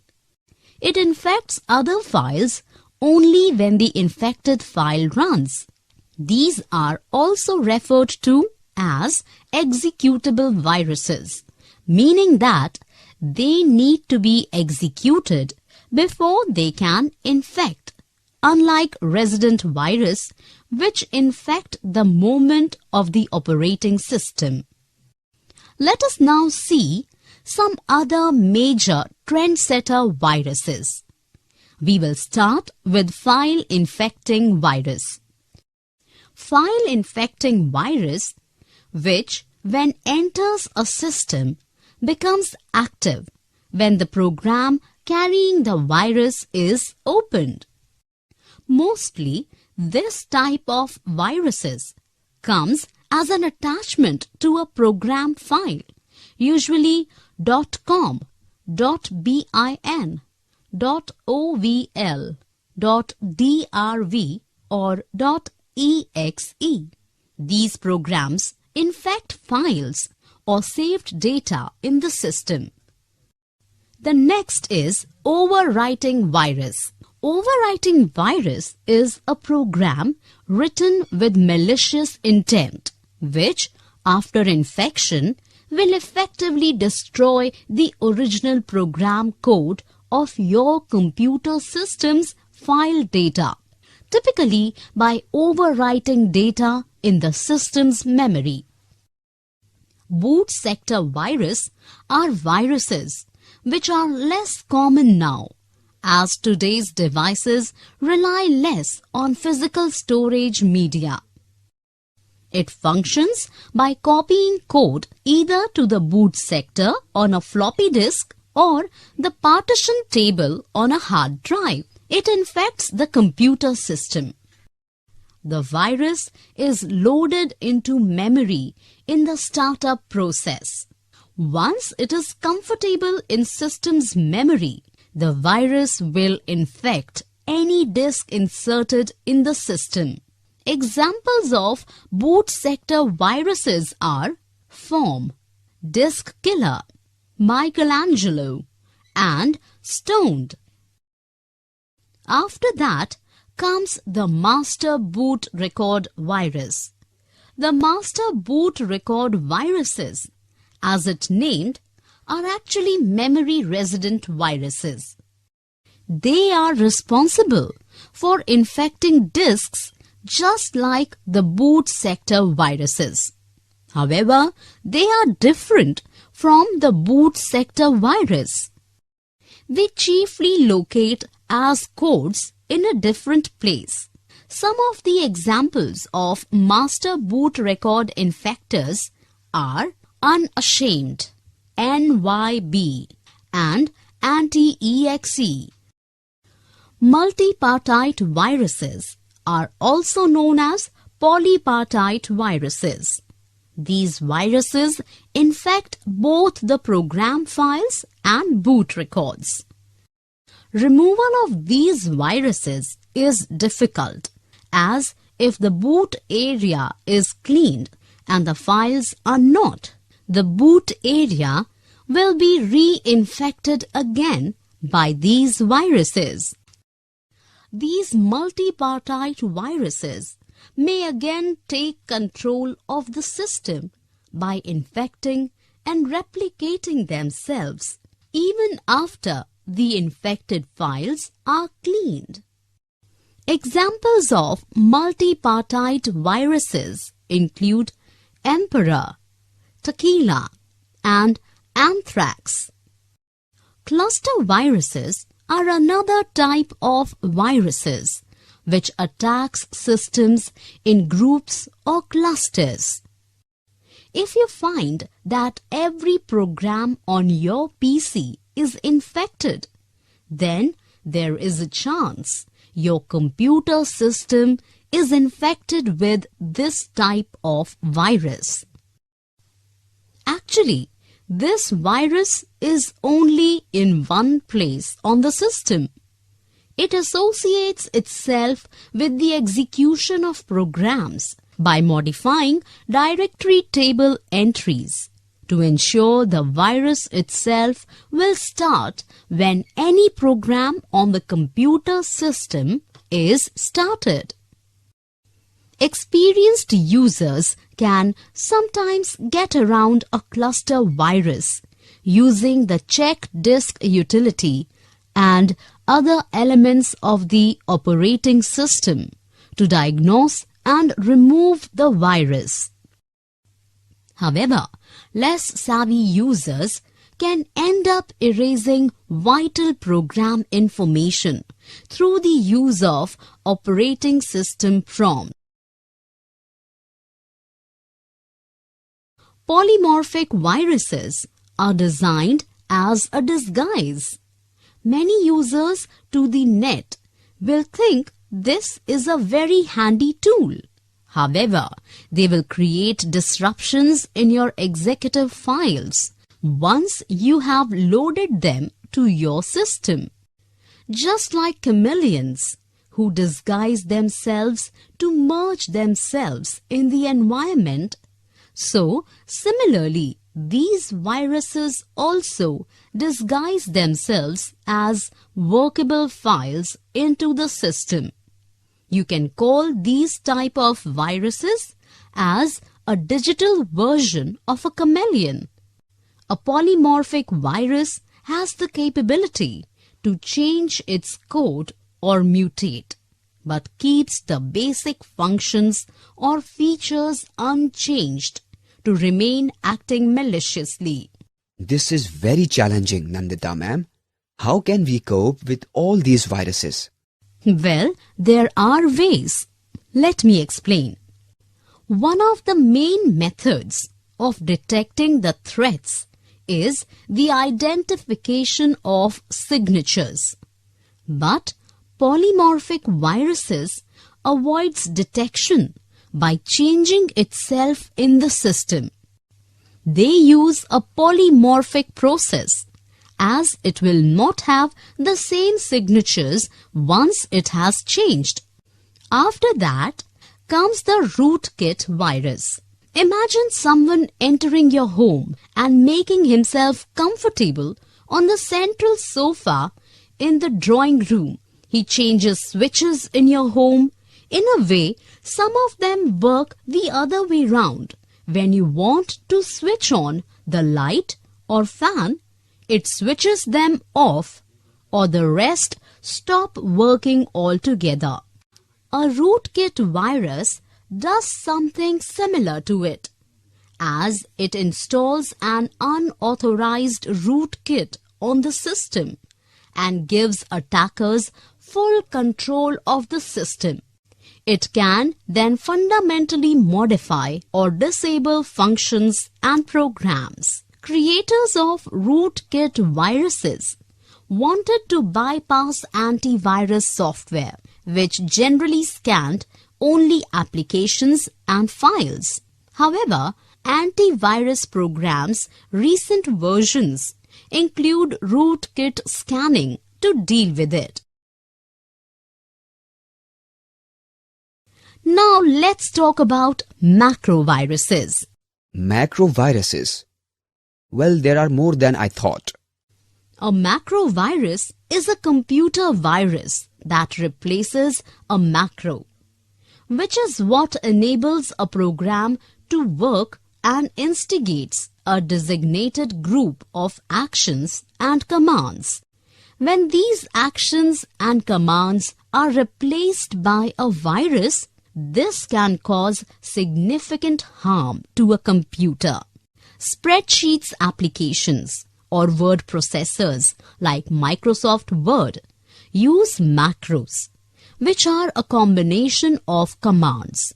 It infects other files only when the infected file runs. These are also referred to as executable viruses, meaning that they need to be executed before they can infect, unlike resident virus, which infect the moment of the operating system. Let us now see some other major trendsetter viruses. We will start with file infecting virus. File infecting virus, which when enters a system becomes active when the program carrying the virus is opened. Mostly, this type of viruses comes as an attachment to a program file, usually .com, .bin, .ovl, .drv or .exe. These programs infect files or saved data in the system. The next is overwriting virus. Overwriting virus is a program written with malicious intent, which, after infection, will effectively destroy the original program code of your computer system's file data, typically by overwriting data in the system's memory. Boot sector virus are viruses which are less common now, as today's devices rely less on physical storage media. It functions by copying code either to the boot sector on a floppy disk or the partition table on a hard drive. It infects the computer system. The virus is loaded into memory in the startup process. Once it is comfortable in system's memory, the virus will infect any disk inserted in the system. Examples of boot sector viruses are Form, Disk Killer, Michelangelo, and Stoned. After that comes the Master Boot Record virus. The Master Boot Record viruses, as it named, are actually memory resident viruses. They are responsible for infecting disks just like the boot sector viruses. However, they are different from the boot sector virus. They chiefly locate as codes in a different place. Some of the examples of master boot record infectors are Unashamed, NYB, and Anti-EXE. Multipartite viruses are also known as polypartite viruses. These viruses infect both the program files and boot records. Removal of these viruses is difficult, as if the boot area is cleaned and the files are not, the boot area will be reinfected again by these viruses. These multipartite viruses may again take control of the system by infecting and replicating themselves even after the infected files are cleaned. Examples of multipartite viruses include Emperor, Tequila, and Anthrax. Cluster viruses are another type of viruses which attacks systems in groups or clusters. If you find that every program on your PC is infected, then there is a chance your computer system is infected with this type of virus. Actually, this virus is only in one place on the system. It associates itself with the execution of programs by modifying directory table entries to ensure the virus itself will start when any program on the computer system is started. Experienced users can sometimes get around a cluster virus using the check disk utility and other elements of the operating system to diagnose and remove the virus. However, less savvy users can end up erasing vital program information through the use of operating system prompts. Polymorphic viruses are designed as a disguise. Many users to the net will think this is a very handy tool. However, they will create disruptions in your executive files once you have loaded them to your system. Just like chameleons who disguise themselves to merge themselves in the environment, so similarly, these viruses also disguise themselves as workable files into the system. You can call these type of viruses as a digital version of a chameleon. A polymorphic virus has the capability to change its code or mutate, but keeps the basic functions or features unchanged to remain acting maliciously. This is very challenging, Nandita ma'am. How can we cope with all these viruses? Well, there are ways. Let me explain. One of the main methods of detecting the threats is the identification of signatures. But polymorphic viruses avoids detection by changing itself in the system. They use a polymorphic process, as it will not have the same signatures once it has changed. After that comes the rootkit virus. Imagine someone entering your home and making himself comfortable on the central sofa in the drawing room. He changes switches in your home. In a way, some of them work the other way round. When you want to switch on the light or fan, it switches them off, or the rest stop working altogether. A rootkit virus does something similar to it, as it installs an unauthorized rootkit on the system and gives attackers full control of the system. It can then fundamentally modify or disable functions and programs. Creators of rootkit viruses wanted to bypass antivirus software, which generally scanned only applications and files. However, antivirus programs' recent versions include rootkit scanning to deal with it. Now let's talk about macroviruses. Macroviruses. Well, there are more than I thought. A macrovirus is a computer virus that replaces a macro, which is what enables a program to work and instigates a designated group of actions and commands. When these actions and commands are replaced by a virus, this can cause significant harm to a computer. Spreadsheets applications or word processors like Microsoft Word use macros, which are a combination of commands.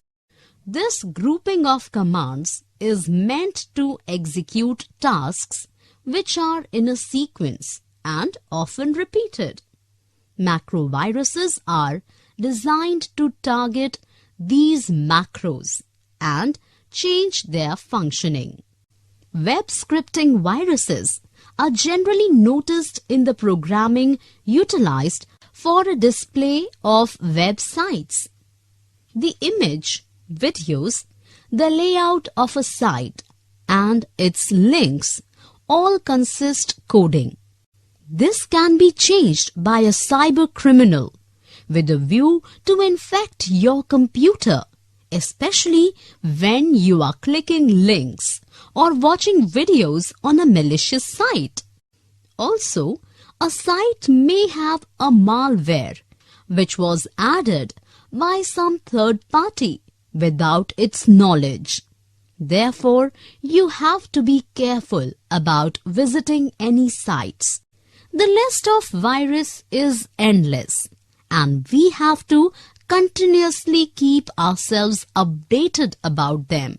This grouping of commands is meant to execute tasks which are in a sequence and often repeated. Macroviruses are designed to target these macros and change their functioning. Web scripting viruses are generally noticed in the programming utilized for a display of websites. The image, videos, the layout of a site, and its links all consist coding. This can be changed by a cyber criminal with a view to infect your computer, especially when you are clicking links or watching videos on a malicious site. Also, a site may have a malware which was added by some third party without its knowledge. Therefore, you have to be careful about visiting any sites. The list of viruses is endless, and we have to continuously keep ourselves updated about them.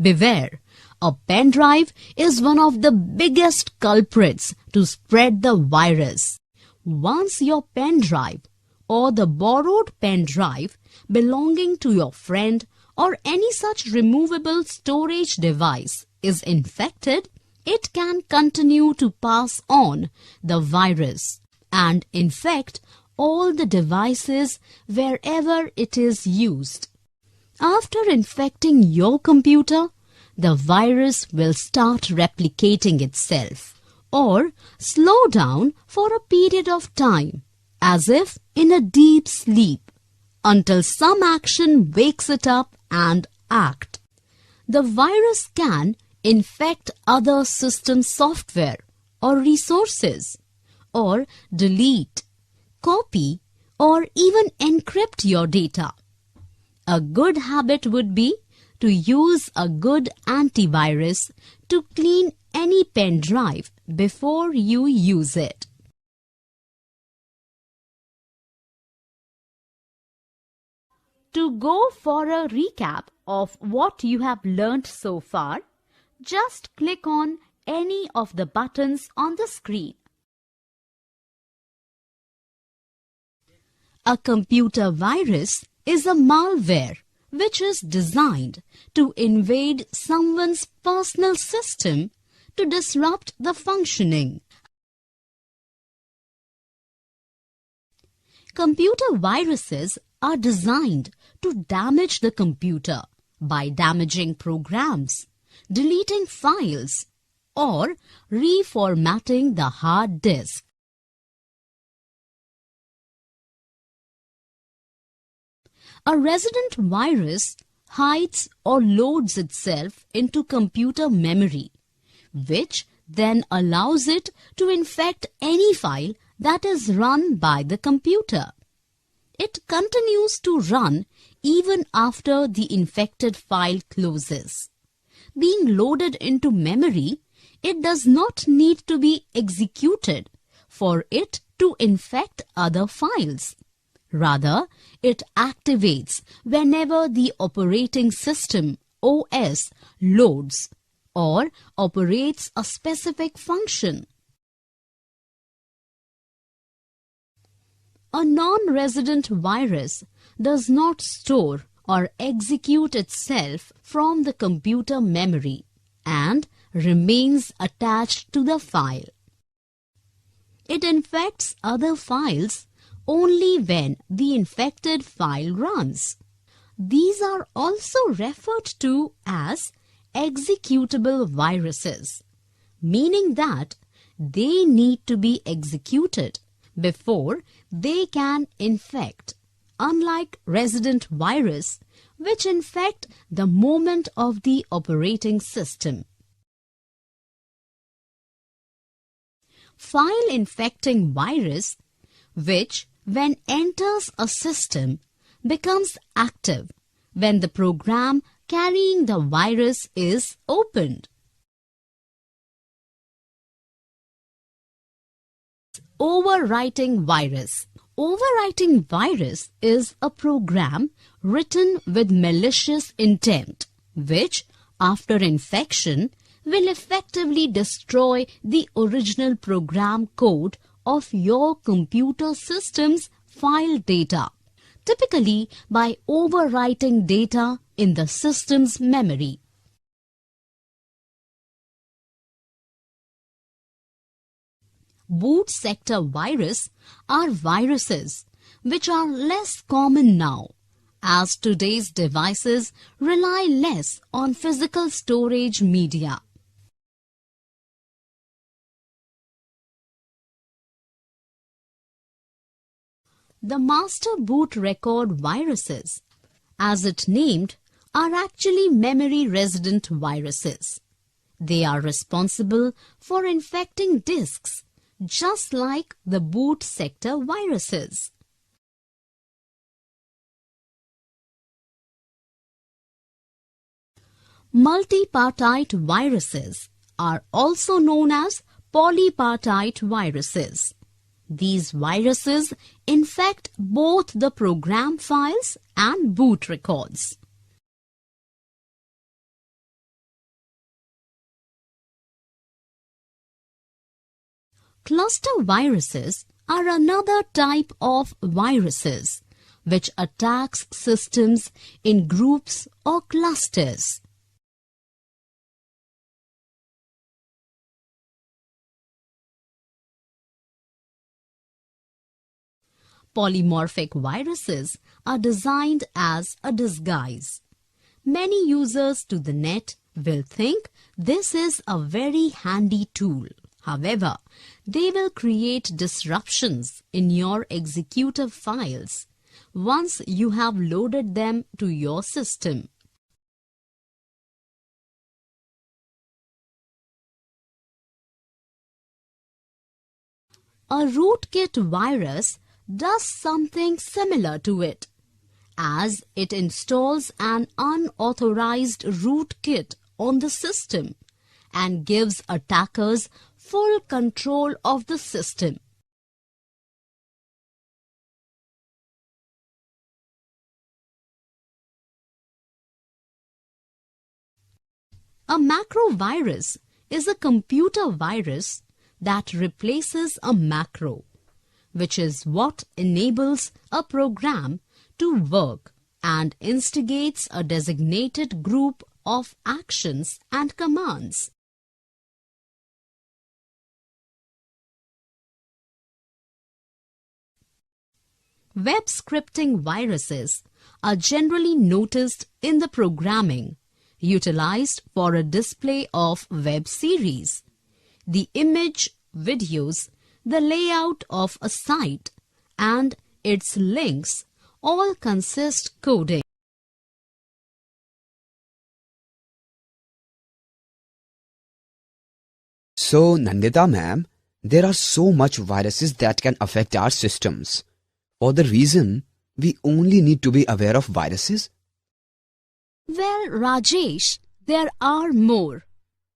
Beware, a pen drive is one of the biggest culprits to spread the virus. Once your pen drive or the borrowed pen drive belonging to your friend or any such removable storage device is infected, it can continue to pass on the virus and infect all the devices wherever it is used. After infecting your computer, the virus will start replicating itself or slow down for a period of time, as if in a deep sleep, until some action wakes it up and act. The virus can infect other system software or resources, or delete, copy, or even encrypt your data. A good habit would be to use a good antivirus to clean any pen drive before you use it. To go for a recap of what you have learnt so far, just click on any of the buttons on the screen. A computer virus is a malware which is designed to invade someone's personal system to disrupt the functioning. Computer viruses are designed to damage the computer by damaging programs, deleting files, or reformatting the hard disk. A resident virus hides or loads itself into computer memory, which then allows it to infect any file that is run by the computer. It continues to run even after the infected file closes. Being loaded into memory, it does not need to be executed for it to infect other files. Rather, it activates whenever the operating system OS loads or operates a specific function. A non-resident virus does not store or execute itself from the computer memory and remains attached to the file. It infects other files only when the infected file runs. These are also referred to as executable viruses, meaning that they need to be executed before they can infect, unlike resident virus, which infect the moment of the operating system. File-infecting virus, which when enters a system, becomes active when the program carrying the virus is opened. Overwriting virus. Overwriting virus is a program written with malicious intent, which, after infection, will effectively destroy the original program code of your computer system's file data, typically by overwriting data in the system's memory. Boot sector virus are viruses which are less common now, as today's devices rely less on physical storage media. The master boot record viruses, as it named, are actually memory resident viruses. They are responsible for infecting disks, just like the boot sector viruses. Multipartite viruses are also known as polypartite viruses. These viruses infect both the program files and boot records. Cluster viruses are another type of viruses which attacks systems in groups or clusters. Polymorphic viruses are designed as a disguise. Many users to the net will think this is a very handy tool. However, they will create disruptions in your executive files once you have loaded them to your system. A rootkit virus does something similar to it, as it installs an unauthorized rootkit on the system and gives attackers full control of the system. A macrovirus is a computer virus that replaces a macro, which is what enables a program to work and instigates a designated group of actions and commands. Web scripting viruses are generally noticed in the programming utilized for a display of web series, the image, videos, the layout of a site, and its links all consist coding. So, Nandita ma'am, there are so much viruses that can affect our systems. For the reason, we only need to be aware of viruses? Well, Rajesh, there are more.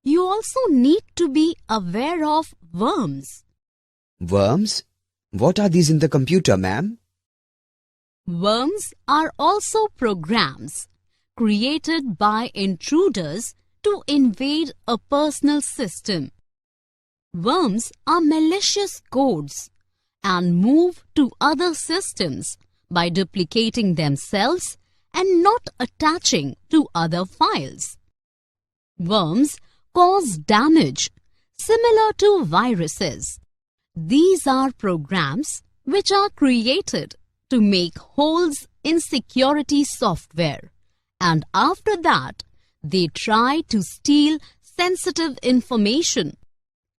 You also need to be aware of worms. Worms? What are these in the computer, ma'am? Worms are also programs created by intruders to invade a personal system. Worms are malicious codes and move to other systems by duplicating themselves and not attaching to other files. Worms cause damage similar to viruses. These are programs which are created to make holes in security software, and after that they try to steal sensitive information,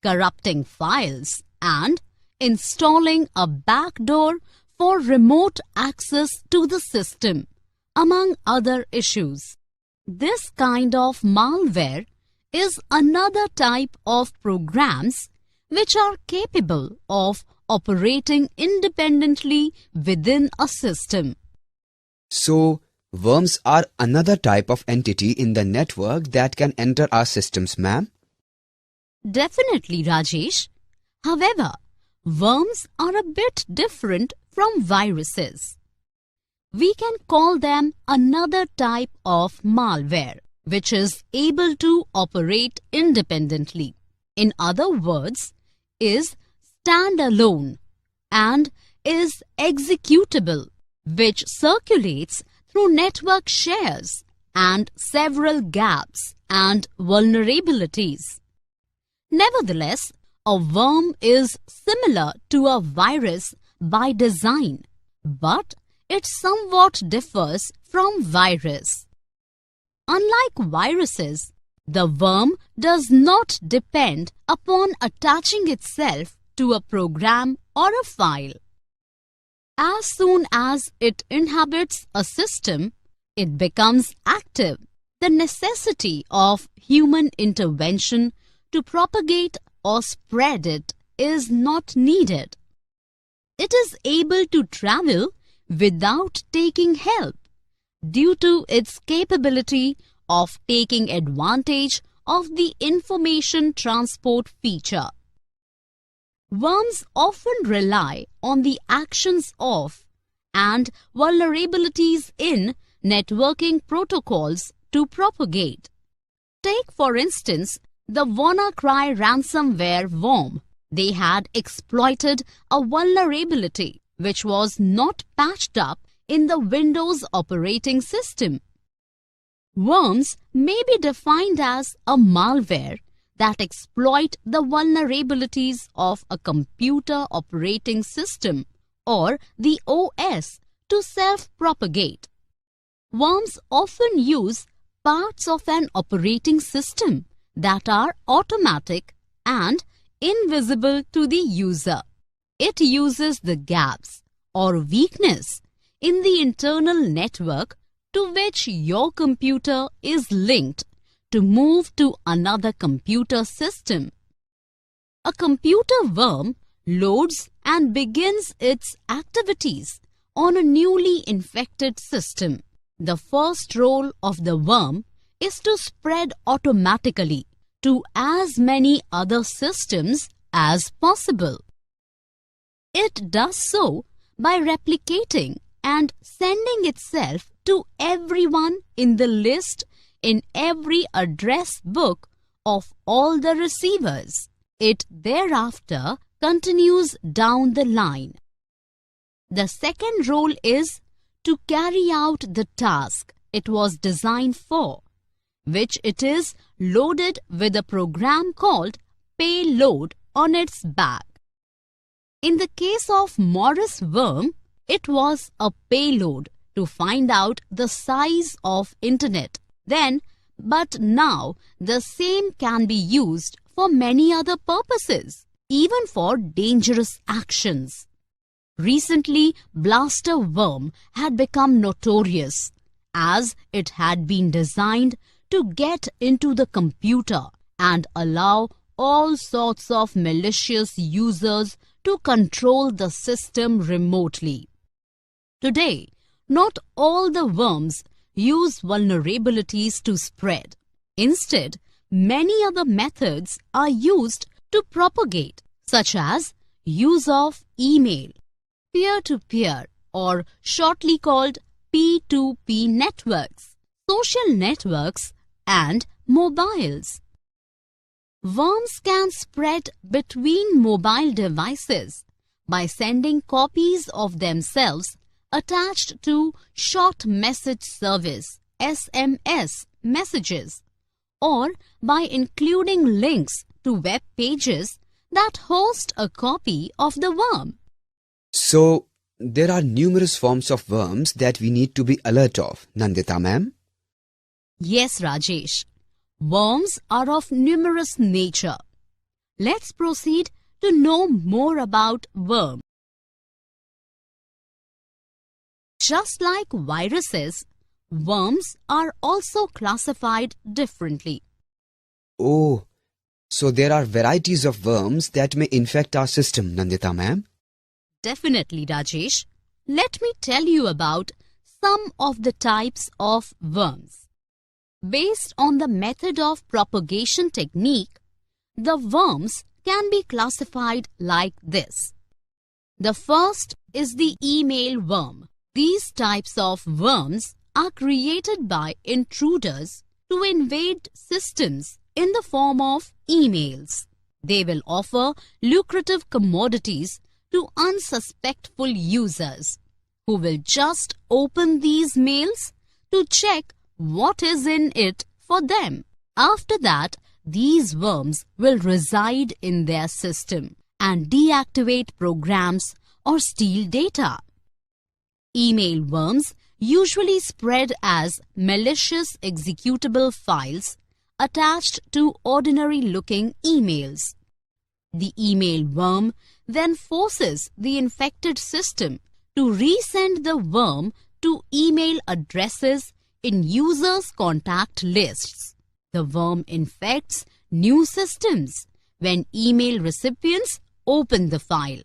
corrupting files and installing a backdoor for remote access to the system, among other issues. This kind of malware is another type of programs which are capable of operating independently within a system. So, worms are another type of entity in the network that can enter our systems, ma'am? Definitely, Rajesh. However, worms are a bit different from viruses. We can call them another type of malware, which is able to operate independently. In other words, is standalone and is executable, which circulates through network shares and several gaps and vulnerabilities. Nevertheless, a worm is similar to a virus by design, but it somewhat differs from virus. Unlike viruses, the worm does not depend upon attaching itself to a program or a file. As soon as it inhabits a system, it becomes active. The necessity of human intervention to propagate or spread it is not needed. It is able to travel without taking help due to its capability of taking advantage of the information transport feature. Worms often rely on the actions of and vulnerabilities in networking protocols to propagate. Take for instance the WannaCry ransomware worm. They had exploited a vulnerability which was not patched up in the Windows operating system. Worms may be defined as a malware that exploit the vulnerabilities of a computer operating system or the OS to self-propagate. Worms often use parts of an operating system that are automatic and invisible to the user. It uses the gaps or weakness in the internal network to which your computer is linked to move to another computer system. A computer worm loads and begins its activities on a newly infected system. The first role of the worm is to spread automatically to as many other systems as possible. It does so by replicating and sending itself to everyone in the list in every address book of all the receivers. It thereafter continues down the line. The second role is to carry out the task it was designed for, which it is loaded with a program called payload on its back. In the case of Morris worm, it was a payload to find out the size of internet then, but now the same can be used for many other purposes, even for dangerous actions. Recently, blaster worm had become notorious as it had been designed to get into the computer and allow all sorts of malicious users to control the system remotely. Today, not all the worms use vulnerabilities to spread. Instead, many other methods are used to propagate, such as use of email, peer-to-peer or shortly called P2P networks, social networks and mobiles. Worms can spread between mobile devices by sending copies of themselves attached to short message service SMS messages, or by including links to web pages that host a copy of the worm. So, there are numerous forms of worms that we need to be alert of, Nandita ma'am? Yes, Rajesh. Worms are of numerous nature. Let's proceed to know more about worms. Just like viruses, worms are also classified differently. Oh, so there are varieties of worms that may infect our system, Nandita ma'am? Definitely, Rajesh. Let me tell you about some of the types of worms. Based on the method of propagation technique, the worms can be classified like this. The first is the email worm. These types of worms are created by intruders to invade systems in the form of emails. They will offer lucrative commodities to unsuspectful users who will just open these mails to check what is in it for them. After that, these worms will reside in their system and deactivate programs or steal data. Email worms usually spread as malicious executable files attached to ordinary-looking emails. The email worm then forces the infected system to resend the worm to email addresses in users' contact lists. The worm infects new systems when email recipients open the file.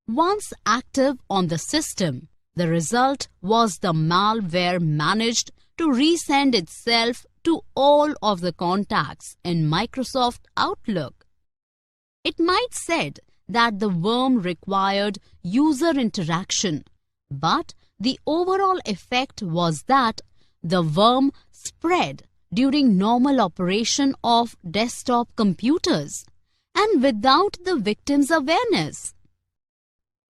Once active on the system, the result was the malware managed to resend itself to all of the contacts in Microsoft Outlook. It might said that the worm required user interaction, but the overall effect was that the worm spread during normal operation of desktop computers and without the victim's awareness.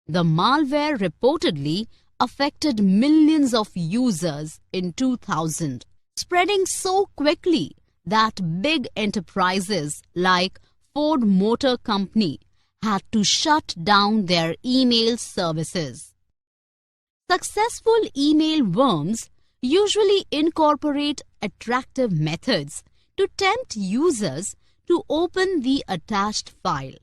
The malware reportedly affected millions of users in 2000, spreading so quickly that big enterprises like Ford Motor Company had to shut down their email services. Successful email worms usually incorporate attractive methods to tempt users to open the attached file.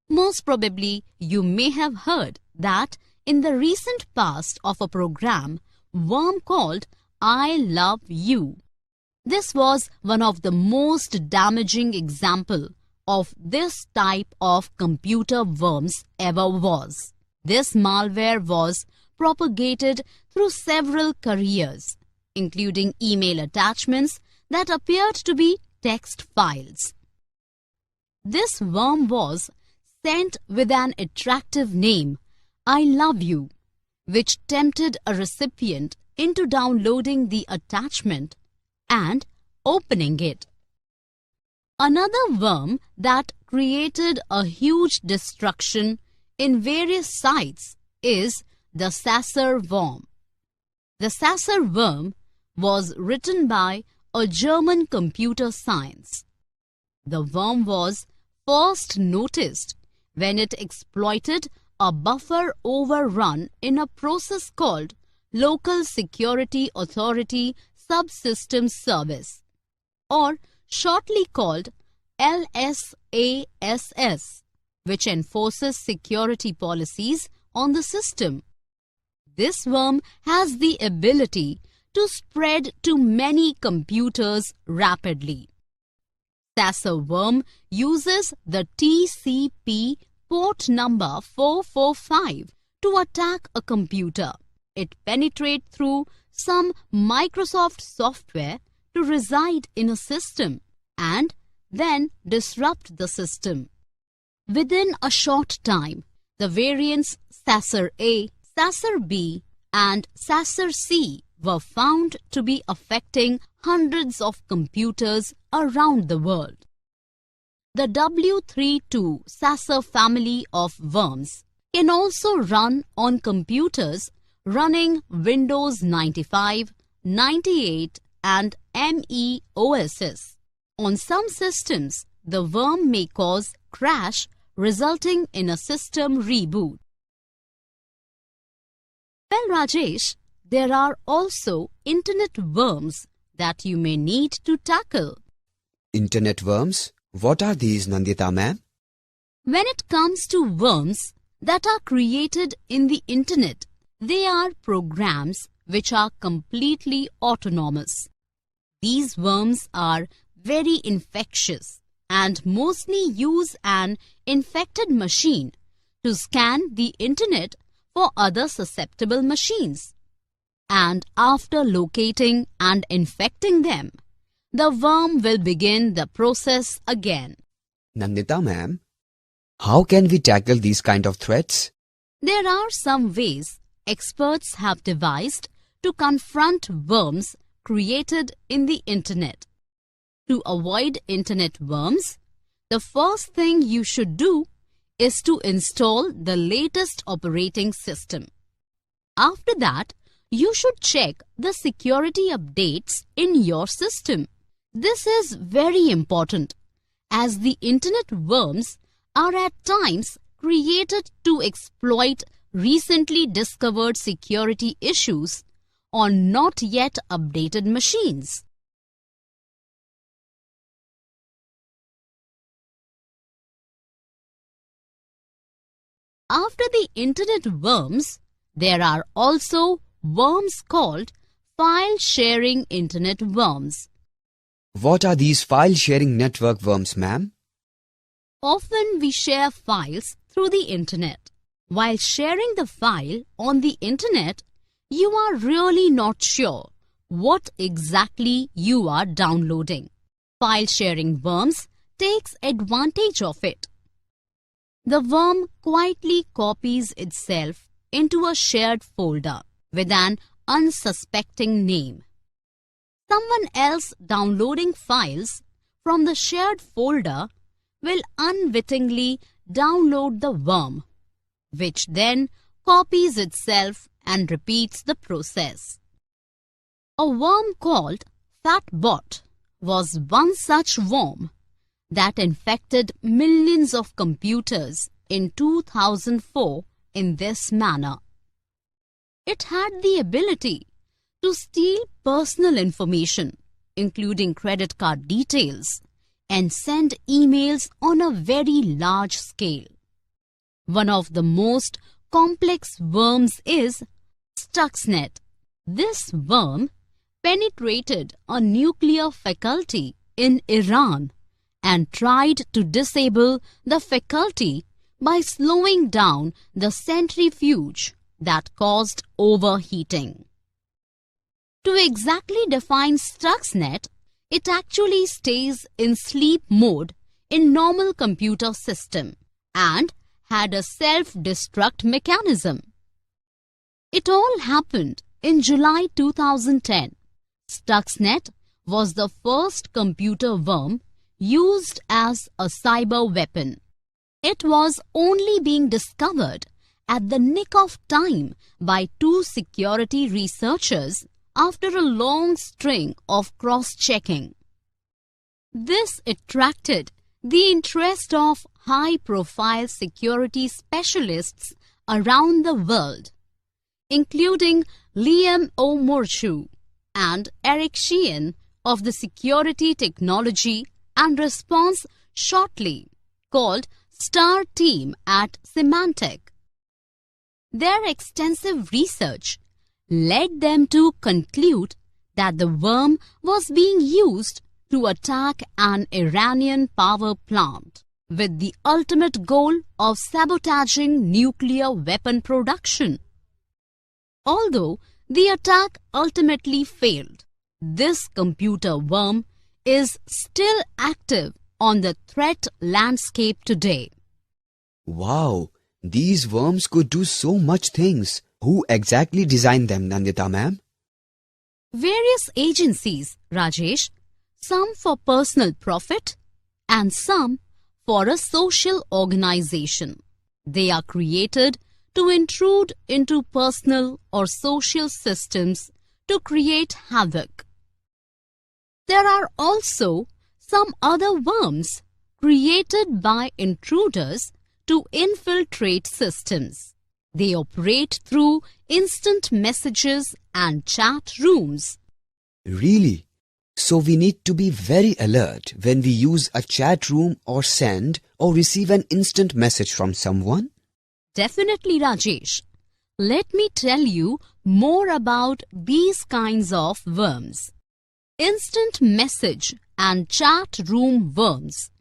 Most probably, you may have heard that in the recent past of a program worm called I Love You. This was one of the most damaging example of this type of computer worms ever was. This malware was propagated through several carriers, including email attachments that appeared to be text files. This worm was sent with an attractive name, I Love You, which tempted a recipient into downloading the attachment and opening it. Another worm that created a huge destruction in various sites is the Sasser worm. The Sasser worm was written by a German computer science. The worm was first noticed when it exploited a buffer overrun in a process called Local Security Authority Subsystem Service, or shortly called LSASS, which enforces security policies on the system. This worm has the ability to spread to many computers rapidly. Sasser worm uses the TCP port number 445 to attack a computer. It penetrates through some Microsoft software to reside in a system and then disrupt the system. Within a short time, the variants Sasser A, Sasser B, and Sasser C were found to be affecting hundreds of computers around the world. The W32 Sasser family of worms can also run on computers running Windows 95, 98, and ME OSs. On some systems, the worm may cause crash resulting in a system reboot. Well, Rajesh, there are also internet worms that you may need to tackle. Internet worms? What are these, Nandita ma'am? When it comes to worms that are created in the internet, they are programs which are completely autonomous. These worms are very infectious and mostly use an infected machine to scan the internet for other susceptible machines. And after locating and infecting them, the worm will begin the process again. Nandita ma'am, how can we tackle these kind of threats? There are some ways experts have devised to confront worms created in the internet. To avoid internet worms, the first thing you should do is to install the latest operating system. After that, you should check the security updates in your system. This is very important as the internet worms are at times created to exploit recently discovered security issues on not yet updated machines. After the internet worms, there are also worms called file-sharing internet worms. What are these file-sharing network worms, ma'am? Often we share files through the internet. While sharing the file on the internet, you are really not sure what exactly you are downloading. File-sharing worms takes advantage of it. The worm quietly copies itself into a shared folder with an unsuspecting name. Someone else downloading files from the shared folder will unwittingly download the worm, which then copies itself and repeats the process. A worm called Fatbot was one such worm that infected millions of computers in 2004 in this manner. It had the ability to steal personal information, including credit card details, and send emails on a very large scale. One of the most complex worms is Stuxnet. This worm penetrated a nuclear faculty in Iran and tried to disable the faculty by slowing down the centrifuge that caused overheating. To exactly define Stuxnet, it actually stays in sleep mode in normal computer system and had a self-destruct mechanism. It all happened in July 2010. Stuxnet was the first computer worm used as a cyber weapon. It was only being discovered at the nick of time by two security researchers after a long string of cross-checking. This attracted the interest of high-profile security specialists around the world, including Liam O'Murchu and Eric Sheehan of the Security Technology and Response shortly called STAR team at Symantec. Their extensive research led them to conclude that the worm was being used to attack an Iranian power plant with the ultimate goal of sabotaging nuclear weapon production. Although the attack ultimately failed, this computer worm is still active on the threat landscape today. Wow, these worms could do so much things. Who exactly designed them, Nandita ma'am? Various agencies, Rajesh, some for personal profit and some for a social organization. They are created to intrude into personal or social systems to create havoc. There are also some other worms created by intruders to infiltrate systems. They operate through instant messages and chat rooms. Really? So we need to be very alert when we use a chat room or send or receive an instant message from someone? Definitely, Rajesh. Let me tell you more about these kinds of worms. Instant message and chat room worms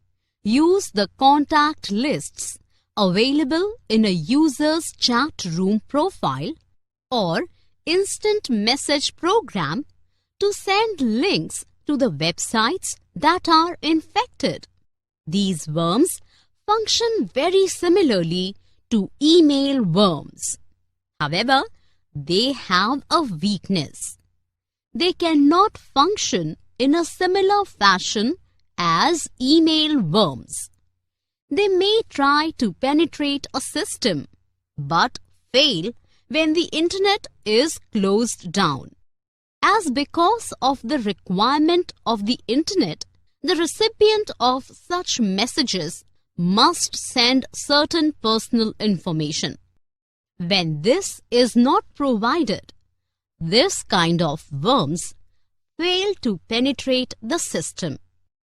use the contact lists available in a user's chat room profile or instant message program to send links to the websites that are infected. These worms function very similarly to email worms. However, they have a weakness. They cannot function in a similar fashion as email worms. They may try to penetrate a system, but fail when the internet is closed down. As because of the requirement of the internet, the recipient of such messages must send certain personal information. When this is not provided, this kind of worms fail to penetrate the system.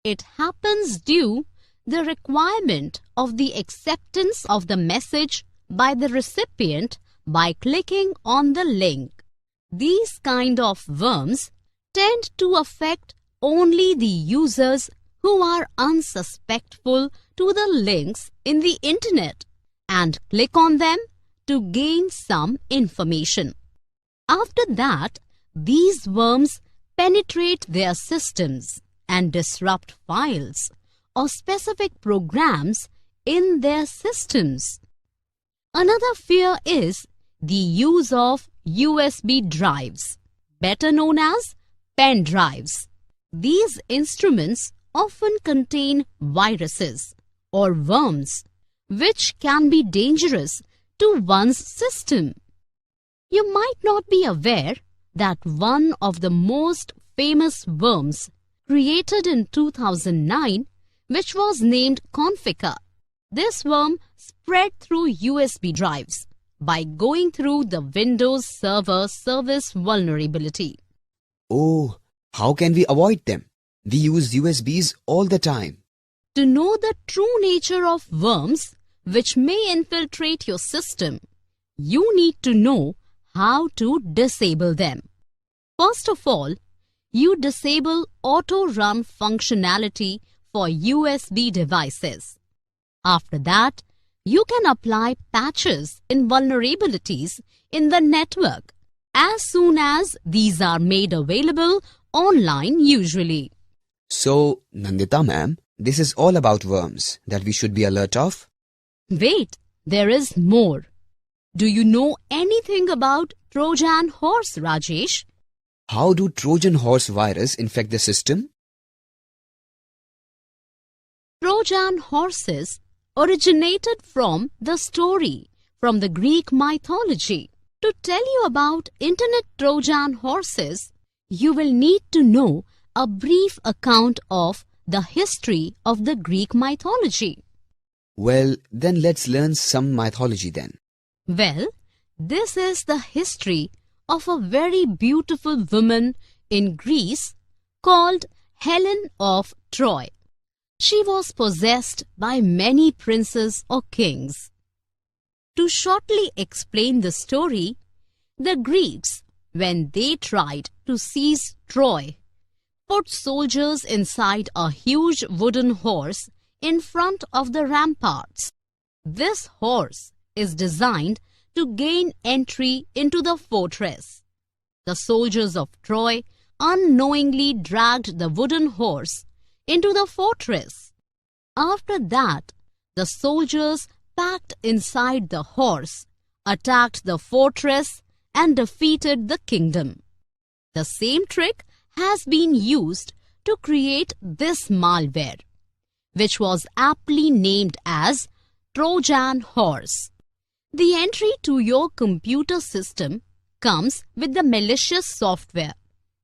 It happens due the requirement of the acceptance of the message by the recipient by clicking on the link. These kind of worms tend to affect only the users who are unsuspectful to the links in the internet and click on them to gain some information. After that, these worms penetrate their systems and disrupt files or specific programs in their systems. Another fear is the use of USB drives, better known as pen drives. These instruments often contain viruses or worms, which can be dangerous to one's system. You might not be aware that one of the most famous worms created in 2009, which was named Conficker. This worm spread through USB drives by going through the Windows Server service vulnerability. Oh, how can we avoid them? We use USBs all the time. To know the true nature of worms which may infiltrate your system, you need to know how to disable them. First of all, you disable auto-run functionality for USB devices. After that, you can apply patches in vulnerabilities in the network as soon as these are made available online usually. So, Nandita ma'am, this is all about worms that we should be alert of? Wait, there is more. Do you know anything about Trojan horse, Rajesh? How do Trojan horse virus infect the system? Trojan horses originated from the story from the Greek mythology. To tell you about Internet Trojan horses, you will need to know a brief account of the history of the Greek mythology. Well, then let's learn some mythology then. Well, this is the history of a very beautiful woman in Greece called Helen of Troy. She was possessed by many princes or kings. To shortly explain the story, the Greeks, when they tried to seize Troy, put soldiers inside a huge wooden horse in front of the ramparts. This horse is designed to gain entry into the fortress. The soldiers of Troy unknowingly dragged the wooden horse into the fortress. After that, the soldiers packed inside the horse, attacked the fortress and defeated the kingdom. The same trick has been used to create this malware, which was aptly named as Trojan horse. The entry to your computer system comes with the malicious software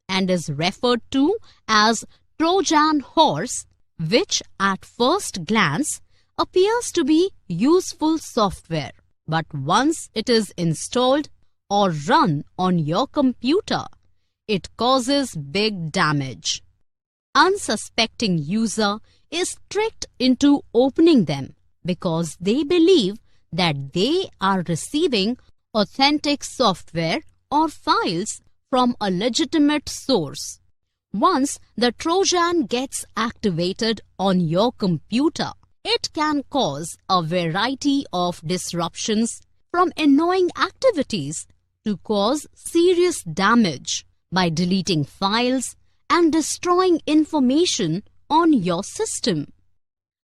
and is referred to as Trojan horse, which at first glance appears to be useful software. But once it is installed or run on your computer, it causes big damage. Unsuspecting user is tricked into opening them because they believe that they are receiving authentic software or files from a legitimate source. Once the Trojan gets activated on your computer, it can cause a variety of disruptions from annoying activities to cause serious damage by deleting files and destroying information on your system.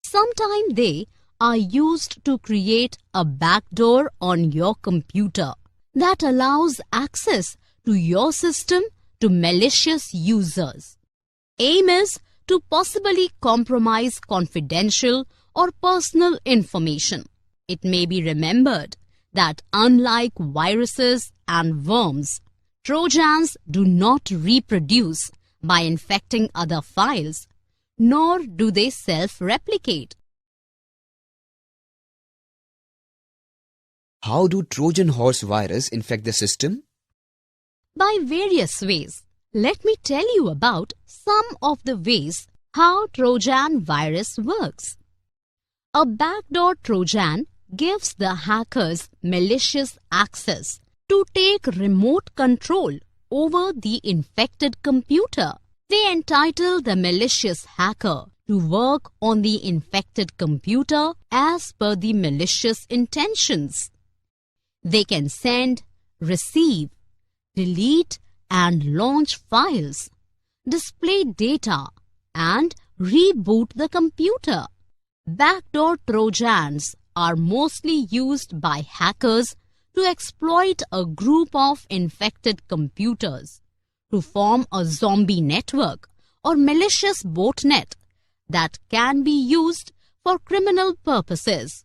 Sometimes they are used to create a backdoor on your computer that allows access to your system to malicious users. Aim is to possibly compromise confidential or personal information. It may be remembered that unlike viruses and worms, Trojans do not reproduce by infecting other files, nor do they self-replicate. How do Trojan horse virus infect the system? By various ways. Let me tell you about some of the ways how Trojan virus works. A backdoor Trojan gives the hackers malicious access to take remote control over the infected computer. They entitle the malicious hacker to work on the infected computer as per the malicious intentions. They can send, receive, delete and launch files, display data and reboot the computer. Backdoor Trojans are mostly used by hackers to exploit a group of infected computers to form a zombie network or malicious botnet that can be used for criminal purposes.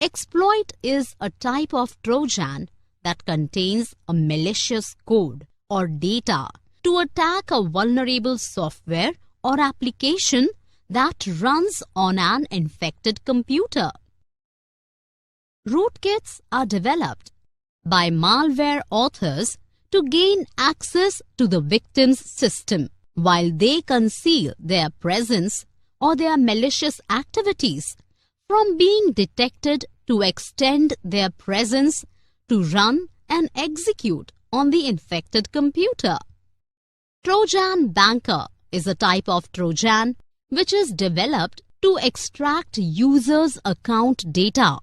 Exploit is a type of Trojan that contains a malicious code or data to attack a vulnerable software or application that runs on an infected computer. Rootkits are developed by malware authors to gain access to the victim's system while they conceal their presence or their malicious activities from being detected to extend their presence to run and execute on the infected computer. Trojan Banker is a type of Trojan which is developed to extract users' account data,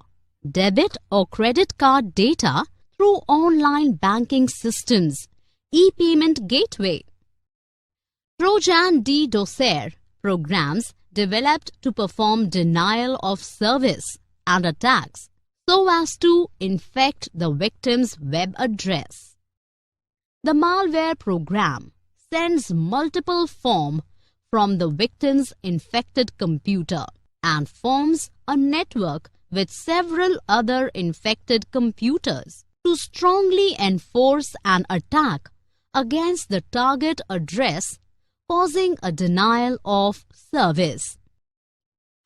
debit or credit card data through online banking systems, e-payment gateway. Trojan DDoSer programs developed to perform denial of service and attacks so as to infect the victim's web address. The malware program sends multiple forms from the victim's infected computer and forms a network with several other infected computers to strongly enforce an attack against the target address, causing a denial of service.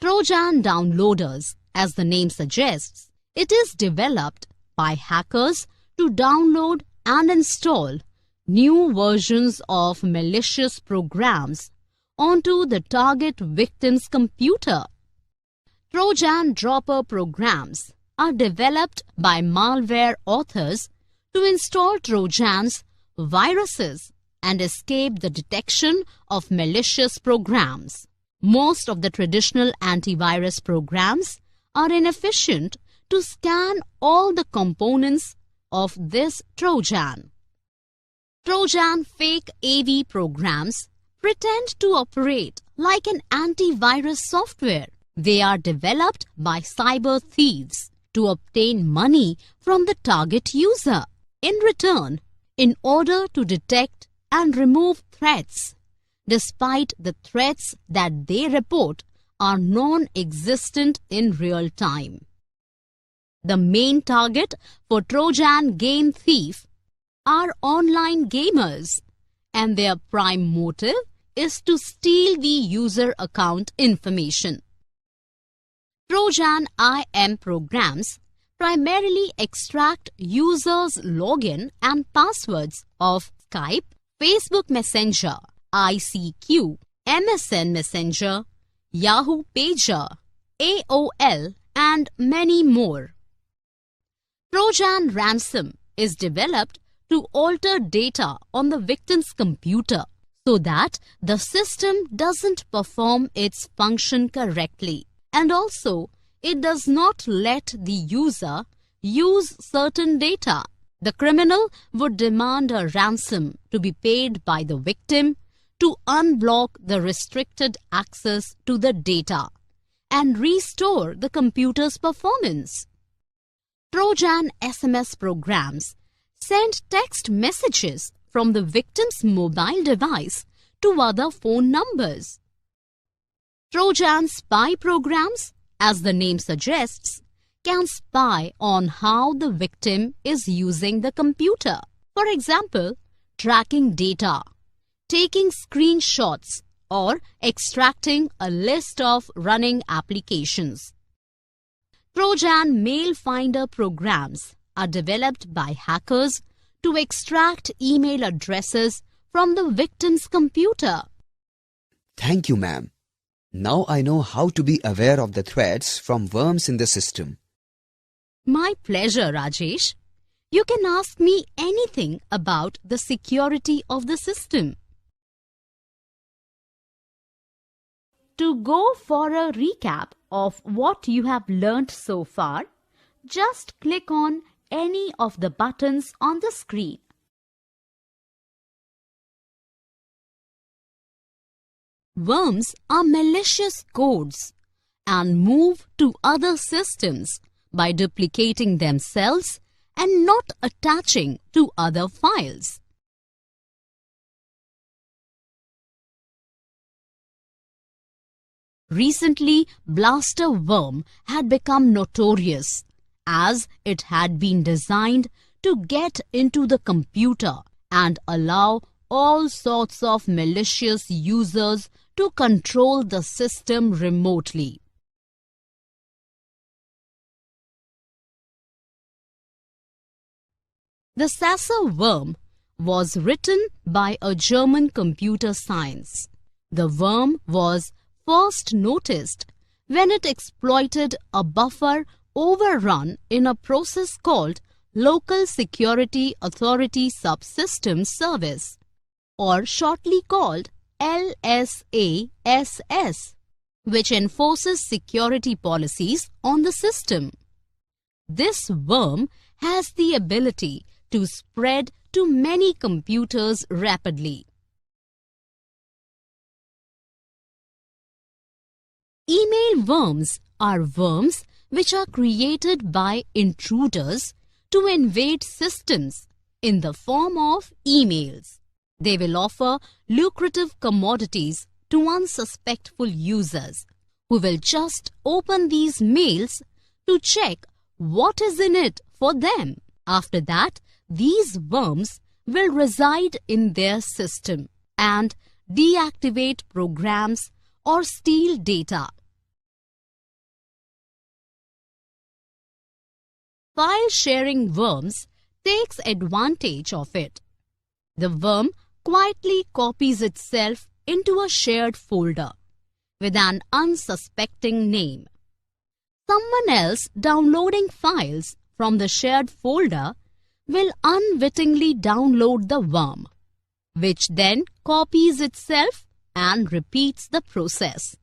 Trojan downloaders, as the name suggests, it is developed by hackers to download and install new versions of malicious programs onto the target victim's computer. Trojan dropper programs are developed by malware authors to install Trojans, viruses, and escape the detection of malicious programs. Most of the traditional antivirus programs are inefficient to scan all the components of this Trojan. Trojan fake AV programs pretend to operate like an antivirus software. They are developed by cyber thieves to obtain money from the target user. In return, in order to detect and remove threats, despite the threats that they report are non-existent in real time. The main target for Trojan game thief are online gamers, and their prime motive is to steal the user account information. Trojan IM programs primarily extract users' login and passwords of Skype, Facebook Messenger, ICQ, MSN Messenger, Yahoo Pager, AOL, and many more. Trojan ransom is developed to alter data on the victim's computer so that the system doesn't perform its function correctly, and also it does not let the user use certain data. The criminal would demand a ransom to be paid by the victim to unblock the restricted access to the data and restore the computer's performance. Trojan SMS programs send text messages from the victim's mobile device to other phone numbers. Trojan spy programs, as the name suggests, can spy on how the victim is using the computer. For example, tracking data, taking screenshots, or extracting a list of running applications. Trojan mail finder programs are developed by hackers to extract email addresses from the victim's computer. Thank you, ma'am. Now I know how to be aware of the threats from worms in the system. My pleasure, Rajesh. You can ask me anything about the security of the system. To go for a recap of what you have learnt so far, just click on any of the buttons on the screen. Worms are malicious codes and move to other systems by duplicating themselves and not attaching to other files. Recently, Blaster Worm had become notorious as it had been designed to get into the computer and allow all sorts of malicious users to control the system remotely. The Sasser worm was written by a German computer science. The worm was first noticed when it exploited a buffer overrun in a process called Local Security Authority Subsystem Service, or shortly called LSASS, which enforces security policies on the system. This worm has the ability to spread to many computers rapidly. Email worms are worms which are created by intruders to invade systems in the form of emails. They will offer lucrative commodities to unsuspectful users who will just open these mails to check what is in it for them. After that, these worms will reside in their system and deactivate programs or steal data. File-sharing worms takes advantage of it. The worm quietly copies itself into a shared folder with an unsuspecting name. Someone else downloading files from the shared folder will unwittingly download the worm, which then copies itself and repeats the process.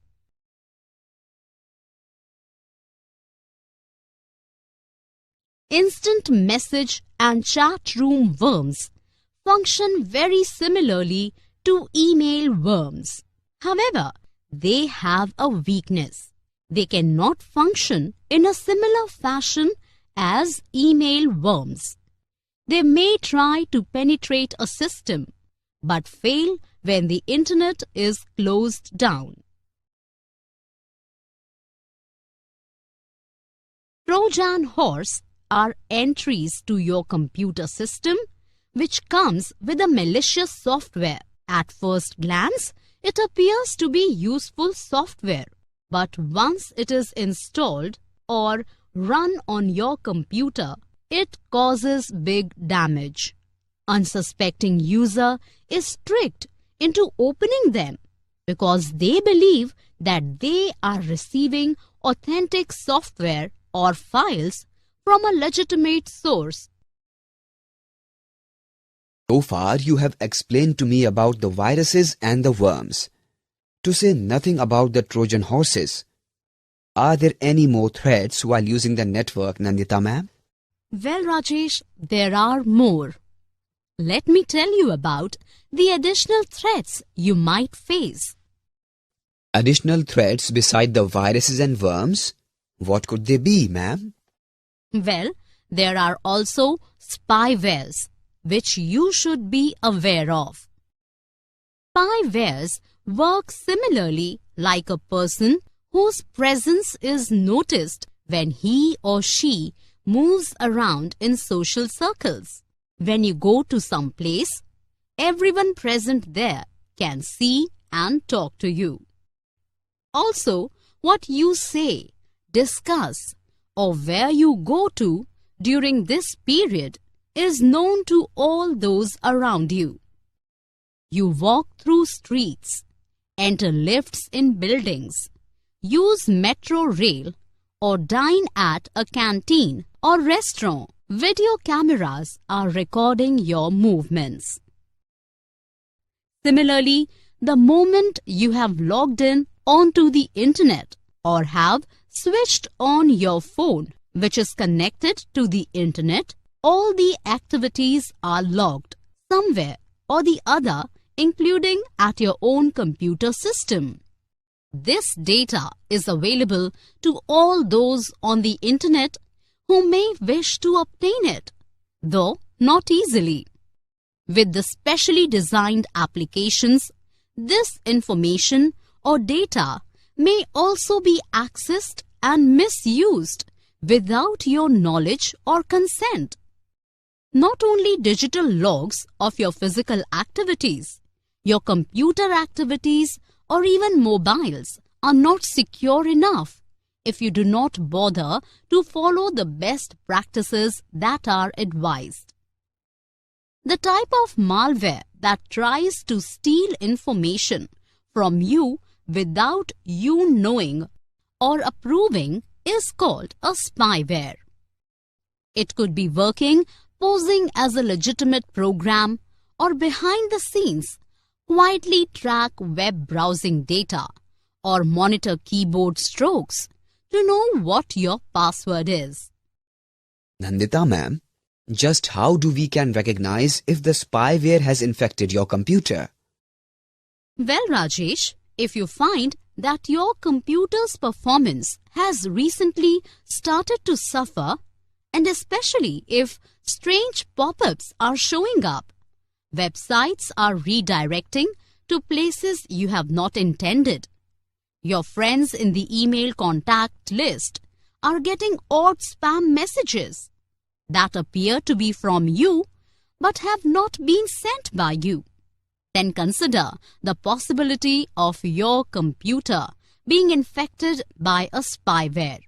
Instant message and chat room worms function very similarly to email worms. However, they have a weakness. They cannot function in a similar fashion as email worms. They may try to penetrate a system, but fail when the internet is closed down. Trojan horse are entries to your computer system which comes with a malicious software. At first glance, it appears to be useful software, but once it is installed or run on your computer, it causes big damage. Unsuspecting user is tricked into opening them because they believe that they are receiving authentic software or files from a legitimate source. So far, you have explained to me about the viruses and the worms, to say nothing about the Trojan horses. Are there any more threats while using the network, Nandita ma'am? Well, Rajesh, there are more. Let me tell you about the additional threats you might face. Additional threats beside the viruses and worms? What could they be, ma'am? Well, there are also spywares, which you should be aware of. Spywares work similarly like a person whose presence is noticed when he or she moves around in social circles. When you go to some place, everyone present there can see and talk to you. Also, what you say, discuss, or where you go to during this period is known to all those around you. You walk through streets, enter lifts in buildings, use metro rail, or dine at a canteen or restaurant. Video cameras are recording your movements. Similarly, the moment you have logged in onto the internet or have switched on your phone, which is connected to the internet, all the activities are logged somewhere or the other, including at your own computer system. This data is available to all those on the internet who may wish to obtain it, though not easily. With the specially designed applications, this information or data may also be accessed and misused without your knowledge or consent. Not only digital logs of your physical activities, your computer activities or even mobiles are not secure enough if you do not bother to follow the best practices that are advised. The type of malware that tries to steal information from you without you knowing or approving is called a spyware. It could be working, posing as a legitimate program, or behind the scenes, quietly track web browsing data or monitor keyboard strokes to know what your password is. Nandita ma'am, just how do we can recognize if the spyware has infected your computer? Well, Rajesh, if you find that your computer's performance has recently started to suffer And especially if strange pop-ups are showing up, websites are redirecting to places you have not intended. Your friends in the email contact list are getting odd spam messages that appear to be from you but have not been sent by you. Then consider the possibility of your computer being infected by a spyware.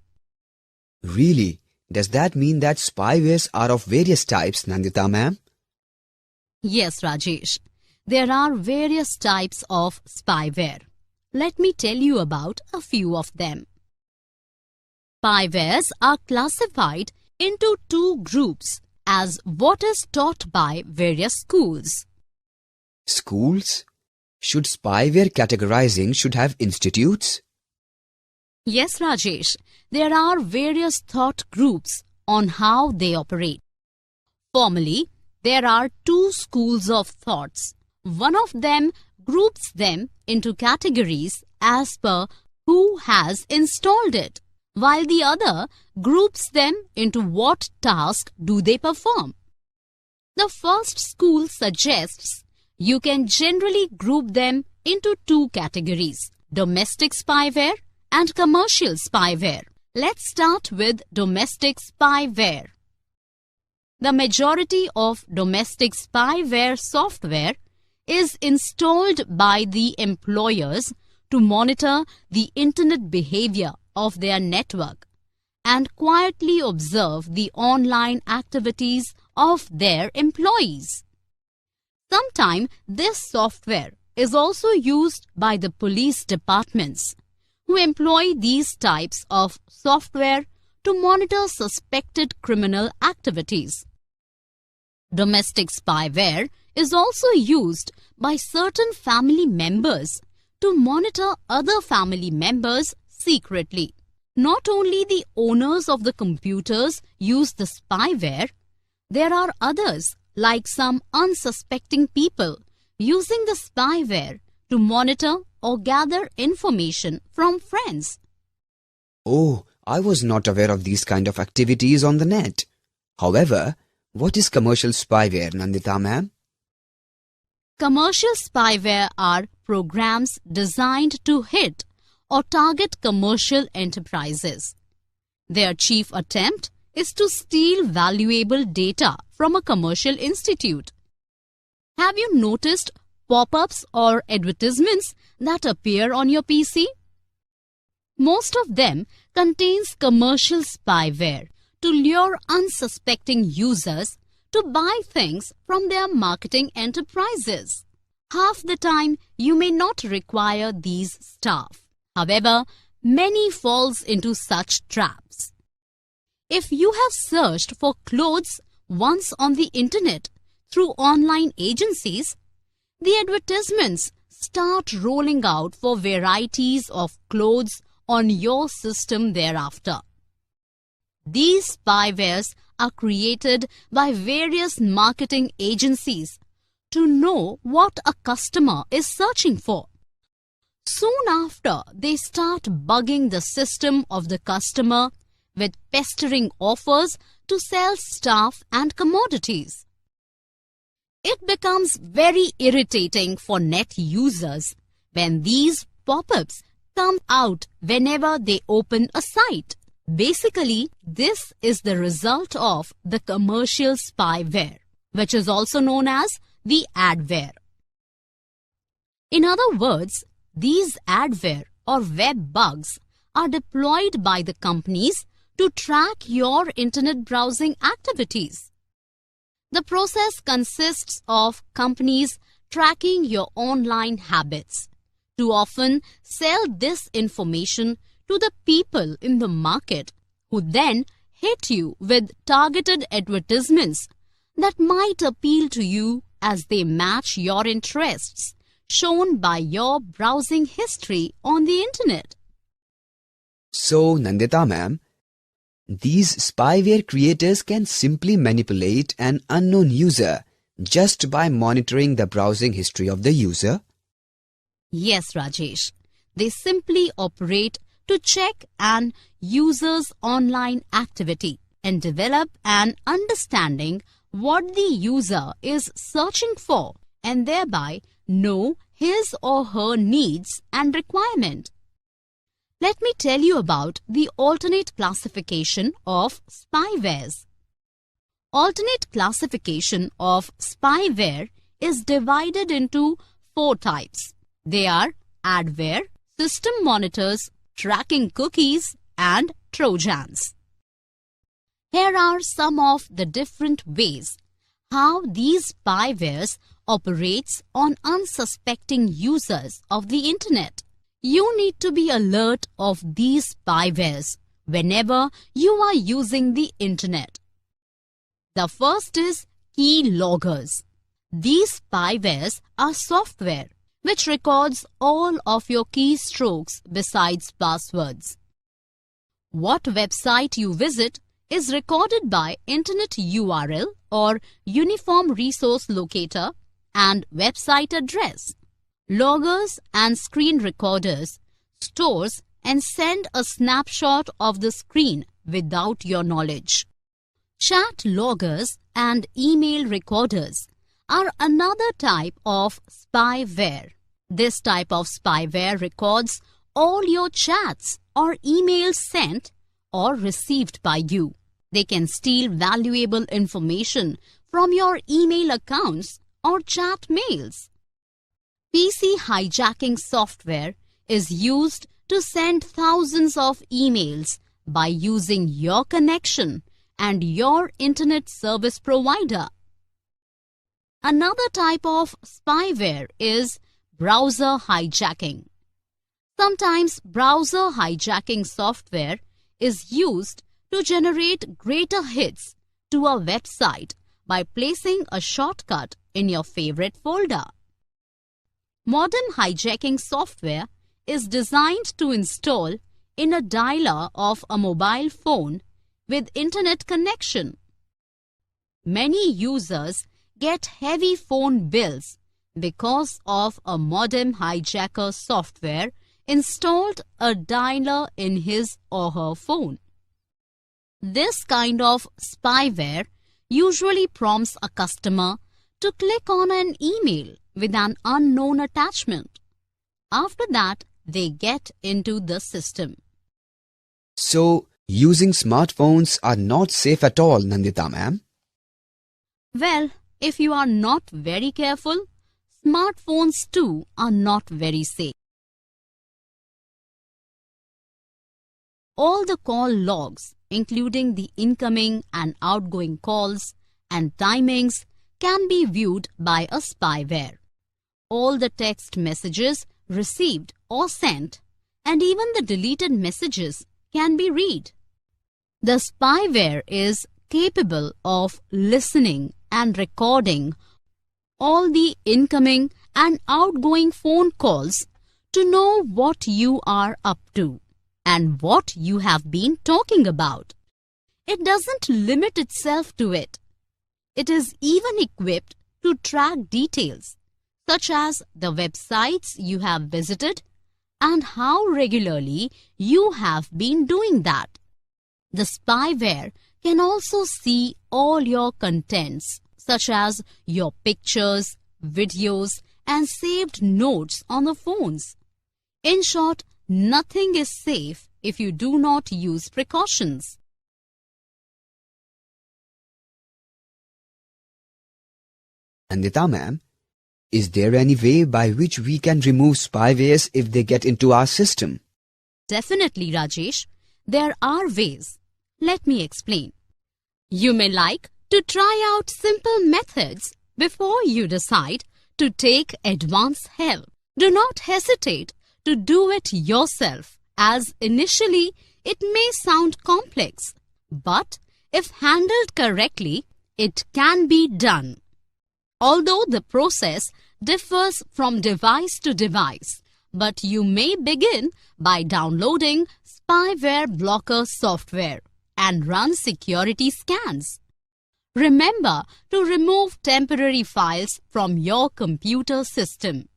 Really? Does that mean that spywares are of various types, Nandita ma'am? Yes, Rajesh. There are various types of spyware. Let me tell you about a few of them. Spywares are classified into two groups as what is taught by various schools. Schools? Should spyware categorizing should have institutes? Yes, Rajesh. There are various thought groups on how they operate. Formally, there are two schools of thoughts. One of them groups them into categories as per who has installed it, while the other groups them into what task do they perform. The first school suggests you can generally group them into two categories, domestic spyware and commercial spyware. Let's start with domestic spyware. The majority of domestic spyware software is installed by the employers to monitor the internet behavior of their network and quietly observe the online activities of their employees. Sometimes this software is also used by the police departments who employ these types of software to monitor suspected criminal activities. Domestic spyware is also used by certain family members to monitor other family members secretly. Not only the owners of the computers use the spyware, there are others like some unsuspecting people using the spyware to monitor or gather information from friends. Oh, I was not aware of these kind of activities on the net. However, what is commercial spyware, Nandita ma'am? Commercial spyware are programs designed to hit or target commercial enterprises. Their chief attempt is to steal valuable data from a commercial institute. Have you noticed pop-ups or advertisements that appear on your PC? Most of them contains commercial spyware to lure unsuspecting users to buy things from their marketing enterprises. Half the time, you may not require these stuff. However, many falls into such traps. If you have searched for clothes once on the internet through online agencies, the advertisements start rolling out for varieties of clothes on your system thereafter. These spywares are created by various marketing agencies to know what a customer is searching for. Soon after, they start bugging the system of the customer with pestering offers to sell stuff and commodities. It becomes very irritating for net users when these pop-ups come out whenever they open a site. Basically, this is the result of the commercial spyware, which is also known as the adware. In other words, these adware or web bugs are deployed by the companies to track your internet browsing activities. The process consists of companies tracking your online habits to often sell this information to the people in the market who then hit you with targeted advertisements that might appeal to you as they match your interests shown by your browsing history on the internet. So, Nandita ma'am, these spyware creators can simply manipulate an unknown user just by monitoring the browsing history of the user? Yes, Rajesh. They simply operate to check an user's online activity and develop an understanding what the user is searching for and thereby know his or her needs and requirement. Let me tell you about the alternate classification of spywares. Alternate classification of spyware is divided into 4 types. They are adware, system monitors, tracking cookies, and Trojans. Here are some of the different ways how these spywares operates on unsuspecting users of the internet. You need to be alert of these spywares whenever you are using the internet. The first is keyloggers. These spywares are software which records all of your keystrokes besides passwords. What website you visit is recorded by Internet URL or Uniform Resource Locator and website address. Loggers and screen recorders stores and send a snapshot of the screen without your knowledge. Chat loggers and email recorders are another type of spyware. This type of spyware records all your chats or emails sent or received by you. They can steal valuable information from your email accounts or chat mails. PC hijacking software is used to send thousands of emails by using your connection and your internet service provider. Another type of spyware is browser hijacking. Sometimes browser hijacking software is used to generate greater hits to a website by placing a shortcut in your favorite folder. Modern hijacking software is designed to install in a dialer of a mobile phone with internet connection. Many users get heavy phone bills because of a modem hijacker software installed a dialer in his or her phone. This kind of spyware usually prompts a customer to click on an email with an unknown attachment. After that, they get into the system. So, using smartphones are not safe at all, Nandita ma'am? Well, if you are not very careful, smartphones too are not very safe. All the call logs, including the incoming and outgoing calls and timings, can be viewed by a spyware. All the text messages received or sent, and even the deleted messages can be read. The spyware is capable of listening and recording all the incoming and outgoing phone calls to know what you are up to and what you have been talking about. It doesn't limit itself to it. It is even equipped to track details such as the websites you have visited and how regularly you have been doing that. The spyware can also see all your contents such as your pictures, videos, and saved notes on the phones. In short, nothing is safe if you do not use precautions. Nandita ma'am, is there any way by which we can remove spywares if they get into our system? Definitely, Rajesh. There are ways. Let me explain. You may like to try out simple methods before you decide to take advanced help. Do not hesitate to do it yourself, as initially it may sound complex, but if handled correctly, it can be done. Although the process differs from device to device, but you may begin by downloading spyware blocker software and run security scans. Remember to remove temporary files from your computer system.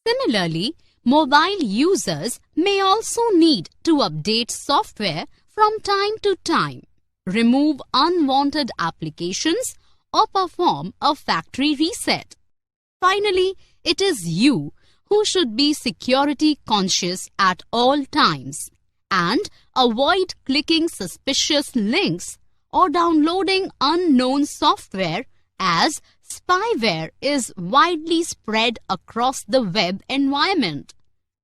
Similarly, mobile users may also need to update software from time to time. remove unwanted applications, or perform a factory reset. Finally, it is you who should be security conscious at all times and avoid clicking suspicious links or downloading unknown software, as spyware is widely spread across the web environment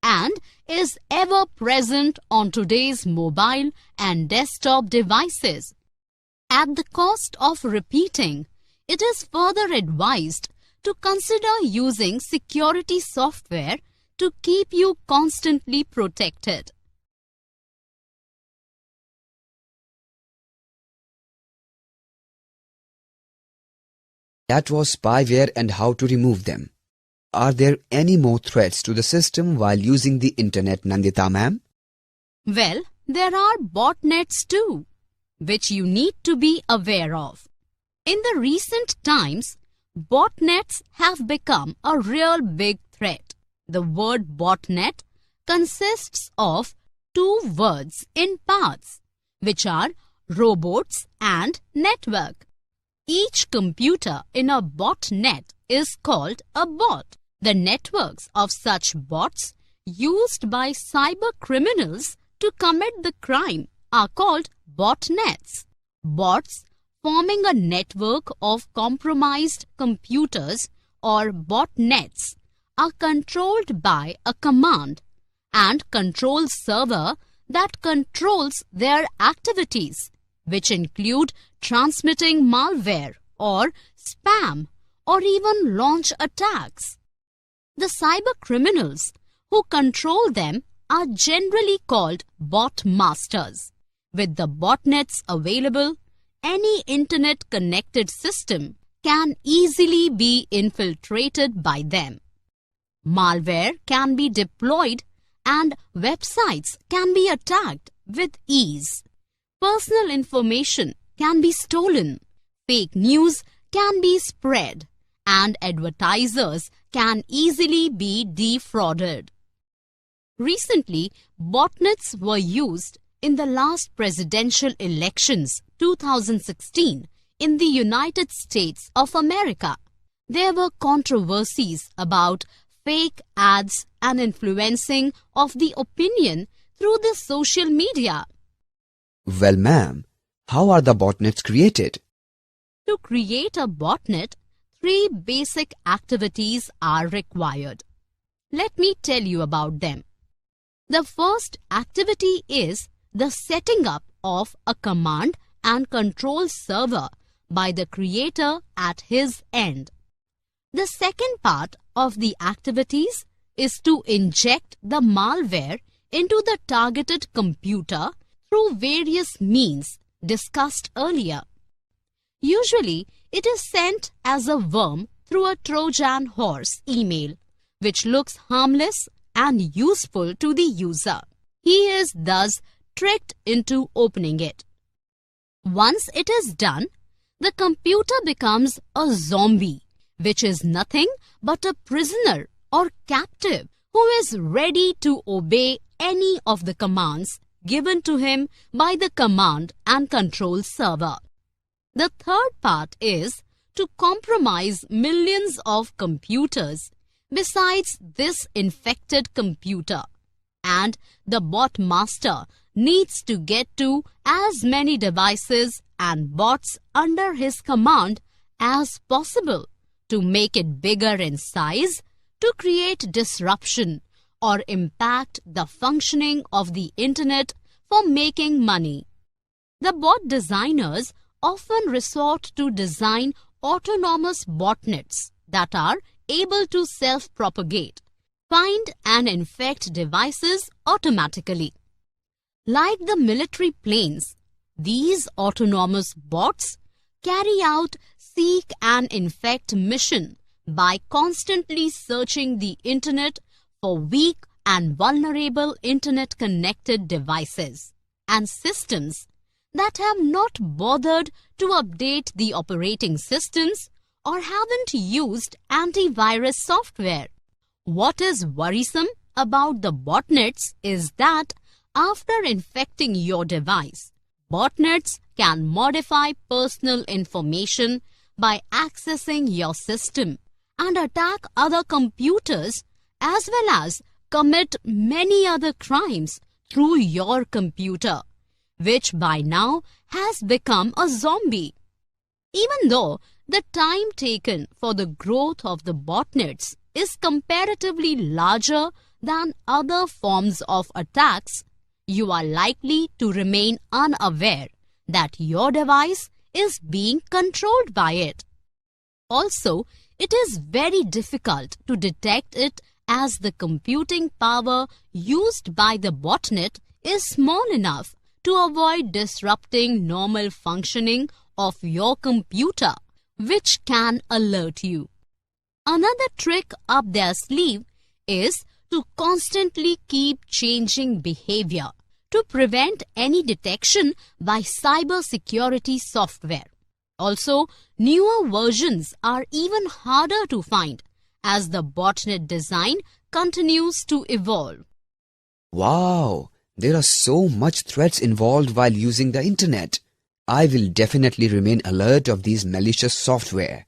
and is ever present on today's mobile and desktop devices. At the cost of repeating, it is further advised to consider using security software to keep you constantly protected. That was spyware and how to remove them. Are there any more threats to the system while using the internet, Nandita ma'am? Well, there are botnets too, which you need to be aware of. In the recent times, botnets have become a real big threat. The word botnet consists of two words in parts, which are robots and network. Each computer in a botnet is called a bot. The networks of such bots used by cyber criminals to commit the crime are called botnets. Bots forming a network of compromised computers or botnets are controlled by a command and control server that controls their activities, which include transmitting malware or spam or even launch attacks. The cyber criminals who control them are generally called bot masters. With the botnets available, any internet-connected system can easily be infiltrated by them. Malware can be deployed and websites can be attacked with ease. Personal information can be stolen, fake news can be spread, and advertisers can easily be defrauded. Recently, botnets were used in the last presidential elections 2016 in the United States of America. There were controversies about fake ads and influencing of the opinion through the social media. Well, ma'am, how are the botnets created? To create a botnet, 3 basic activities are required. Let me tell you about them. The first activity is the setting up of a command and control server by the creator at his end. The second part of the activities is to inject the malware into the targeted computer through various means discussed earlier. Usually, it is sent as a worm through a Trojan horse email, which looks harmless and useful to the user. He is thus tricked into opening it. Once it is done, the computer becomes a zombie, which is nothing but a prisoner or captive who is ready to obey any of the commands given to him by the command and control server. The third part is to compromise millions of computers besides this infected computer, and the bot master needs to get to as many devices and bots under his command as possible to make it bigger in size, to create disruption or impact the functioning of the internet for making money. The bot designers often resort to design autonomous botnets that are able to self-propagate, find and infect devices automatically. Like the military planes, these autonomous bots carry out seek and infect mission by constantly searching the internet for weak and vulnerable internet-connected devices and systems that have not bothered to update the operating systems or haven't used antivirus software. What is worrisome about the botnets is that after infecting your device, Botnets can modify personal information by accessing your system and attack other computers as well as commit many other crimes through your computer, which by now has become a zombie. Even though the time taken for the growth of the botnets is comparatively larger than other forms of attacks, you are likely to remain unaware that your device is being controlled by it. Also, it is very difficult to detect it as the computing power used by the botnet is small enough to avoid disrupting normal functioning of your computer, which can alert you. Another trick up their sleeve is to constantly keep changing behavior to prevent any detection by cybersecurity software. Also, newer versions are even harder to find as the botnet design continues to evolve. Wow, there are so much threats involved while using the internet. I will definitely remain alert of these malicious software.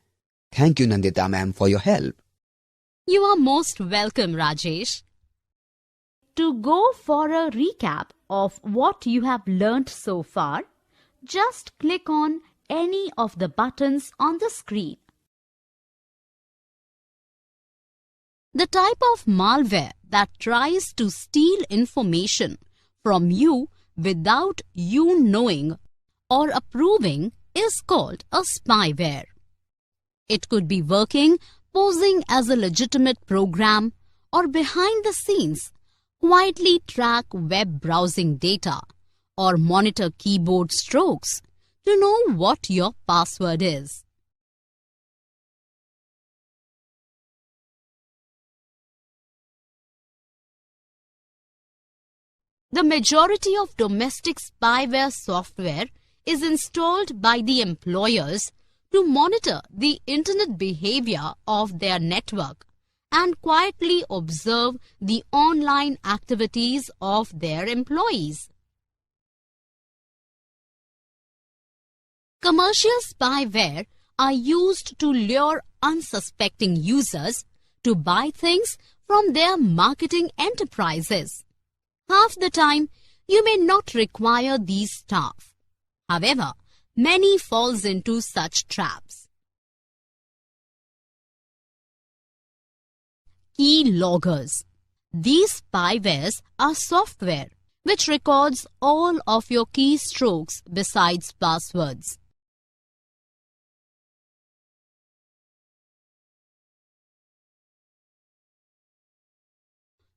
Thank you, Nandita ma'am, for your help. You are most welcome, Rajesh. To go for a recap of what you have learnt so far, just click on any of the buttons on the screen. The type of malware that tries to steal information from you without you knowing or approving is called a spyware. It could be working, posing as a legitimate program, or behind the scenes, quietly track web browsing data or monitor keyboard strokes to know what your password is. The majority of domestic spyware software is installed by the employers to monitor the internet behavior of their network and quietly observe the online activities of their employees. Commercial spyware are used to lure unsuspecting users to buy things from their marketing enterprises. Half the time, you may not require these staff. However, many falls into such traps. Key loggers. These spywares are software which records all of your keystrokes besides passwords.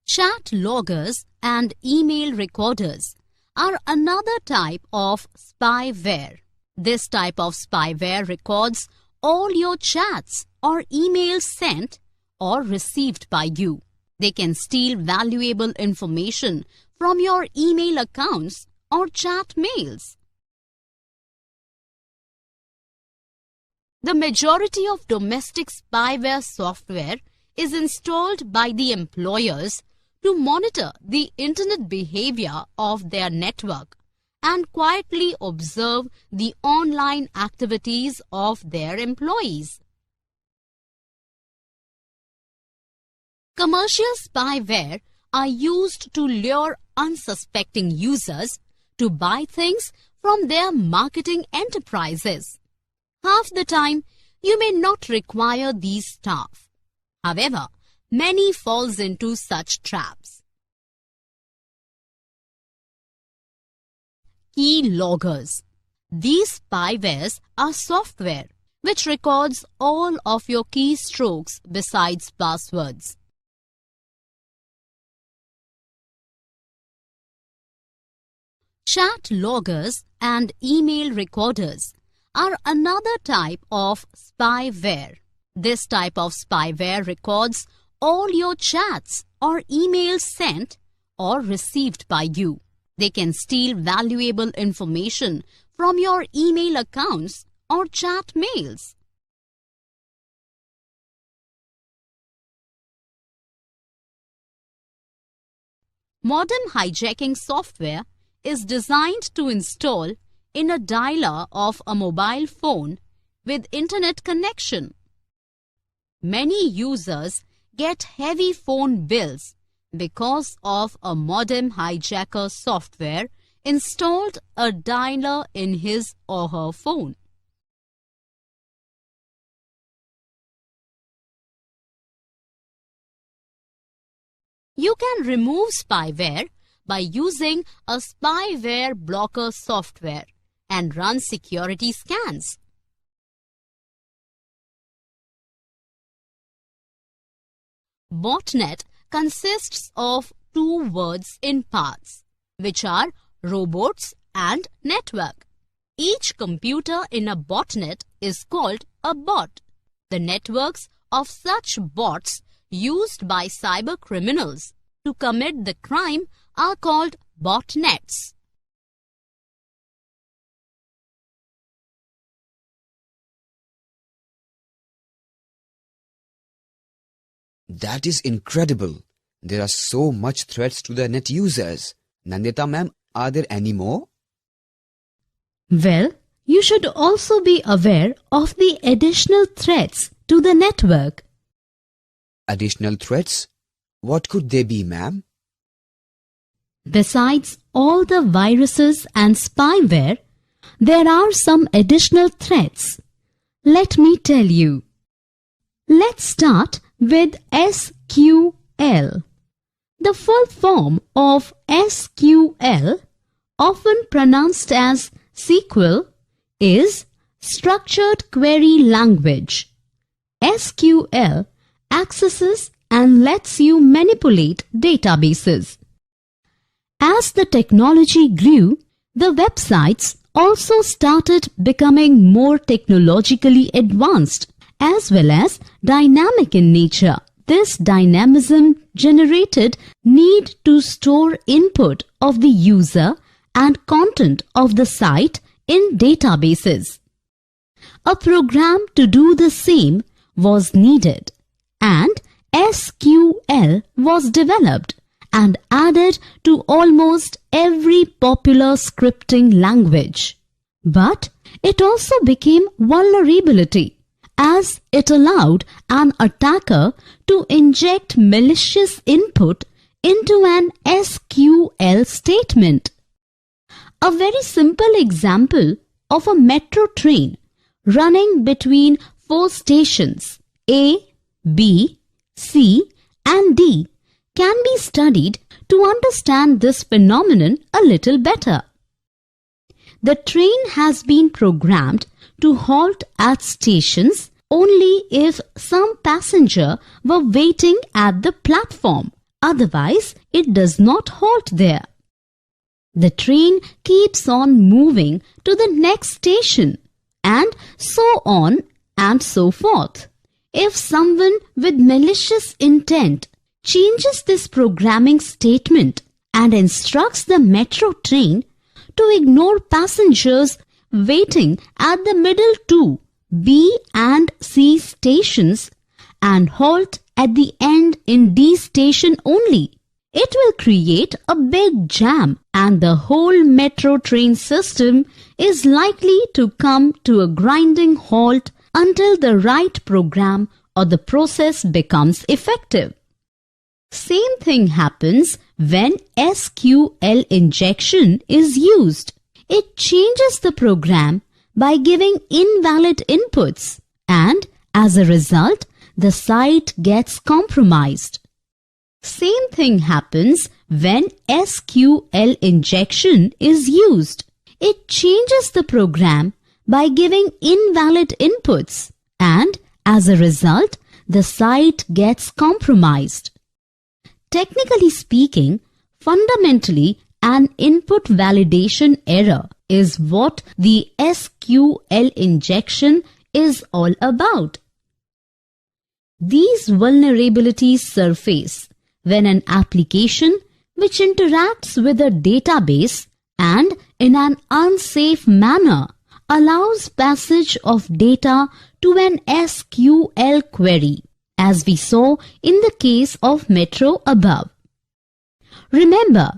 Chat loggers and email recorders are another type of spyware. This type of spyware records all your chats or emails sent or received by you. They can steal valuable information from your email accounts or chat mails. The majority of domestic spyware software is installed by the employers to monitor the internet behavior of their network and quietly observe the online activities of their employees. Commercial spyware are used to lure unsuspecting users to buy things from their marketing enterprises. Half the time, you may not require these staff. However, many falls into such traps. Key loggers. These spywares are software which records all of your keystrokes besides passwords. Chat loggers and email recorders are another type of spyware. This type of spyware records all your chats or emails sent or received by you. They can steal valuable information from your email accounts or chat mails. Modern hijacking software is designed to install in a dialer of a mobile phone with internet connection. Many users get heavy phone bills because of a modem hijacker software installed a dialer in his or her phone. You can remove spyware by using a spyware blocker software and run security scans. Botnet consists of two words in parts, which are robots and network. Each computer in a botnet is called a bot. The networks of such bots used by cyber criminals to commit the crime are called botnets. That is incredible. There are so much threats to the net users. Nandita ma'am, are there any more? Well, you should also be aware of the additional threats to the network. Additional threats? What could they be, ma'am? Besides all the viruses and spyware, there are some additional threats. Let me tell you. Let's start with SQL. The full form of SQL, often pronounced as SQL, is Structured Query Language. SQL accesses and lets you manipulate databases. As the technology grew, the websites also started becoming more technologically advanced as well as dynamic in nature. This dynamism generated need to store input of the user and content of the site in databases. A program to do the same was needed, and SQL was developed and added to almost every popular scripting language. But it also became vulnerability, as it allowed an attacker to inject malicious input into an SQL statement. A very simple example of a metro train running between 4 stations A, B, C and D can be studied to understand this phenomenon a little better. The train has been programmed to halt at stations only if some passenger were waiting at the platform. Otherwise, it does not halt there. The train keeps on moving to the next station and so on and so forth. If someone with malicious intent changes this programming statement and instructs the metro train to ignore passengers waiting at the middle 2 B and C stations and halt at the end in D station only, it will create a big jam and the whole metro train system is likely to come to a grinding halt until the right program or the process becomes effective. Same thing happens when SQL injection is used. It changes the program by giving invalid inputs, and as a result, the site gets compromised. Same thing happens when SQL injection is used. It changes the program by giving invalid inputs, and as a result, the site gets compromised. Technically speaking, fundamentally, an input validation error is what the SQL injection is all about. These vulnerabilities surface when an application which interacts with a database and in an unsafe manner allows passage of data to an SQL query, as we saw in the case of Metro above. Remember,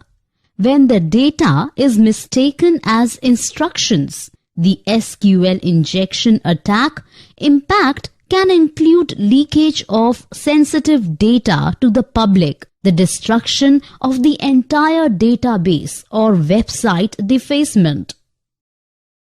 when the data is mistaken as instructions. The SQL injection attack impact can include leakage of sensitive data to the public, the destruction of the entire database or website defacement.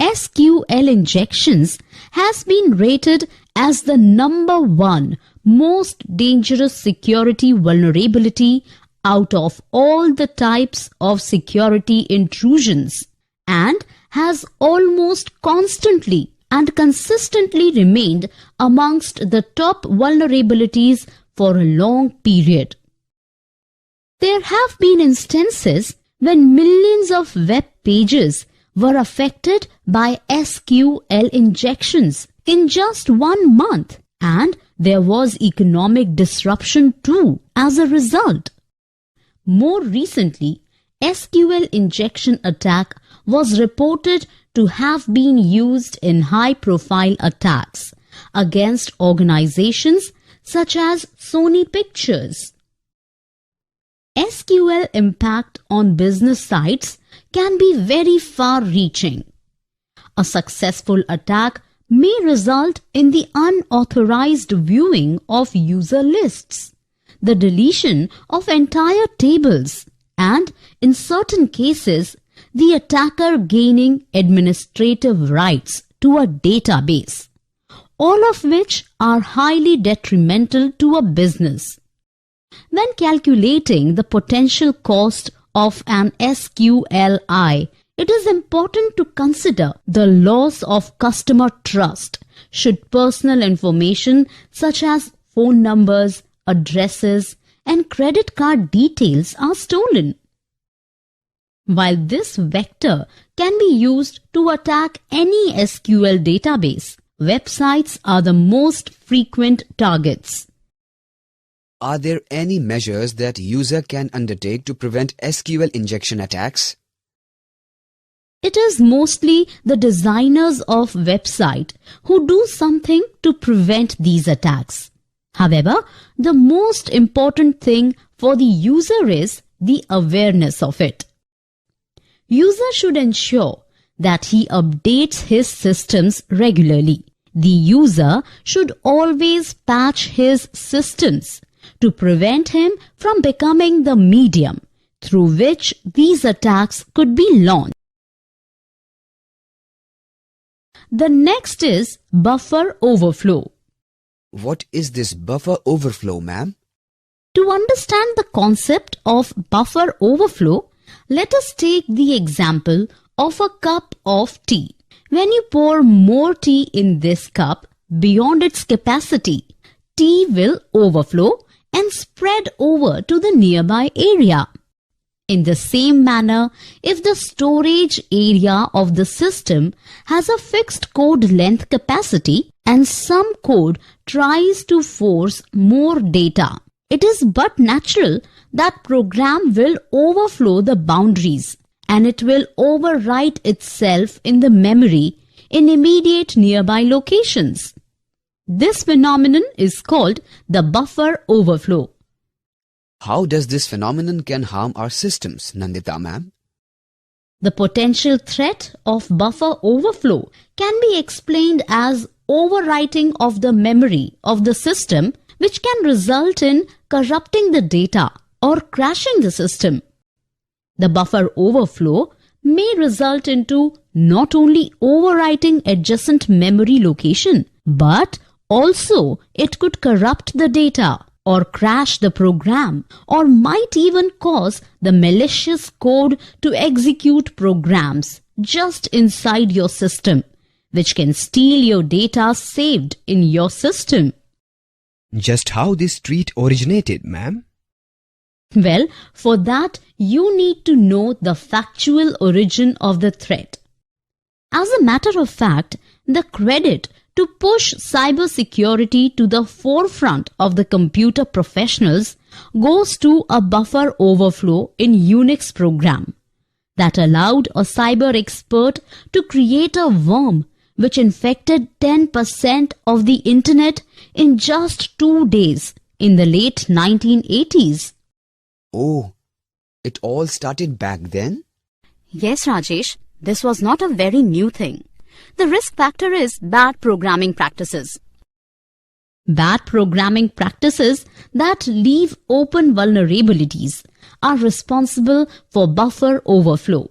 SQL injections has been rated as the #1 most dangerous security vulnerability out of all the types of security intrusions and has almost constantly and consistently remained amongst the top vulnerabilities for a long period. There have been instances when millions of web pages were affected by SQL injections in just 1 month, and there was economic disruption too as a result. More recently, SQL injection attack was reported to have been used in high-profile attacks against organizations such as Sony Pictures. SQL impact on business sites can be very far-reaching. A successful attack may result in the unauthorized viewing of user lists, the deletion of entire tables, and in certain cases, the attacker gaining administrative rights to a database, all of which are highly detrimental to a business. When calculating the potential cost of an SQLI, it is important to consider the loss of customer trust should personal information such as phone numbers, addresses, and credit card details are stolen. While this vector can be used to attack any SQL database, websites are the most frequent targets. Are there any measures that user can undertake to prevent SQL injection attacks? It is mostly the designers of website who do something to prevent these attacks. However, the most important thing for the user is the awareness of it. User should ensure that he updates his systems regularly. The user should always patch his systems to prevent him from becoming the medium through which these attacks could be launched. The next is buffer overflow. What is this buffer overflow, ma'am? To understand the concept of buffer overflow, let us take the example of a cup of tea. When you pour more tea in this cup beyond its capacity, tea will overflow and spread over to the nearby area. In the same manner, if the storage area of the system has a fixed code length capacity and some code tries to force more data, it is but natural that program will overflow the boundaries and it will overwrite itself in the memory in immediate nearby locations. This phenomenon is called the buffer overflow. How does this phenomenon can harm our systems, Nandita ma'am? The potential threat of buffer overflow can be explained as overwriting of the memory of the system, which can result in corrupting the data or crashing the system. The buffer overflow may result into not only overwriting adjacent memory location, but also it could corrupt the data or crash the program, or might even cause the malicious code to execute programs just inside your system, which can steal your data saved in your system. Just how this treat originated, ma'am? Well, for that you need to know the factual origin of the threat. As a matter of fact, the credit to push cybersecurity to the forefront of the computer professionals goes to a buffer overflow in Unix program that allowed a cyber expert to create a worm which infected 10% of the internet in just 2 days in the late 1980s. Oh, it all started back then? Yes, Rajesh, this was not a very new thing. The risk factor is bad programming practices. Bad programming practices that leave open vulnerabilities are responsible for buffer overflow.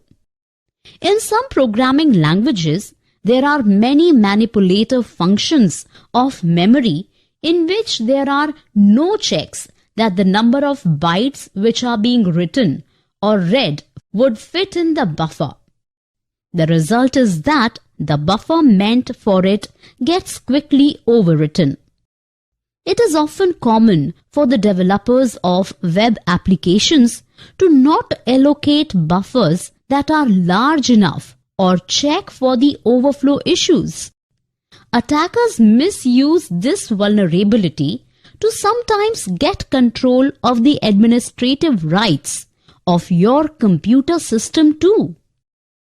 In some programming languages, there are many manipulative functions of memory in which there are no checks that the number of bytes which are being written or read would fit in the buffer. The result is that the buffer meant for it gets quickly overwritten. It is often common for the developers of web applications to not allocate buffers that are large enough or check for the overflow issues. Attackers misuse this vulnerability to sometimes get control of the administrative rights of your computer system too.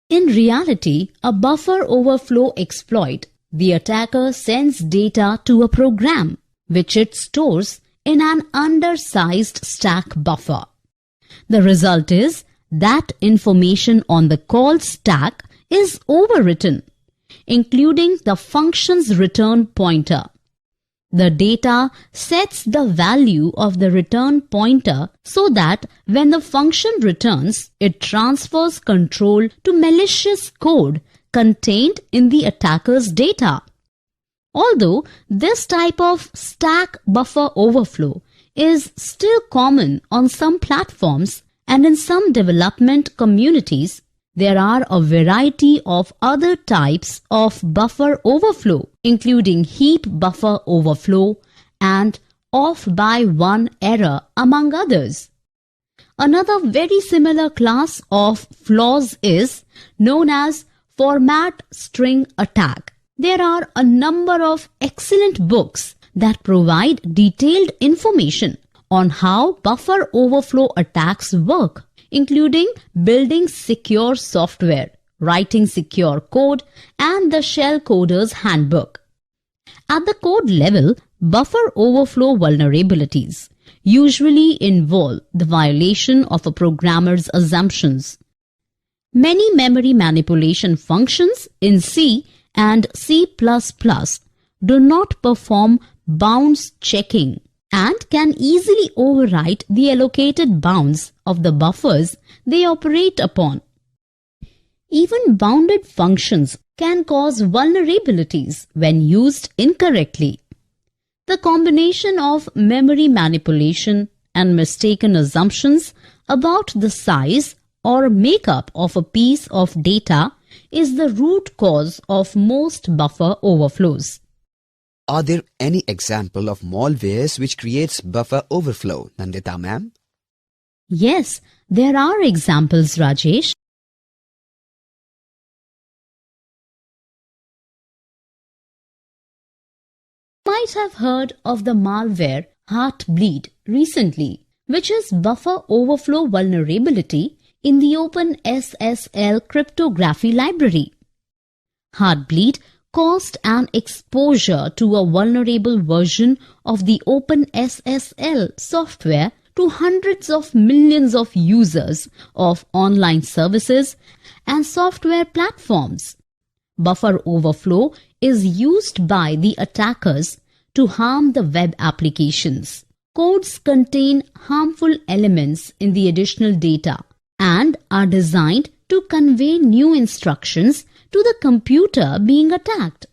In reality, a buffer overflow exploit, the attacker sends data to a program which it stores in an undersized stack buffer. The result is that information on the call stack is overwritten, including the function's return pointer. The data sets the value of the return pointer so that when the function returns, it transfers control to malicious code contained in the attacker's data. Although this type of stack buffer overflow is still common on some platforms and in some development communities, there are a variety of other types of buffer overflow, including heap buffer overflow and off by one error, among others. Another very similar class of flaws is known as format string attack. There are a number of excellent books that provide detailed information on how buffer overflow attacks work, including building secure software, writing secure code, and the shell coder's handbook. At the code level, buffer overflow vulnerabilities usually involve the violation of a programmer's assumptions. Many memory manipulation functions in C and C++ do not perform bounds checking and can easily overwrite the allocated bounds of the buffers they operate upon. Even bounded functions can cause vulnerabilities when used incorrectly. The combination of memory manipulation and mistaken assumptions about the size or makeup of a piece of data is the root cause of most buffer overflows. Are there any example of malwares which creates buffer overflow, Nandita ma'am? Yes, there are examples, Rajesh. You might have heard of the malware Heartbleed recently, which is buffer overflow vulnerability in the OpenSSL cryptography library. Heartbleed caused an exposure to a vulnerable version of the OpenSSL software to hundreds of millions of users of online services and software platforms. Buffer overflow is used by the attackers to harm the web applications. Codes contain harmful elements in the additional data and are designed to convey new instructions to the computer being attacked.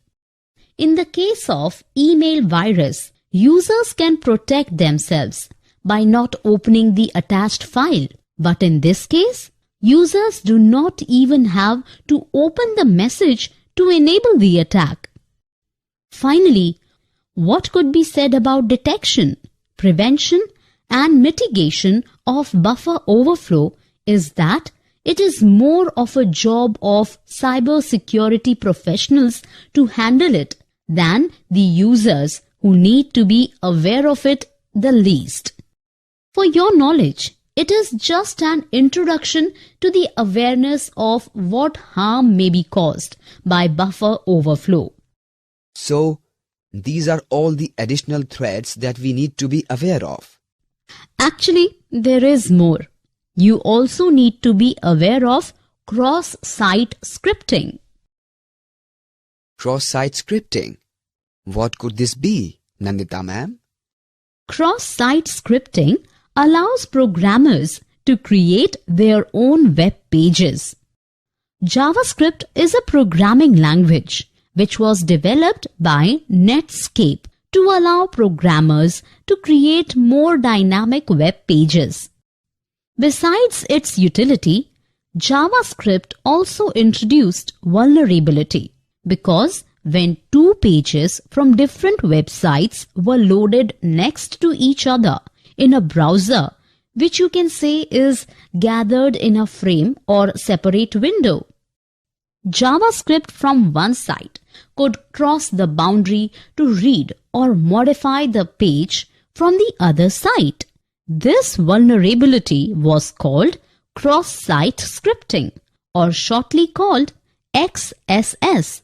In the case of email virus, users can protect themselves by not opening the attached file. But in this case, users do not even have to open the message to enable the attack. Finally, what could be said about detection, prevention, and mitigation of buffer overflow is that it is more of a job of cybersecurity professionals to handle it than the users who need to be aware of it the least. For your knowledge, it is just an introduction to the awareness of what harm may be caused by buffer overflow. So, these are all the additional threats that we need to be aware of. Actually, there is more. You also need to be aware of cross-site scripting. Cross-site scripting. What could this be, Nandita ma'am? Cross-site scripting allows programmers to create their own web pages. JavaScript is a programming language which was developed by Netscape to allow programmers to create more dynamic web pages. Besides its utility, JavaScript also introduced vulnerability because when two pages from different websites were loaded next to each other in a browser, which you can say is gathered in a frame or separate window, JavaScript from one site could cross the boundary to read or modify the page from the other site. This vulnerability was called cross-site scripting, or shortly called XSS.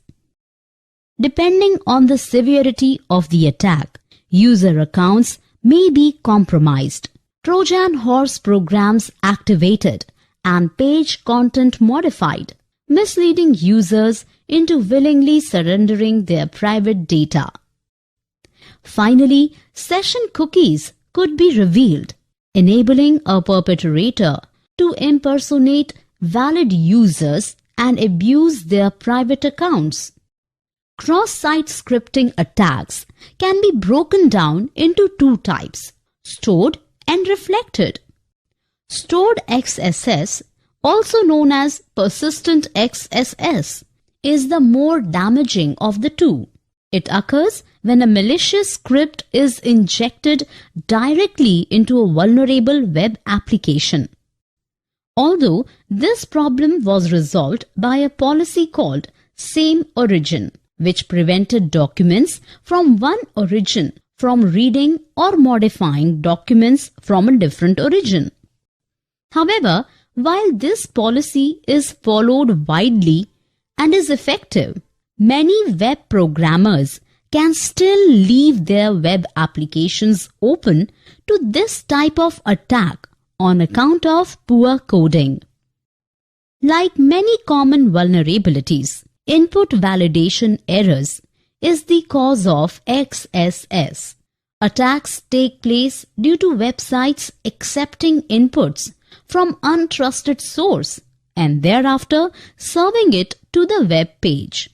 Depending on the severity of the attack, user accounts may be compromised, Trojan horse programs activated, and page content modified, misleading users into willingly surrendering their private data. Finally, session cookies could be revealed, enabling a perpetrator to impersonate valid users and abuse their private accounts. Cross-site scripting attacks can be broken down into two types: stored and reflected. Stored XSS, also known as persistent XSS, is the more damaging of the two. It occurs when a malicious script is injected directly into a vulnerable web application. Although this problem was resolved by a policy called Same Origin, which prevented documents from one origin from reading or modifying documents from a different origin. However, while this policy is followed widely and is effective, many web programmers can still leave their web applications open to this type of attack on account of poor coding. Like many common vulnerabilities, input validation errors is the cause of XSS. Attacks take place due to websites accepting inputs from untrusted source and thereafter serving it to the web page.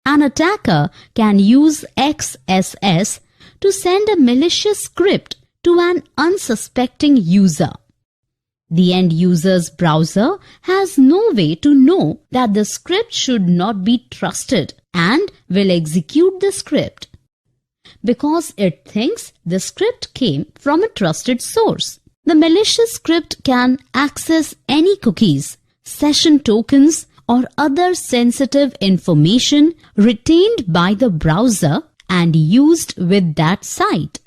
An attacker can use XSS to send a malicious script to an unsuspecting user. The end user's browser has no way to know that the script should not be trusted and will execute the script because it thinks the script came from a trusted source. The malicious script can access any cookies, session tokens, or other sensitive information retained by the browser and used with that site.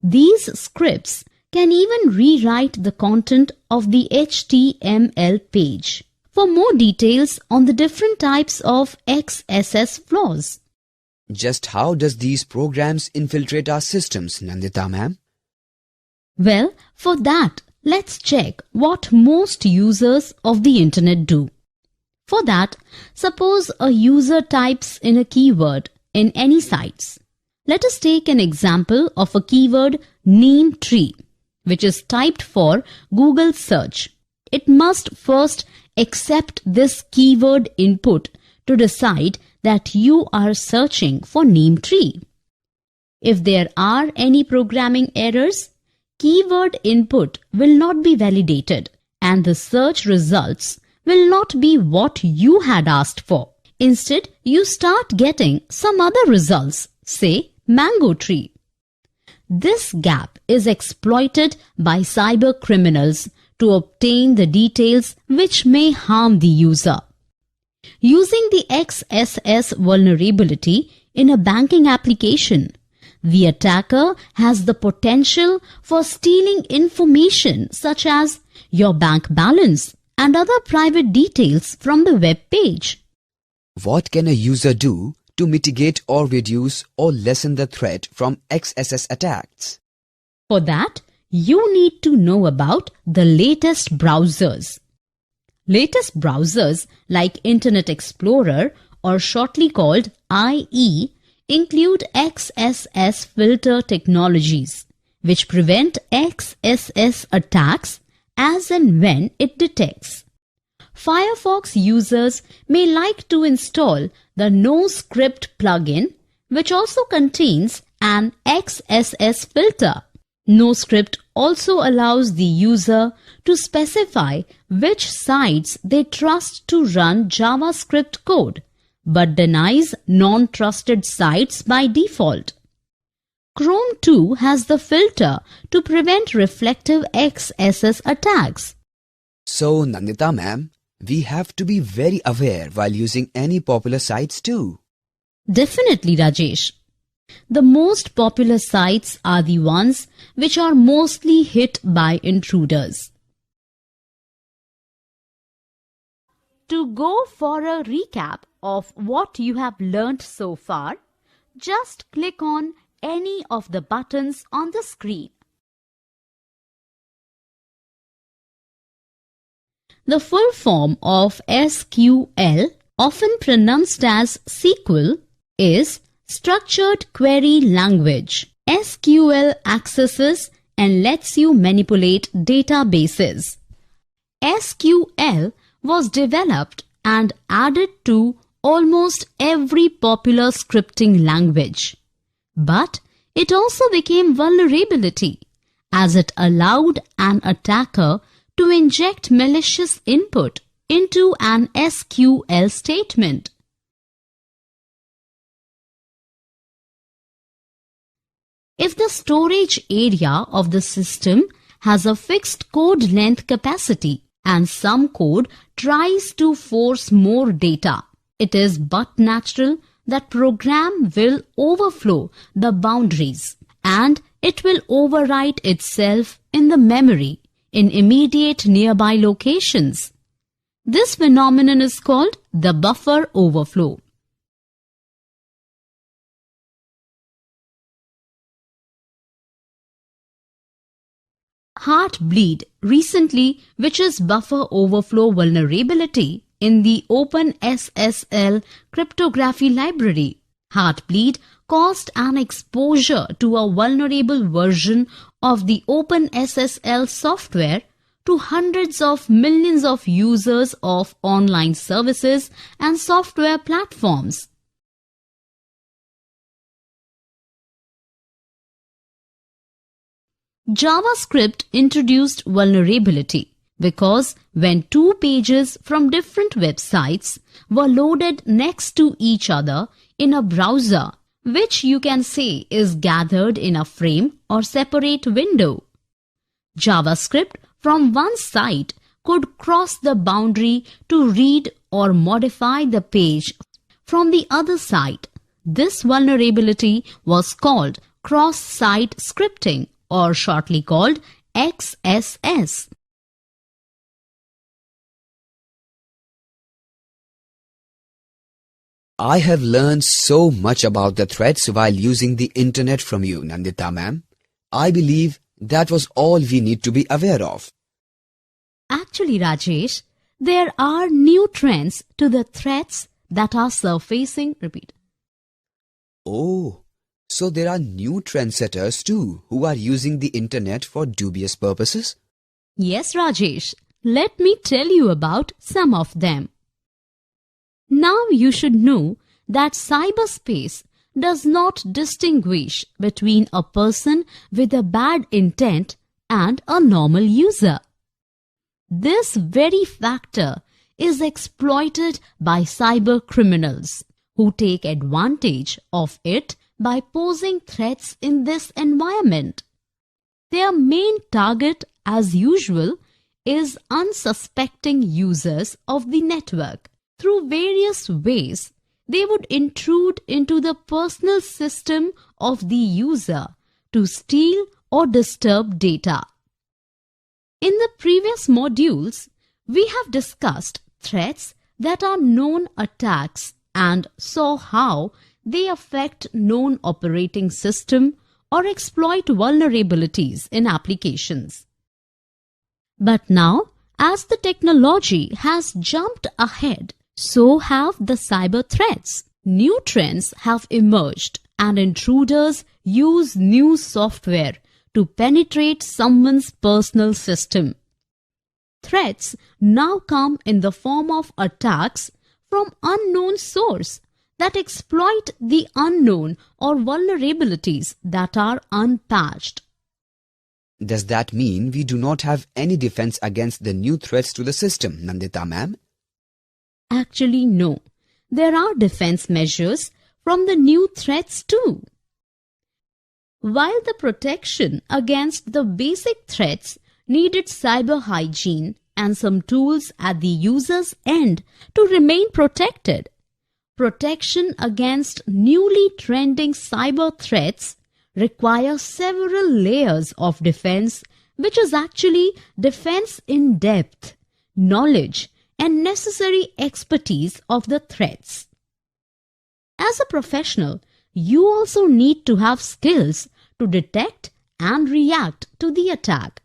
These scripts can even rewrite the content of the HTML page. For more details on the different types of XSS flaws. Just how does these programs infiltrate our systems, Nandita ma'am? Well, for that, let's check what most users of the internet do. For that, suppose a user types in a keyword in any sites. Let us take an example of a keyword name tree, which is typed for Google search. It must first accept this keyword input to decide that you are searching for name tree. If there are any programming errors, keyword input will not be validated and the search results will not be what you had asked for. Instead, you start getting some other results, say mango tree. This gap is exploited by cyber criminals to obtain the details which may harm the user. Using the XSS vulnerability in a banking application, the attacker has the potential for stealing information such as your bank balance and other private details from the web page. What can a user do to mitigate or reduce or lessen the threat from XSS attacks? For that, you need to know about the latest browsers. Latest browsers like Internet Explorer, or shortly called IE, include XSS filter technologies, which prevent XSS attacks as and when it detects. Firefox users may like to install the NoScript plugin, which also contains an XSS filter. NoScript also allows the user to specify which sites they trust to run JavaScript code, but denies non-trusted sites by default. Chrome too has the filter to prevent reflective XSS attacks. So, Nandita ma'am, we have to be very aware while using any popular sites too. Definitely, Rajesh. The most popular sites are the ones which are mostly hit by intruders. To go for a recap of what you have learnt so far, just click on any of the buttons on the screen. The full form of SQL, often pronounced as SQL, is Structured Query Language. SQL accesses and lets you manipulate databases. SQL was developed and added to almost every popular scripting language. But it also became vulnerability, as it allowed an attacker to inject malicious input into an SQL statement. If the storage area of the system has a fixed code length capacity and some code tries to force more data, it is but natural that program will overflow the boundaries and it will overwrite itself in the memory in immediate nearby locations. This phenomenon is called the buffer overflow. Heartbleed recently, which is buffer overflow vulnerability in the OpenSSL cryptography library. Heartbleed caused an exposure to a vulnerable version of the OpenSSL software to hundreds of millions of users of online services and software platforms. JavaScript introduced vulnerability because when two pages from different websites were loaded next to each other in a browser, which you can say is gathered in a frame or separate window, JavaScript from one site could cross the boundary to read or modify the page from the other site. This vulnerability was called cross-site scripting, or shortly called XSS. I have learned so much about the threats while using the internet from you, Nandita ma'am. I believe that was all we need to be aware of. Actually, Rajesh, there are new trends to the threats that are surfacing. Repeat. Oh, so there are new trendsetters too who are using the internet for dubious purposes? Yes, Rajesh. Let me tell you about some of them. Now you should know that cyberspace does not distinguish between a person with a bad intent and a normal user. This very factor is exploited by cyber criminals who take advantage of it by posing threats in this environment. Their main target, as usual, is unsuspecting users of the network. Through various ways, they would intrude into the personal system of the user to steal or disturb data. In the previous modules, we have discussed threats that are known attacks and saw how they affect known operating system or exploit vulnerabilities in applications. But now, as the technology has jumped ahead, so have the cyber threats. New trends have emerged and intruders use new software to penetrate someone's personal system. Threats now come in the form of attacks from unknown source that exploit the unknown or vulnerabilities that are unpatched. Does that mean we do not have any defense against the new threats to the system, Nandita ma'am? Actually, no. There are defense measures from the new threats too. While the protection against the basic threats needed cyber hygiene and some tools at the user's end to remain protected, protection against newly trending cyber threats requires several layers of defense, which is actually defense in depth, knowledge, and necessary expertise of the threats. As a professional, you also need to have skills to detect and react to the attack.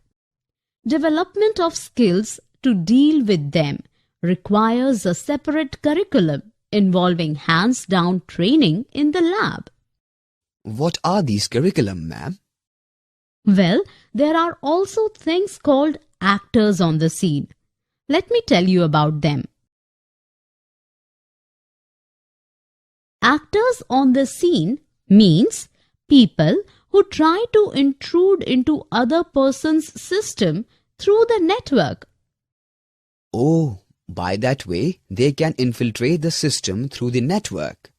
Development of skills to deal with them requires a separate curriculum involving hands-down training in the lab. What are these curriculum, ma'am? Well, there are also things called actors on the scene. Let me tell you about them. Actors on the scene means people who try to intrude into other person's system through the network. Oh, by that way, they can infiltrate the system through the network.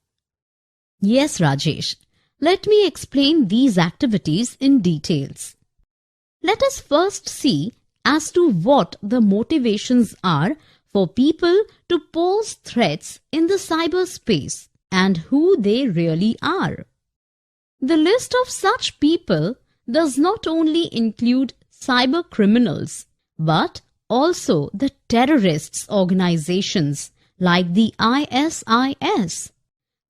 Yes, Rajesh. Let me explain these activities in details. Let us first see as to what the motivations are for people to pose threats in the cyberspace and who they really are. The list of such people does not only include cyber criminals, but also the terrorists organizations like the ISIS.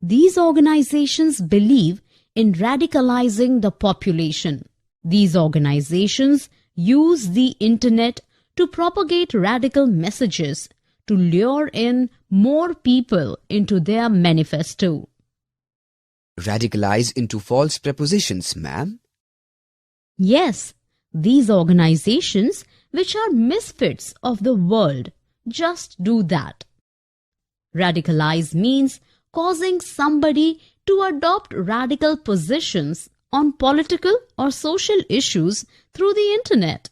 These organizations believe in radicalizing the population. These organizations use the internet to propagate radical messages to lure in more people into their manifesto. Radicalize into false prepositions, ma'am? Yes, these organizations, which are misfits of the world, just do that. Radicalize means causing somebody to adopt radical positions on political or social issues through the internet.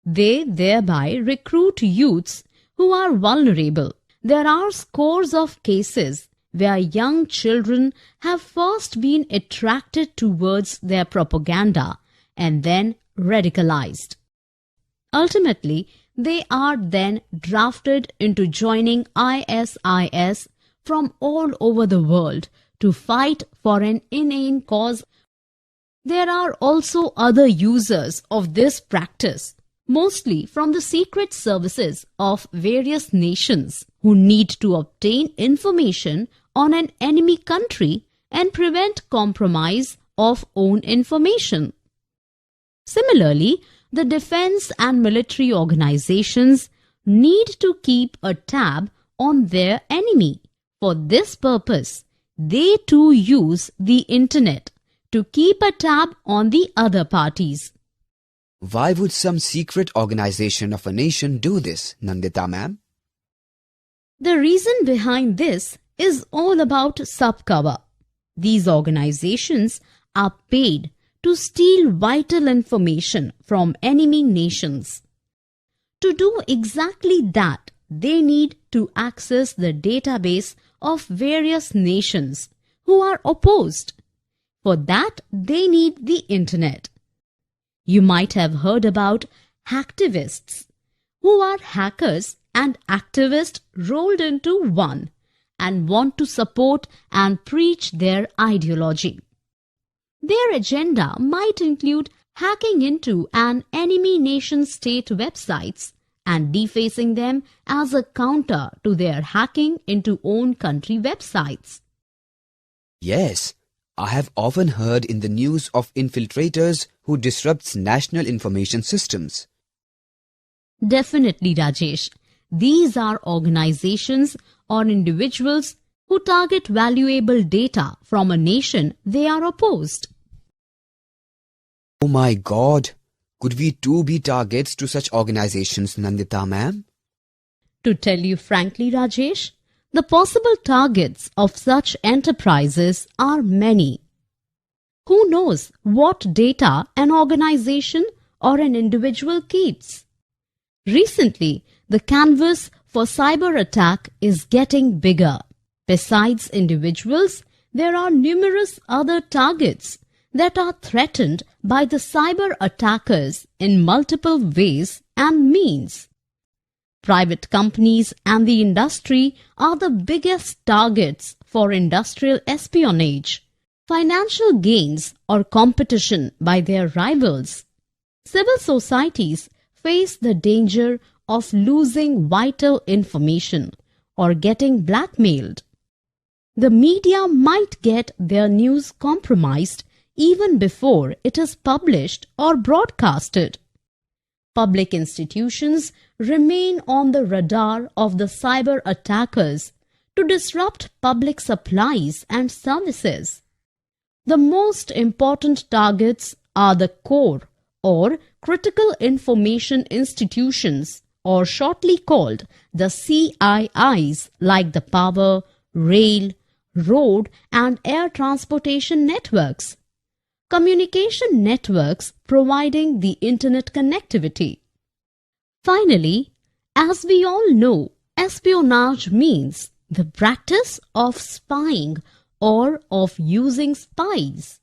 They thereby recruit youths who are vulnerable. There are scores of cases where young children have first been attracted towards their propaganda and then radicalized. Ultimately, they are then drafted into joining ISIS from all over the world to fight for an inane cause. There are also other users of this practice, mostly from the secret services of various nations, who need to obtain information on an enemy country and prevent compromise of own information. Similarly, the defense and military organizations need to keep a tab on their enemy. For this purpose, they too use the internet to keep a tab on the other parties. Why would some secret organization of a nation do this, Nandita ma'am? The reason behind this is all about subcover. These organizations are paid to steal vital information from enemy nations. To do exactly that, they need to access the database of various nations who are opposed. For that, they need the internet. You might have heard about hacktivists, who are hackers and activists rolled into one and want to support and preach their ideology. Their agenda might include hacking into an enemy nation-state websites and defacing them as a counter to their hacking into own country websites. Yes, I have often heard in the news of infiltrators who disrupts national information systems. Definitely, Rajesh. These are organizations or individuals who target valuable data from a nation they are opposed. Oh my God! Could we too be targets to such organizations, Nandita ma'am? To tell you frankly, Rajesh, the possible targets of such enterprises are many. Who knows what data an organization or an individual keeps? Recently, the canvas for cyber attack is getting bigger. Besides individuals, there are numerous other targets that are threatened by the cyber attackers in multiple ways and means. Private companies and the industry are the biggest targets for industrial espionage, financial gains or competition by their rivals. Civil societies face the danger of losing vital information or getting blackmailed. The media might get their news compromised even before it is published or broadcasted. Public institutions remain on the radar of the cyber attackers to disrupt public supplies and services. The most important targets are the core or critical information institutions, or shortly called the CIIs, like the power, rail, road and air transportation networks. Communication networks providing the internet connectivity. Finally, as we all know, espionage means the practice of spying or of using spies.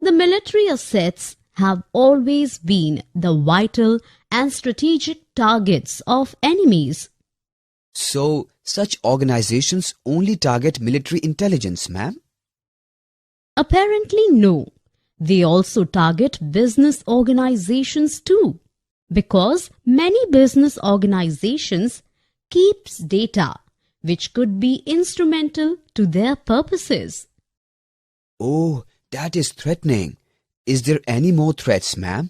The military assets have always been the vital and strategic targets of enemies. So, such organizations only target military intelligence, ma'am? Apparently no. They also target business organizations too, because many business organizations keeps data which could be instrumental to their purposes. Oh, that is threatening. Is there any more threats, ma'am?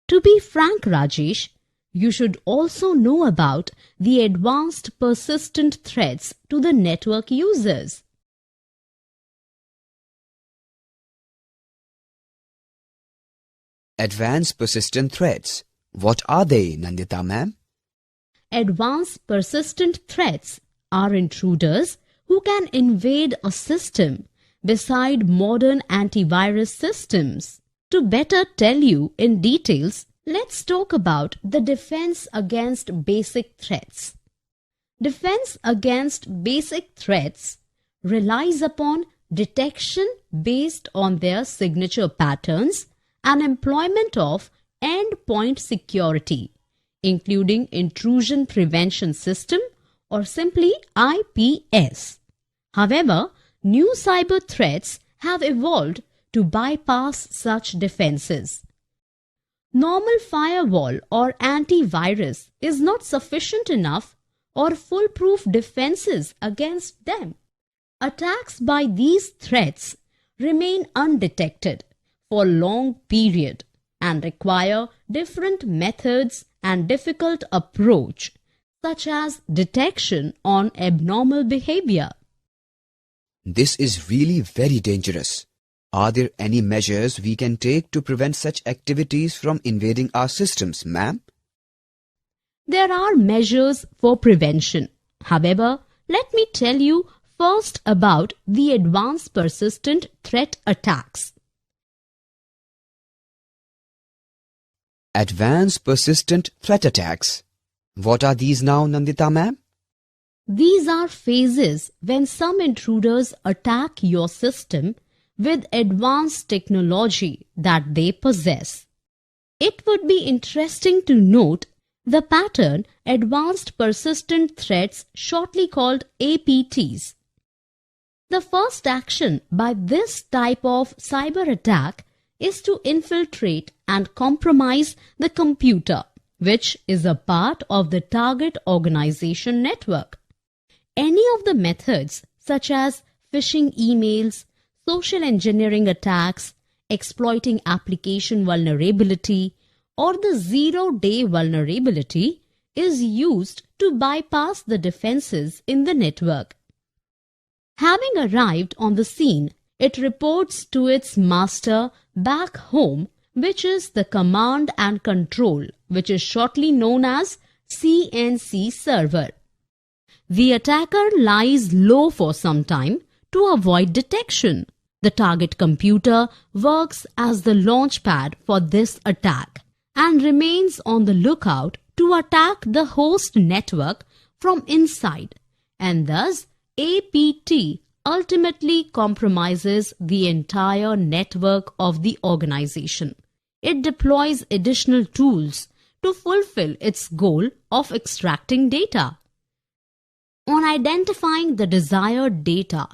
To be frank, Rajesh, you should also know about the advanced persistent threats to the network users. Advanced persistent threats. What are they, Nandita ma'am? Advanced persistent threats are intruders who can invade a system beside modern antivirus systems. To better tell you in details, let's talk about the defense against basic threats. Defense against basic threats relies upon detection based on their signature patterns and employment of endpoint security, including intrusion prevention system or simply IPS. However, new cyber threats have evolved to bypass such defenses. Normal firewall or antivirus is not sufficient enough or foolproof defenses against them. Attacks by these threats remain undetected for long period and require different methods and difficult approach, such as detection on abnormal behavior. This is really very dangerous. Are there any measures we can take to prevent such activities from invading our systems, ma'am? There are measures for prevention. However, let me tell you first about the advanced persistent threat attacks. Advanced persistent threat attacks. What are these now, Nandita ma'am? These are phases when some intruders attack your system with advanced technology that they possess. It would be interesting to note the pattern Advanced Persistent Threats, shortly called APTs. The first action by this type of cyber attack is to infiltrate and compromise the computer, which is a part of the target organization network. Any of the methods such as phishing emails, social engineering attacks, exploiting application vulnerability, or the zero-day vulnerability is used to bypass the defenses in the network. Having arrived on the scene, it reports to its master back home, which is the command and control, which is shortly known as CNC server. The attacker lies low for some time to avoid detection. The target computer works as the launchpad for this attack and remains on the lookout to attack the host network from inside, and thus APT ultimately compromises the entire network of the organization. It deploys additional tools to fulfill its goal of extracting data. On identifying the desired data,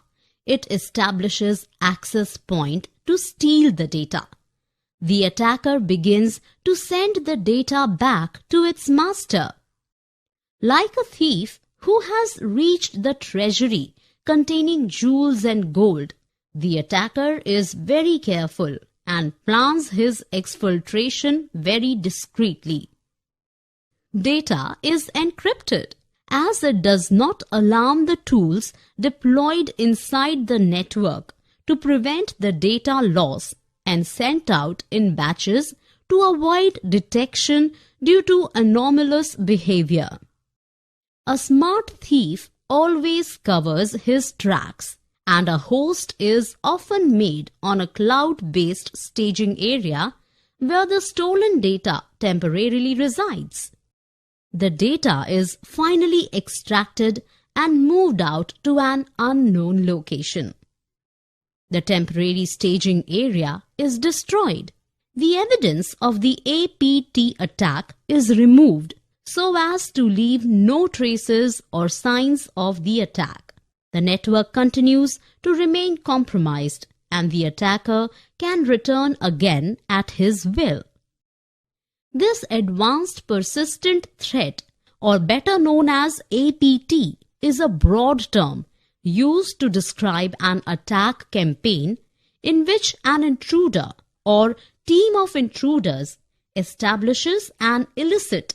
it establishes access point to steal the data. The attacker begins to send the data back to its master. Like a thief who has reached the treasury containing jewels and gold, the attacker is very careful and plans his exfiltration very discreetly. Data is encrypted, as it does not alarm the tools deployed inside the network to prevent the data loss and sent out in batches to avoid detection due to anomalous behavior. A smart thief always covers his tracks, and a host is often made on a cloud-based staging area where the stolen data temporarily resides. The data is finally extracted and moved out to an unknown location. The temporary staging area is destroyed. The evidence of the APT attack is removed so as to leave no traces or signs of the attack. The network continues to remain compromised, and the attacker can return again at his will. This advanced persistent threat, or better known as APT, is a broad term used to describe an attack campaign in which an intruder or team of intruders establishes an illicit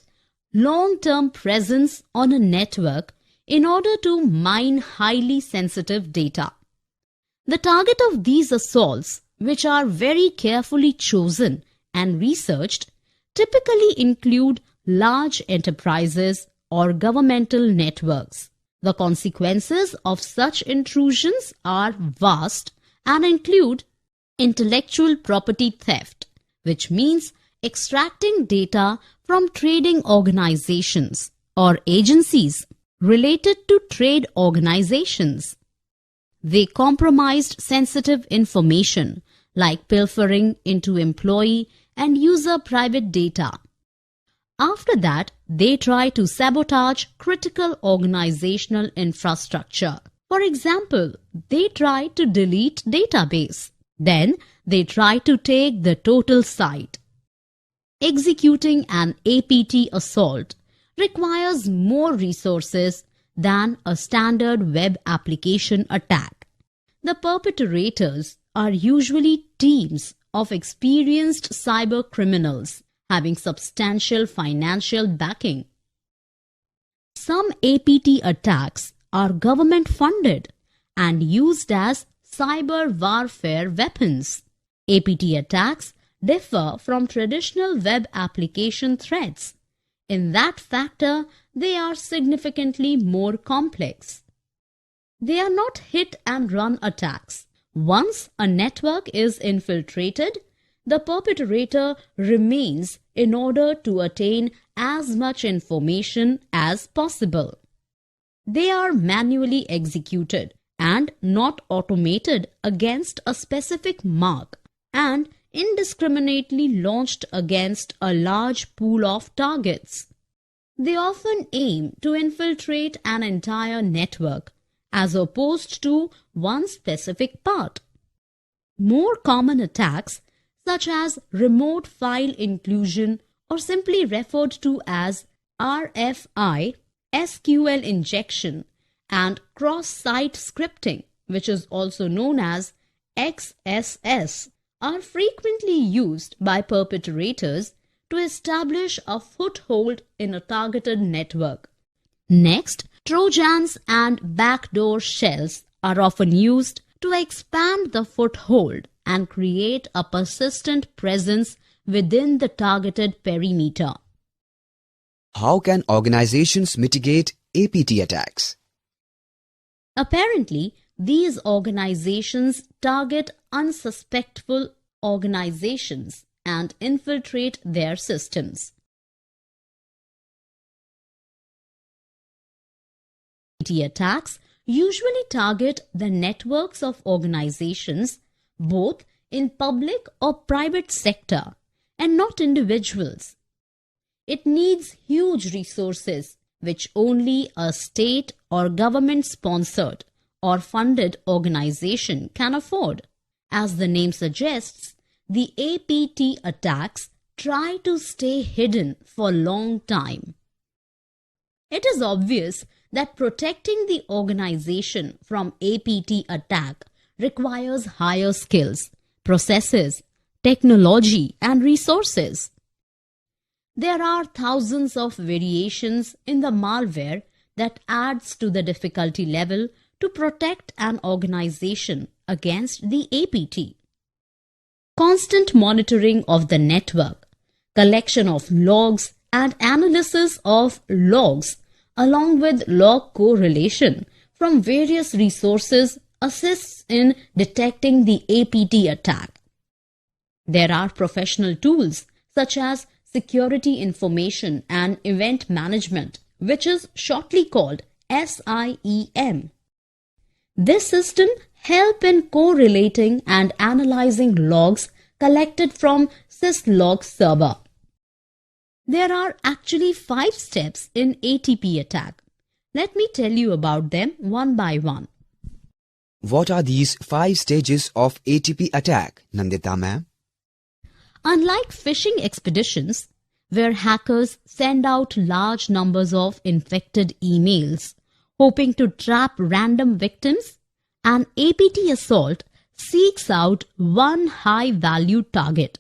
long-term presence on a network in order to mine highly sensitive data. The target of these assaults, which are very carefully chosen and researched, typically include large enterprises or governmental networks. The consequences of such intrusions are vast and include intellectual property theft, which means extracting data from trading organizations or agencies related to trade organizations. They compromised sensitive information like pilfering into employee and user private data. After that, they try to sabotage critical organizational infrastructure. For example, they try to delete database. Then they try to take the total site. Executing an APT assault requires more resources than a standard web application attack. The perpetrators are usually teams of experienced cyber criminals having substantial financial backing. Some APT attacks are government funded and used as cyber warfare weapons. APT attacks differ from traditional web application threats. In that factor, they are significantly more complex. They are not hit-and-run attacks. Once a network is infiltrated, the perpetrator remains in order to attain as much information as possible. They are manually executed and not automated against a specific mark and indiscriminately launched against a large pool of targets. They often aim to infiltrate an entire network as opposed to one specific part. More common attacks such as remote file inclusion, or simply referred to as RFI, SQL injection, and cross-site scripting, which is also known as XSS are frequently used by perpetrators to establish a foothold in a targeted network. Next, Trojans and backdoor shells are often used to expand the foothold and create a persistent presence within the targeted perimeter. How can organizations mitigate APT attacks? Apparently, these organizations target unsuspectful organizations and infiltrate their systems. APT attacks usually target the networks of organizations both in public or private sector and not individuals. It needs huge resources which only a state or government-sponsored or funded organization can afford. As the name suggests, the APT attacks try to stay hidden for a long time. It is obvious that protecting the organization from APT attack requires higher skills, processes, technology, and resources. There are thousands of variations in the malware that adds to the difficulty level to protect an organization against the APT. Constant monitoring of the network, collection of logs, and analysis of logs along with log correlation from various resources assists in detecting the APT attack. There are professional tools such as Security Information and Event Management, which is shortly called SIEM. This system helps in correlating and analyzing logs collected from syslog server. There are actually 5 steps in ATP attack. Let me tell you about them one by one. What are these 5 stages of ATP attack, Nandita ma'am? Unlike phishing expeditions, where hackers send out large numbers of infected emails, hoping to trap random victims, an APT assault seeks out one high-value target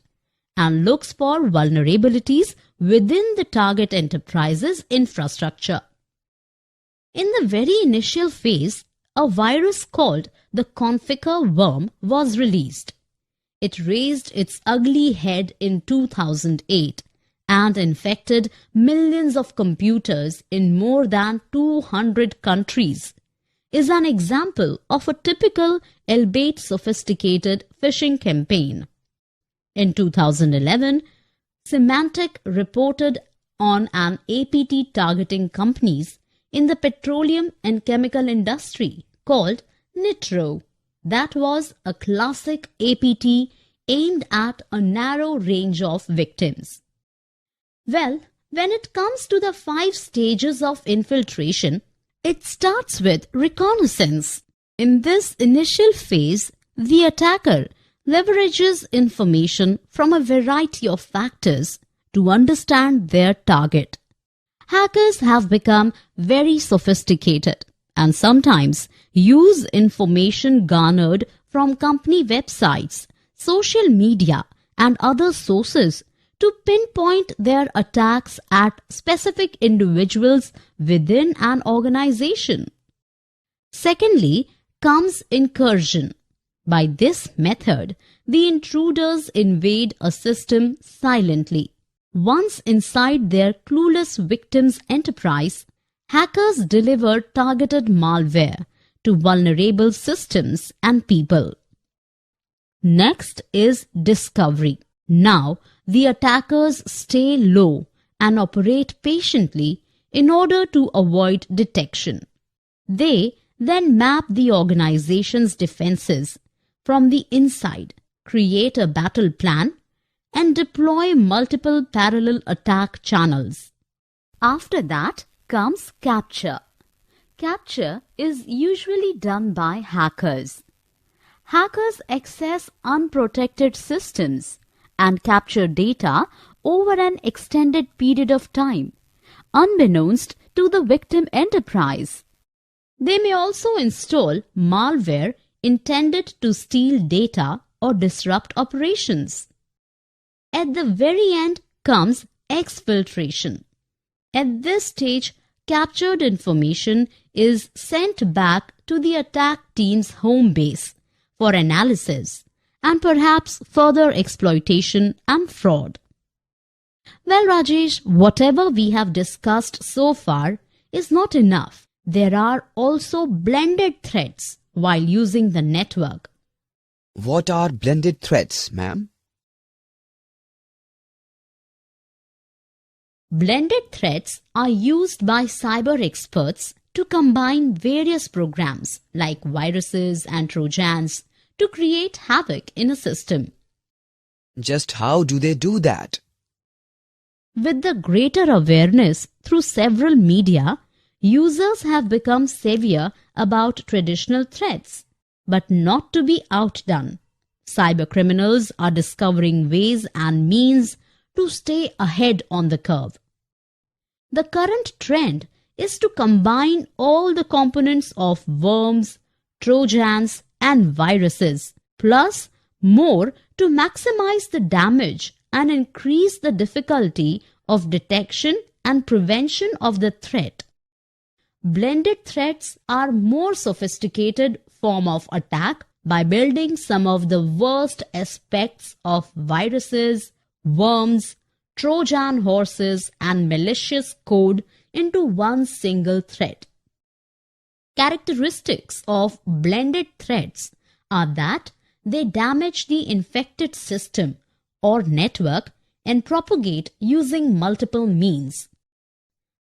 and looks for vulnerabilities within the target enterprise's infrastructure. In the very initial phase, a virus called the Configure worm was released. It raised its ugly head in 2008 and infected millions of computers in more than 200 countries. Is an example of a typical, albeit sophisticated, phishing campaign. In 2011, Symantec reported on an APT targeting companies in the petroleum and chemical industry called Nitro. That was a classic APT aimed at a narrow range of victims. Well, when it comes to the 5 stages of infiltration, it starts with reconnaissance. In this initial phase, the attacker leverages information from a variety of factors to understand their target. Hackers have become very sophisticated and sometimes use information garnered from company websites, social media, and other sources to pinpoint their attacks at specific individuals within an organization. Secondly, comes incursion. By this method, the intruders invade a system silently. Once inside their clueless victim's enterprise, hackers deliver targeted malware to vulnerable systems and people. Next is discovery. Now, the attackers stay low and operate patiently in order to avoid detection. They then map the organization's defenses from the inside, create a battle plan, and deploy multiple parallel attack channels. After that comes capture. Capture is usually done by hackers. Hackers access unprotected systems and capture data over an extended period of time, unbeknownst to the victim enterprise. They may also install malware intended to steal data or disrupt operations. At the very end comes exfiltration. At this stage, captured information is sent back to the attack team's home base for analysis and perhaps further exploitation and fraud. Well, Rajesh, whatever we have discussed so far is not enough. There are also blended threats while using the network. What are blended threats, ma'am? Blended threats are used by cyber experts to combine various programs like viruses and Trojans to create havoc in a system. Just how do they do that? With the greater awareness through several media, users have become savvier about traditional threats. But not to be outdone, cybercriminals are discovering ways and means to stay ahead on the curve. The current trend is to combine all the components of worms, Trojans, and viruses, plus more to maximize the damage and increase the difficulty of detection and prevention of the threat. Blended threats are more sophisticated form of attack by building some of the worst aspects of viruses, worms, Trojan horses, and malicious code into one single threat. Characteristics of blended threats are that they damage the infected system or network and propagate using multiple means.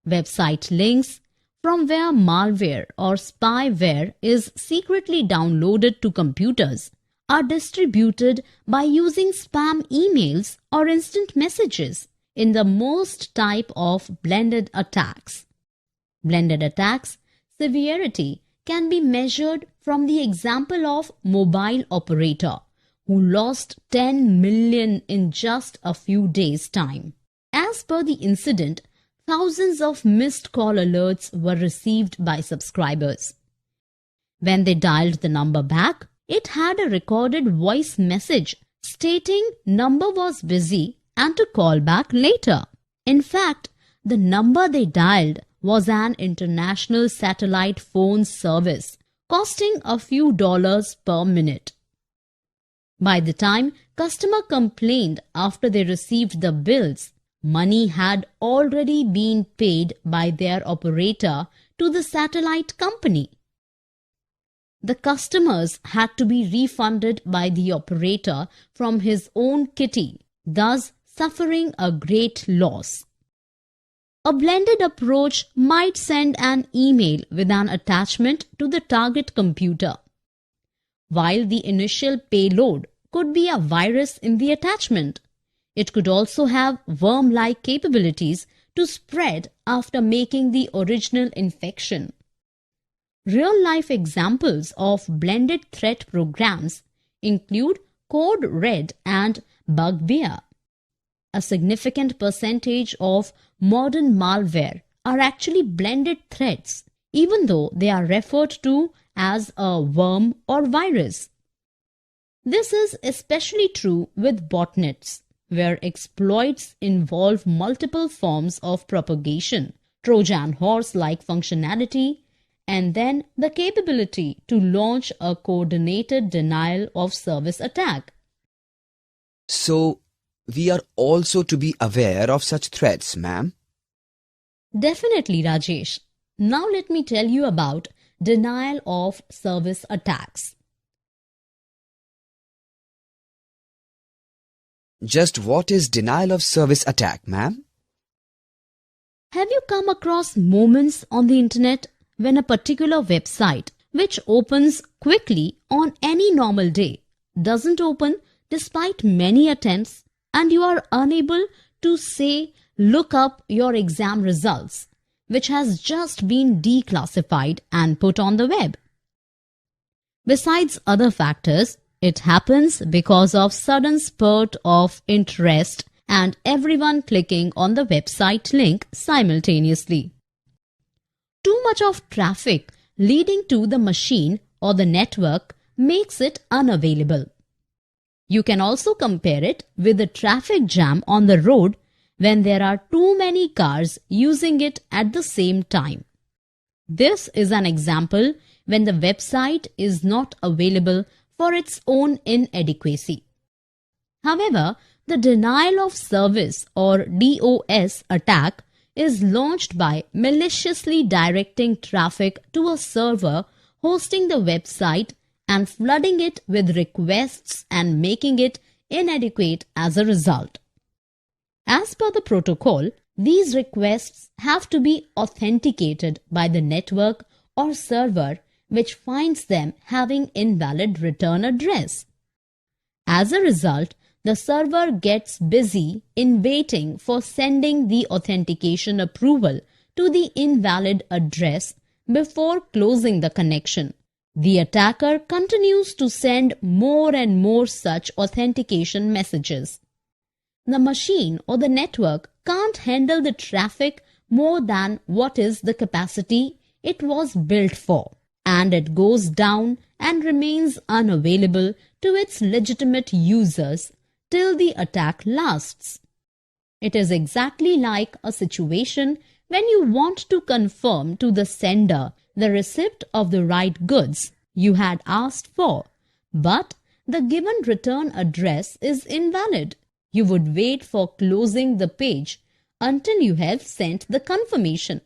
Website links from where malware or spyware is secretly downloaded to computers are distributed by using spam emails or instant messages in the most type of blended attacks. Blended attacks severity can be measured from the example of mobile operator who lost 10 million in just a few days' time. As per the incident, thousands of missed call alerts were received by subscribers. When they dialed the number back, it had a recorded voice message stating number was busy and to call back later. In fact, the number they dialed was an international satellite phone service costing a few dollars per minute. By the time customer complained after they received the bills, money had already been paid by their operator to the satellite company. The customers had to be refunded by the operator from his own kitty, thus suffering a great loss. A blended approach might send an email with an attachment to the target computer, while the initial payload could be a virus in the attachment. It could also have worm-like capabilities to spread after making the original infection. Real-life examples of blended threat programs include Code Red and Bugbear. A significant percentage of modern malware are actually blended threats, even though they are referred to as a worm or virus. This is especially true with botnets, where exploits involve multiple forms of propagation, Trojan horse-like functionality, and then the capability to launch a coordinated denial of service attack. So, we are also to be aware of such threats, ma'am? Definitely, Rajesh. Now let me tell you about denial of service attacks. Just what is denial of service attack, ma'am? Have you come across moments on the internet when a particular website, which opens quickly on any normal day, doesn't open despite many attempts, and you are unable to say, look up your exam results, which has just been declassified and put on the web? Besides other factors, it happens because of sudden spurt of interest and everyone clicking on the website link simultaneously. Too much of traffic leading to the machine or the network makes it unavailable. You can also compare it with the traffic jam on the road when there are too many cars using it at the same time. This is an example when the website is not available for its own inadequacy. However, the denial of service or DOS attack is launched by maliciously directing traffic to a server hosting the website and flooding it with requests and making it inadequate as a result. As per the protocol, these requests have to be authenticated by the network or server which finds them having invalid return address. As a result, the server gets busy in waiting for sending the authentication approval to the invalid address before closing the connection. The attacker continues to send more and more such authentication messages. The machine or the network can't handle the traffic more than what is the capacity it was built for, and it goes down and remains unavailable to its legitimate users till the attack lasts. It is exactly like a situation when you want to confirm to the sender the receipt of the right goods you had asked for, but the given return address is invalid. You would wait for closing the page until you have sent the confirmation.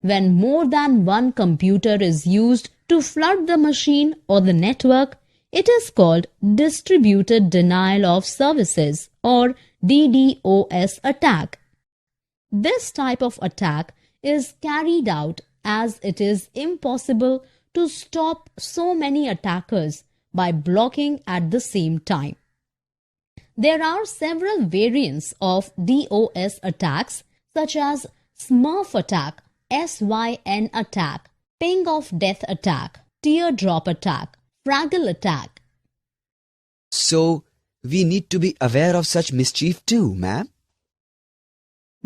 When more than one computer is used to flood the machine or the network, it is called Distributed Denial of Services or DDoS attack. This type of attack is carried out as it is impossible to stop so many attackers by blocking at the same time. There are several variants of DOS attacks such as Smurf attack, SYN attack, ping of death attack, teardrop attack, Fraggle attack. So, we need to be aware of such mischief too, ma'am.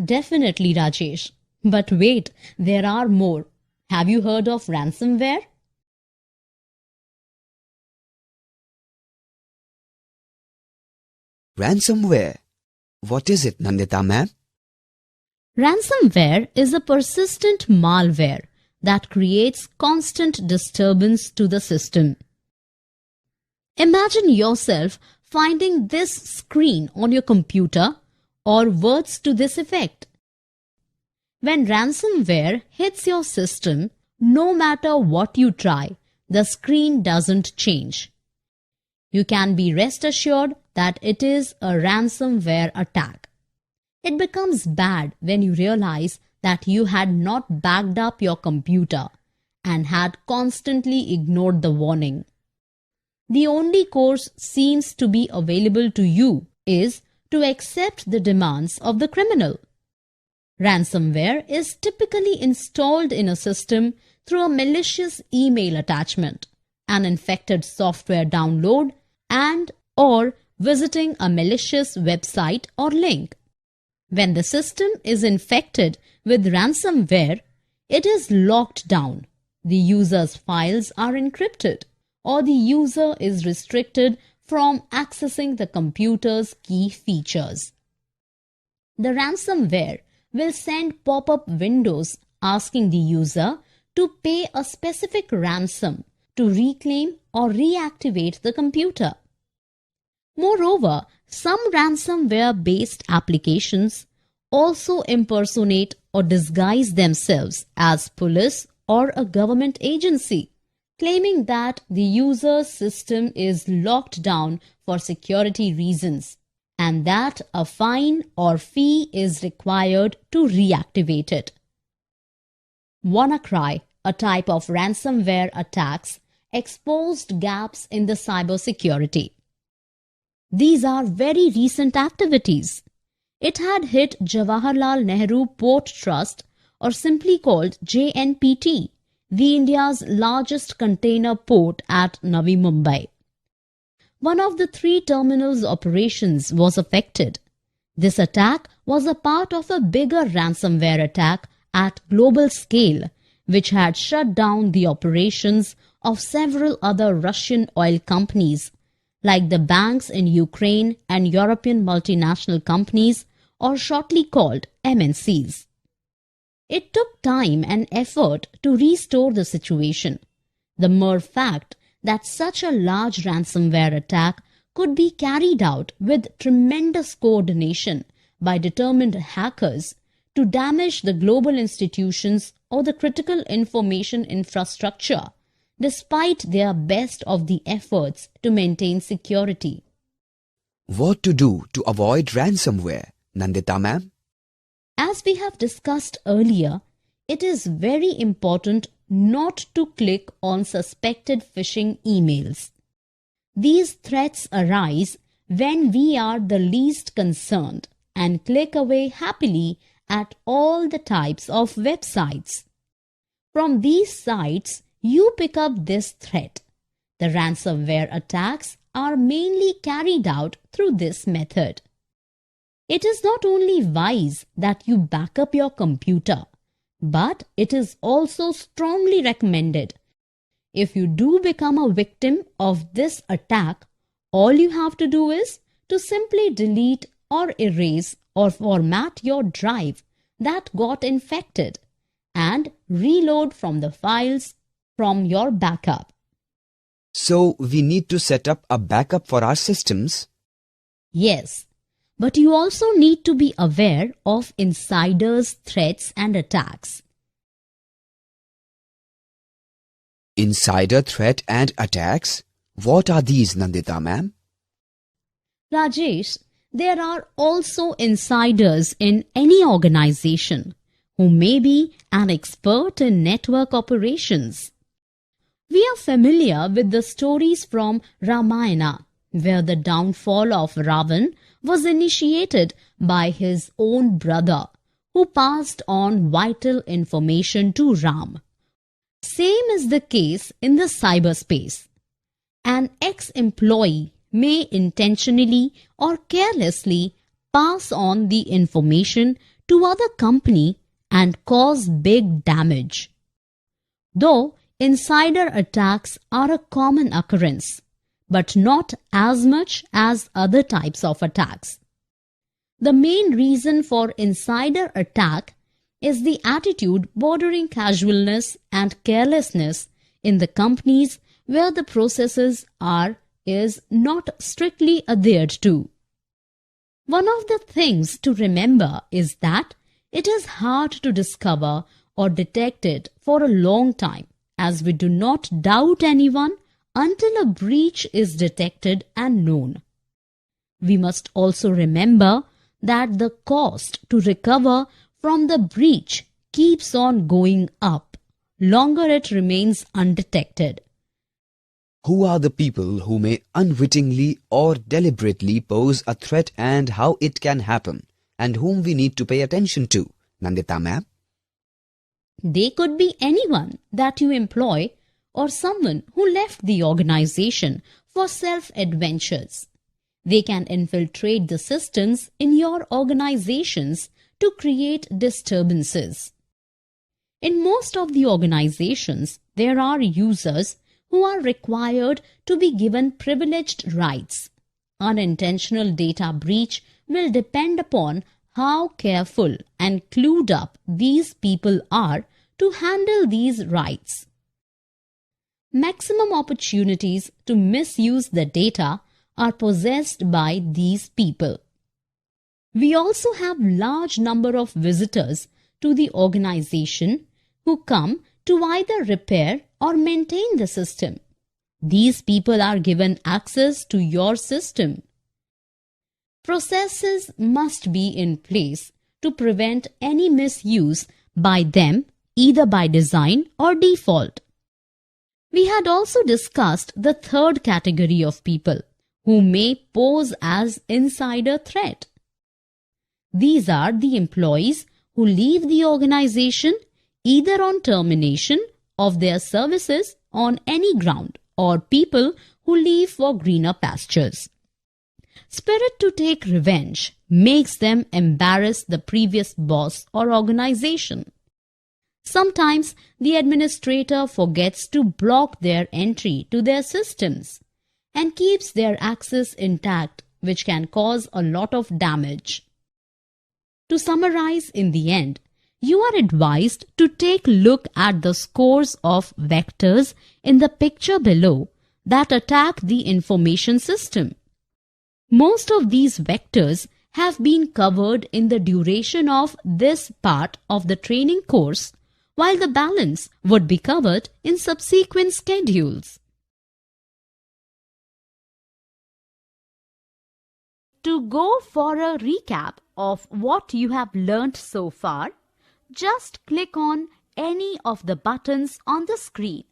Definitely, Rajesh. But wait, there are more. Have you heard of ransomware? Ransomware. What is it, Nandita ma'am? Ransomware is a persistent malware that creates constant disturbance to the system. Imagine yourself finding this screen on your computer or words to this effect. When ransomware hits your system, no matter what you try, the screen doesn't change. You can be rest assured that it is a ransomware attack. It becomes bad when you realize that you had not backed up your computer and had constantly ignored the warning. The only course seems to be available to you is to accept the demands of the criminal. Ransomware is typically installed in a system through a malicious email attachment, an infected software download, and or visiting a malicious website or link. When the system is infected with ransomware, it is locked down. The user's files are encrypted, or the user is restricted from accessing the computer's key features. The ransomware will send pop-up windows asking the user to pay a specific ransom to reclaim or reactivate the computer. Moreover, some ransomware-based applications also impersonate or disguise themselves as police or a government agency, claiming that the user's system is locked down for security reasons and that a fine or fee is required to reactivate it. WannaCry, a type of ransomware attacks, exposed gaps in the cybersecurity. These are very recent activities. It had hit Jawaharlal Nehru Port Trust, or simply called JNPT, the India's largest container port at Navi Mumbai. One of the 3 terminals' operations was affected. This attack was a part of a bigger ransomware attack at global scale, which had shut down the operations of several other Russian oil companies, like the banks in Ukraine and European multinational companies, or shortly called MNCs. It took time and effort to restore the situation. The mere fact that such a large ransomware attack could be carried out with tremendous coordination by determined hackers to damage the global institutions or the critical information infrastructure, despite their best of the efforts to maintain security. What to do to avoid ransomware, Nandita ma'am? As we have discussed earlier, it is very important not to click on suspected phishing emails. These threats arise when we are the least concerned and click away happily at all the types of websites. From these sites, you pick up this threat. The ransomware attacks are mainly carried out through this method. It is not only wise that you back up your computer, but it is also strongly recommended. If you do become a victim of this attack, all you have to do is to simply delete or erase or format your drive that got infected and reload from the files from your backup. So we need to set up a backup for our systems? Yes, but you also need to be aware of insiders' threats and attacks. Insider threat and attacks? What are these, Nandita ma'am? Rajesh, there are also insiders in any organization who may be an expert in network operations. We are familiar with the stories from Ramayana, where the downfall of Ravan was initiated by his own brother, who passed on vital information to Ram. Same is the case in the cyberspace. An ex-employee may intentionally or carelessly pass on the information to other company and cause big damage. Though insider attacks are a common occurrence, but not as much as other types of attacks. The main reason for insider attack is the attitude bordering casualness and carelessness in the companies where the processes is not strictly adhered to. One of the things to remember is that it is hard to discover or detect it for a long time, as we do not doubt anyone until a breach is detected and known. We must also remember that the cost to recover from the breach keeps on going up, longer it remains undetected. Who are the people who may unwittingly or deliberately pose a threat and how it can happen, and whom we need to pay attention to, Nandita ma'am? They could be anyone that you employ or someone who left the organization for self-adventures. They can infiltrate the systems in your organizations to create disturbances. In most of the organizations, there are users who are required to be given privileged rights. Unintentional data breach will depend upon how careful and clued up these people are to handle these rights. Maximum opportunities to misuse the data are possessed by these people. We also have large number of visitors to the organization who come to either repair or maintain the system. These people are given access to your system. Processes must be in place to prevent any misuse by them, either by design or default. We had also discussed the third category of people who may pose as insider threat. These are the employees who leave the organization either on termination of their services on any ground or people who leave for greener pastures. Spirit to take revenge makes them embarrass the previous boss or organization. Sometimes the administrator forgets to block their entry to their systems and keeps their access intact, which can cause a lot of damage. To summarize in the end, you are advised to take a look at the scores of vectors in the picture below that attack the information system. Most of these vectors have been covered in the duration of this part of the training course, while the balance would be covered in subsequent schedules. To go for a recap of what you have learnt so far, just click on any of the buttons on the screen.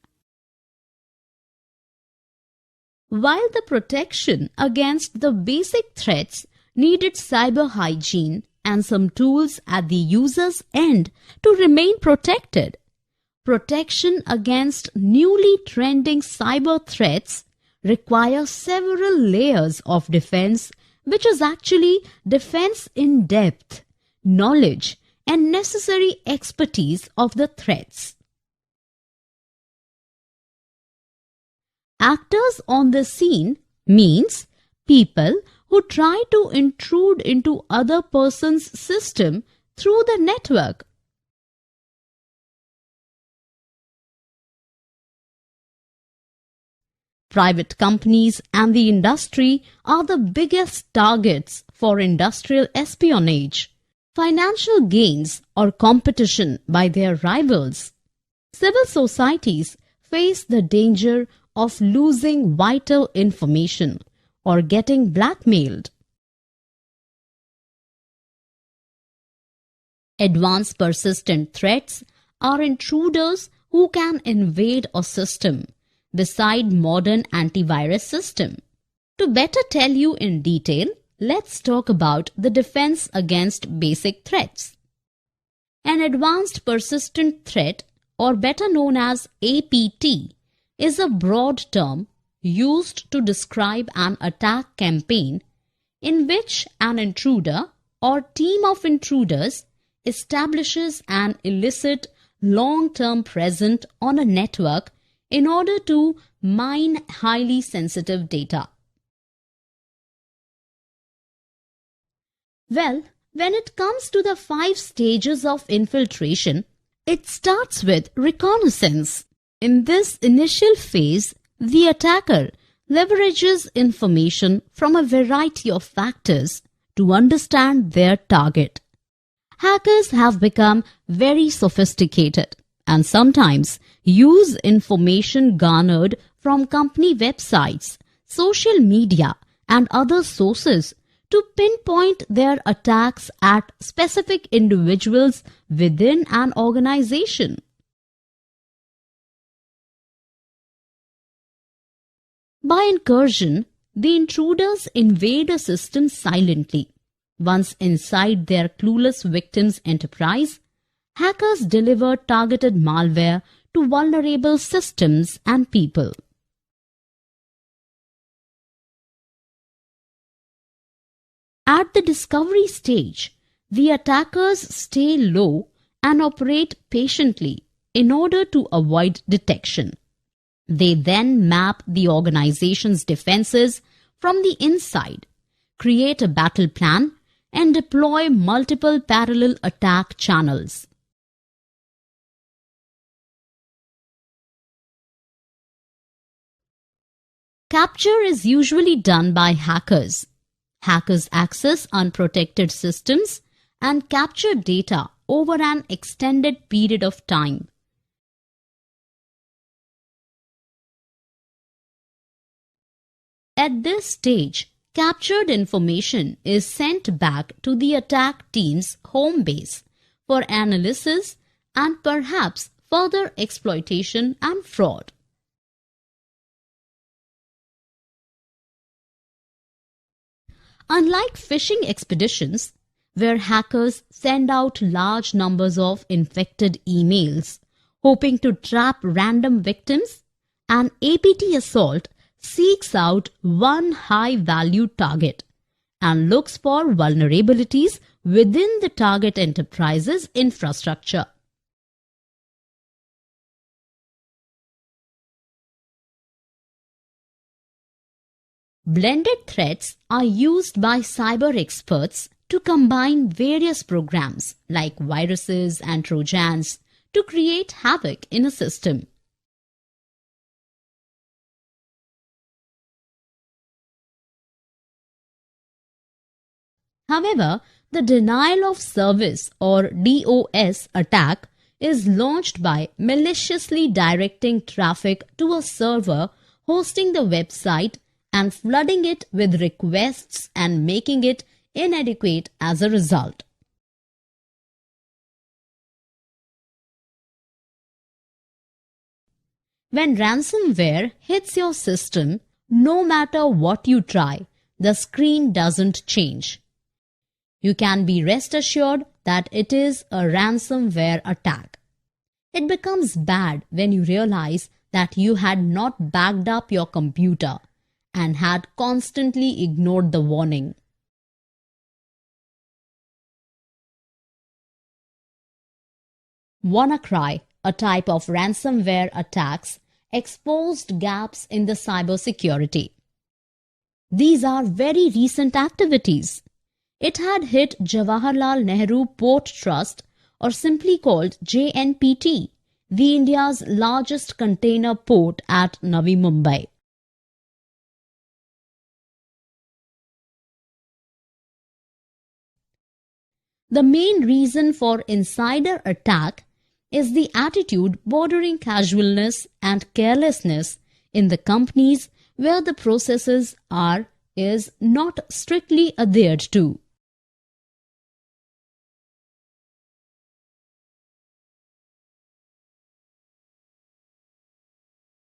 While the protection against the basic threats needed cyber hygiene and some tools at the user's end to remain protected, protection against newly trending cyber threats requires several layers of defense, which is actually defense in depth, knowledge, and necessary expertise of the threats. Actors on the scene means people who try to intrude into other person's system through the network. Private companies and the industry are the biggest targets for industrial espionage, financial gains or competition by their rivals. Civil societies face the danger of losing vital information or getting blackmailed. Advanced persistent threats are intruders who can invade a system beside modern antivirus system. To better tell you in detail, let's talk about the defense against basic threats. An advanced persistent threat, or better known as APT, is a broad term used to describe an attack campaign in which an intruder or team of intruders establishes an illicit long-term presence on a network in order to mine highly sensitive data. Well, when it comes to the 5 stages of infiltration, it starts with reconnaissance. In this initial phase, the attacker leverages information from a variety of factors to understand their target. Hackers have become very sophisticated and sometimes use information garnered from company websites, social media, and other sources to pinpoint their attacks at specific individuals within an organization. By incursion, the intruders invade a system silently. Once inside their clueless victim's enterprise, hackers deliver targeted malware to vulnerable systems and people. At the discovery stage, the attackers stay low and operate patiently in order to avoid detection. They then map the organization's defenses from the inside, create a battle plan, and deploy multiple parallel attack channels. Capture is usually done by hackers. Hackers access unprotected systems and capture data over an extended period of time. At this stage, captured information is sent back to the attack team's home base for analysis and perhaps further exploitation and fraud. Unlike phishing expeditions, where hackers send out large numbers of infected emails, hoping to trap random victims, an APT assault seeks out one high-value target and looks for vulnerabilities within the target enterprise's infrastructure. Blended threats are used by cyber experts to combine various programs like viruses and trojans to create havoc in a system. However, the denial of service or DOS attack is launched by maliciously directing traffic to a server hosting the website and flooding it with requests and making it inadequate as a result. When ransomware hits your system, no matter what you try, the screen doesn't change. You can be rest assured that it is a ransomware attack. It becomes bad when you realize that you had not backed up your computer and had constantly ignored the warning. WannaCry, a type of ransomware attacks, exposed gaps in the cybersecurity. These are very recent activities. It had hit Jawaharlal Nehru Port Trust, or simply called JNPT, the India's largest container port at Navi Mumbai. The main reason for insider attack is the attitude bordering casualness and carelessness in the companies where the processes is not strictly adhered to.